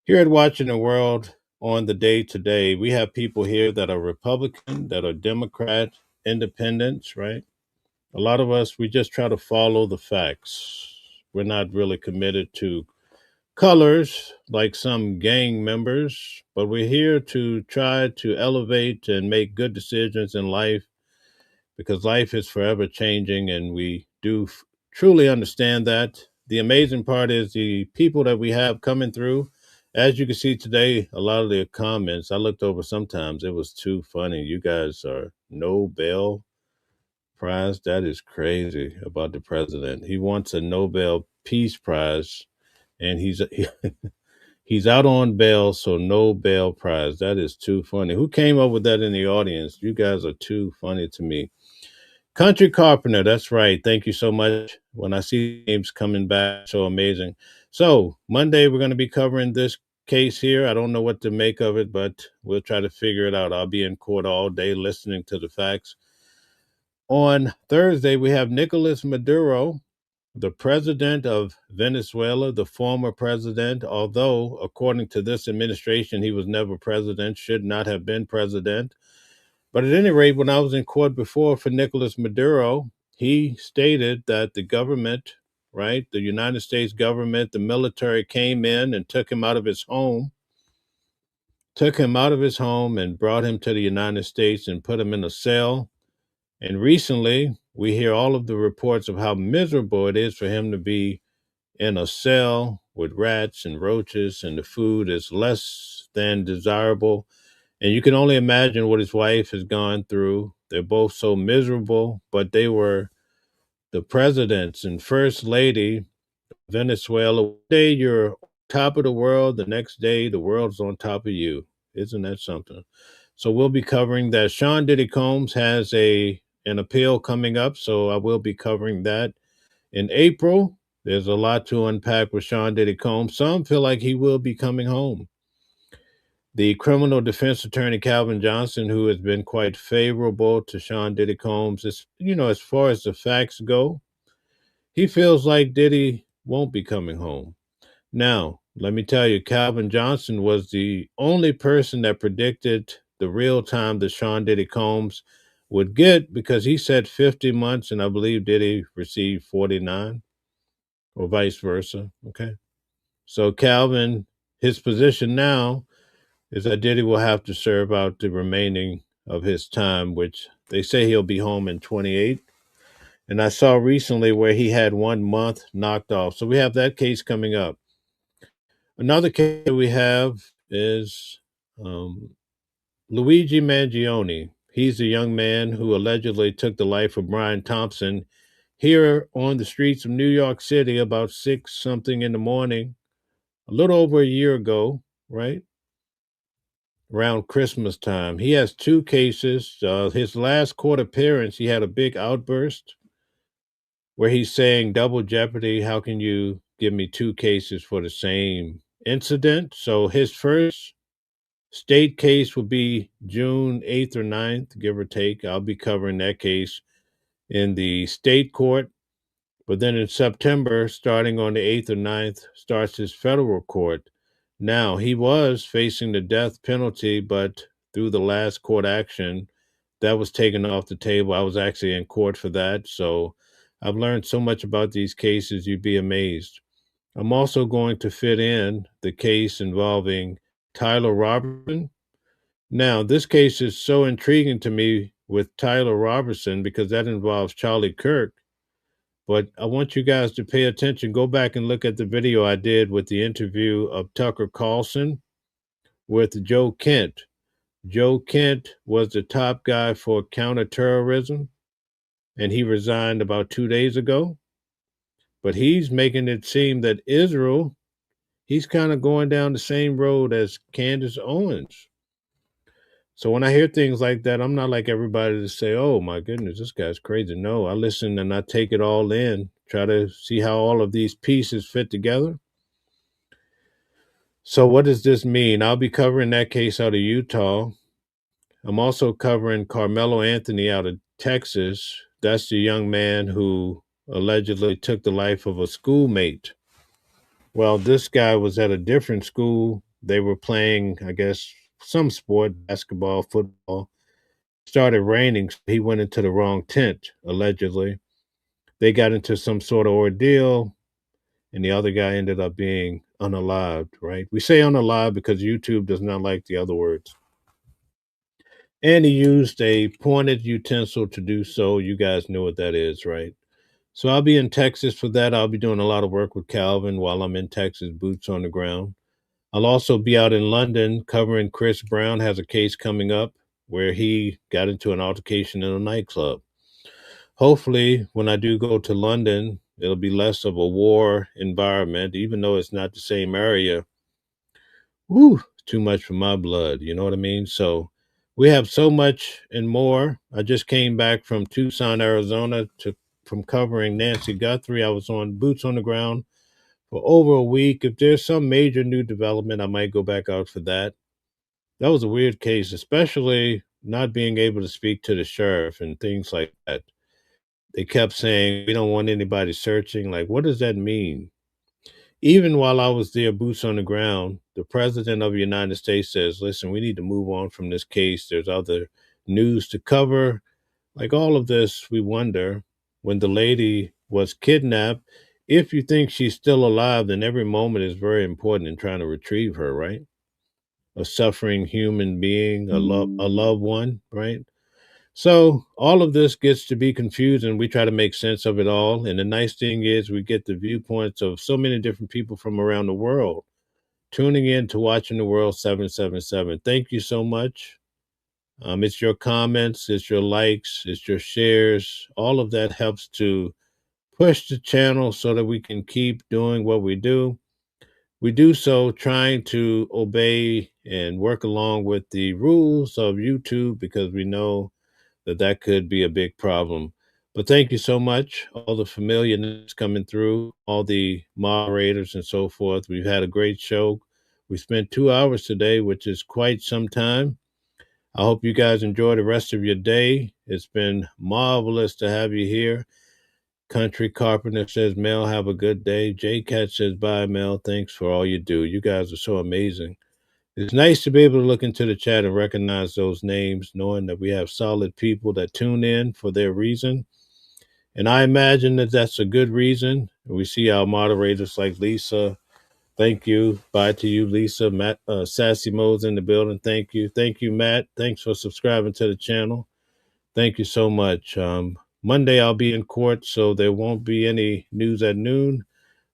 Here at Watching the World on the day today, we have people here that are Republican, that are Democrat, independents, right? A lot of us, we just try to follow the facts. We're not really committed to colors like some gang members, but we're here to try to elevate and make good decisions in life, because life is forever changing, and we do truly understand that. The amazing part is the people that we have coming through. As you can see today, a lot of the comments, I looked over sometimes, it was too funny. You guys are Nobel Prize. That is crazy about the president. He wants a Nobel Peace Prize, and he's out on bail, so Nobel Prize. That is too funny. Who came up with that in the audience? You guys are too funny to me. Country Carpenter, that's right. Thank you so much. When I see names coming back, so amazing. So Monday, we're going to be covering this case here. I don't know what to make of it, but we'll try to figure it out. I'll be in court all day listening to the facts. On Thursday, we have Nicolas Maduro, the president of Venezuela, the former president, although according to this administration, he was never president, should not have been president. But at any rate, when I was in court before for Nicolas Maduro, he stated that the government, right, the United States government, the military came in and took him out of his home and brought him to the United States and put him in a cell. And recently, we hear all of the reports of how miserable it is for him to be in a cell with rats and roaches, and the food is less than desirable. And you can only imagine what his wife has gone through. They're both so miserable, but they were the presidents and first lady of Venezuela. One day you're on top of the world, the next day the world's on top of you. Isn't that something? So we'll be covering that. Sean Diddy Combs has an appeal coming up, so I will be covering that in April. There's a lot to unpack with Sean Diddy Combs. Some feel like he will be coming home. The criminal defense attorney, Calvin Johnson, who has been quite favorable to Sean Diddy Combs, is, as far as the facts go, he feels like Diddy won't be coming home. Now, let me tell you, Calvin Johnson was the only person that predicted the real time that Sean Diddy Combs would get, because he said 50 months, and I believe Diddy received 49, or vice versa. Okay. So Calvin, his position now is that Diddy will have to serve out the remaining of his time, which they say he'll be home in 28. And I saw recently where he had 1 month knocked off. So we have that case coming up. Another case that we have is Luigi Mangione. He's a young man who allegedly took the life of Brian Thompson here on the streets of New York City about 6-something in the morning, a little over a year ago, right? Around Christmas time. He has 2 cases. His last court appearance, he had a big outburst where he's saying, double jeopardy, how can you give me 2 cases for the same incident? So his first state case will be June 8th or 9th, give or take. I'll be covering that case in the state court. But then in September, starting on the 8th or 9th, starts his federal court. Now, he was facing the death penalty, but through the last court action, that was taken off the table. I was actually in court for that. So I've learned so much about these cases, you'd be amazed. I'm also going to fit in the case involving Tyler Robertson. Now, this case is so intriguing to me with Tyler Robertson because that involves Charlie Kirk. But I want you guys to pay attention. Go back and look at the video I did with the interview of Tucker Carlson with Joe Kent. Joe Kent was the top guy for counterterrorism, and he resigned about 2 days ago. But he's making it seem that Israel, he's kind of going down the same road as Candace Owens. So when I hear things like that, I'm not like everybody to say, oh my goodness, this guy's crazy. No, I listen and I take it all in, try to see how all of these pieces fit together. So what does this mean? I'll be covering that case out of Utah. I'm also covering Carmelo Anthony out of Texas. That's the young man who allegedly took the life of a schoolmate. Well, this guy was at a different school. They were playing, I guess, some sport, basketball, football. Started raining, so he went into the wrong tent, allegedly. They got into some sort of ordeal, and the other guy ended up being unalived, right? We say unalived because YouTube does not like the other words. And he used a pointed utensil to do so. You guys know what that is, right? So I'll be in Texas for that. I'll be doing a lot of work with Calvin while I'm in Texas, boots on the ground. I'll also be out in London covering Chris Brown has a case coming up where he got into an altercation in a nightclub. Hopefully, when I do go to London, it'll be less of a war environment, even though it's not the same area. Woo, too much for my blood, you know what I mean? So we have so much and more. I just came back from Tucson, Arizona from covering Nancy Guthrie. I was on boots on the ground for over a week. If there's some major new development, I might go back out for that. That was a weird case, especially not being able to speak to the sheriff and things like that. They kept saying, we don't want anybody searching. Like, what does that mean? Even while I was there, boots on the ground, the president of the United States says, listen, we need to move on from this case. There's other news to cover. Like all of this, we wonder when the lady was kidnapped, if you think she's still alive, then every moment is very important in trying to retrieve her, right? A suffering human being, a loved one, right? So all of this gets to be confusing. We try to make sense of it all. And the nice thing is we get the viewpoints of so many different people from around the world tuning in to Watching the World 777. Thank you so much. It's your comments, it's your likes, it's your shares. All of that helps to push the channel so that we can keep doing what we do. We do so trying to obey and work along with the rules of YouTube because we know that could be a big problem. But thank you so much. All the familiarness coming through, all the moderators and so forth. We've had a great show. We spent 2 hours today, which is quite some time. I hope you guys enjoy the rest of your day. It's been marvelous to have you here. Country Carpenter says, Mel, have a good day. J-Cat says, bye, Mel. Thanks for all you do. You guys are so amazing. It's nice to be able to look into the chat and recognize those names, knowing that we have solid people that tune in for their reason. And I imagine that that's a good reason. We see our moderators like Lisa. Thank you. Bye to you, Lisa. Matt, Sassy Mo's in the building. Thank you. Thank you, Matt. Thanks for subscribing to the channel. Thank you so much. Monday I'll be in court, so there won't be any news at noon.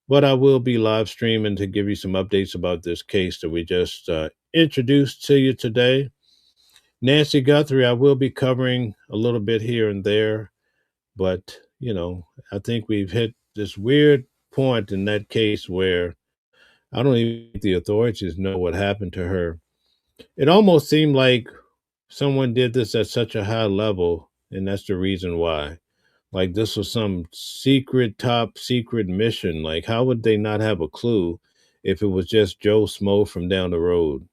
But I will be live streaming to give you some updates about this case that we just introduced to you today. Nancy Guthrie, I will be covering a little bit here and there. But, you know, I think we've hit this weird point in that case where I don't even think the authorities know what happened to her. It almost seemed like someone did this at such a high level, and that's the reason why. Like this was some top secret mission. Like how would they not have a clue if it was just Joe Smo from down the road?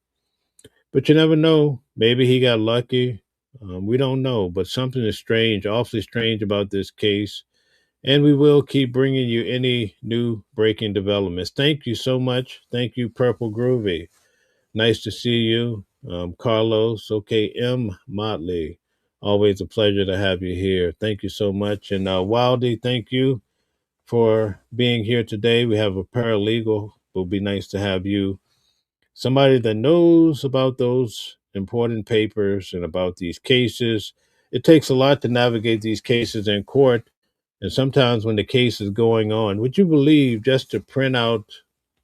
But you never know. Maybe he got lucky. We don't know. But something is strange, awfully strange about this case. And we will keep bringing you any new breaking developments. Thank you so much. Thank you, Purple Groovy. Nice to see you. Carlos, okay, M. Motley. Always a pleasure to have you here. Thank you so much. And Wildy, thank you for being here today. We have a paralegal. It would be nice to have you, somebody that knows about those important papers and about these cases. It takes a lot to navigate these cases in court. And sometimes when the case is going on, would you believe just to print out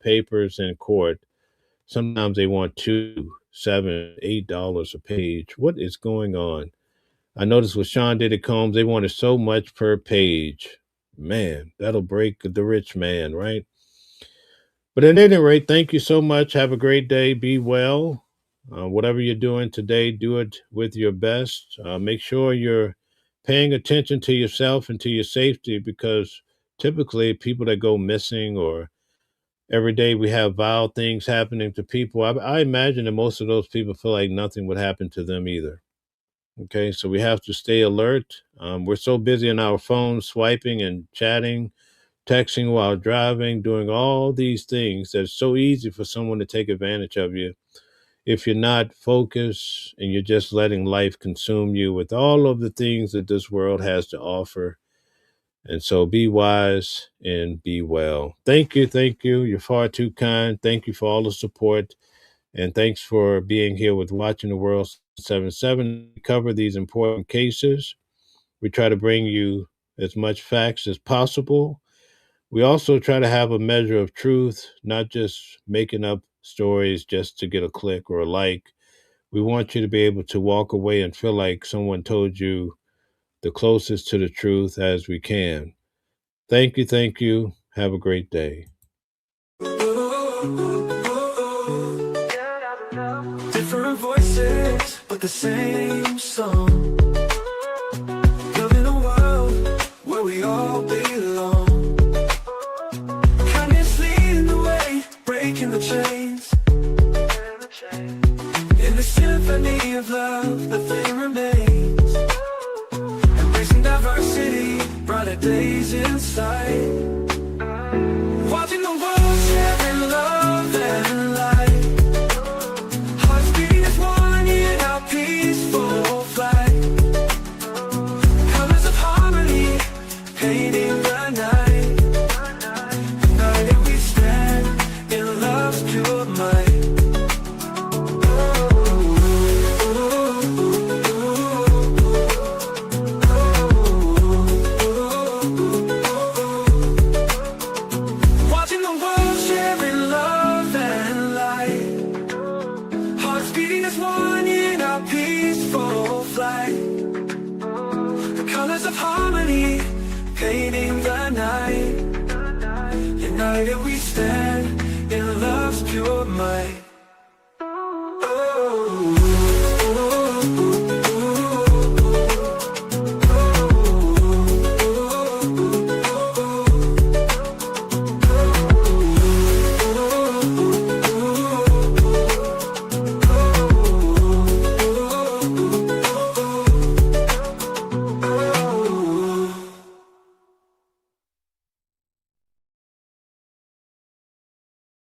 papers in court, sometimes they want $2, $7, $8 a page. What is going on? I noticed with Sean Diddy Combs, they wanted so much per page. Man, that'll break the rich man, right? But at any rate, thank you so much. Have a great day. Be well. Whatever you're doing today, do it with your best. Make sure you're paying attention to yourself and to your safety, because typically people that go missing, or every day we have vile things happening to people, I imagine that most of those people feel like nothing would happen to them either. Okay, so we have to stay alert. We're so busy on our phones, swiping and chatting, texting while driving, doing all these things that it's so easy for someone to take advantage of you if you're not focused and you're just letting life consume you with all of the things that this world has to offer. And so be wise and be well. Thank you. Thank you. You're far too kind. Thank you for all the support. And thanks for being here with Watching the World 7/7. We cover these important cases. We try to bring you as much facts as possible. We also try to have a measure of truth, not just making up stories just to get a click or a like. We want you to be able to walk away and feel like someone told you the closest to the truth as we can. Thank you. Thank you. Have a great day. Different voices, but the same song. Living a world where we all belong. Kindness leading the way, breaking the chains. In the symphony of love, the thing remains. Embracing diversity, brighter days in sight. Watching the world sharing love and light. Hearts beating as one in our peaceful flight. Colors of harmony, painted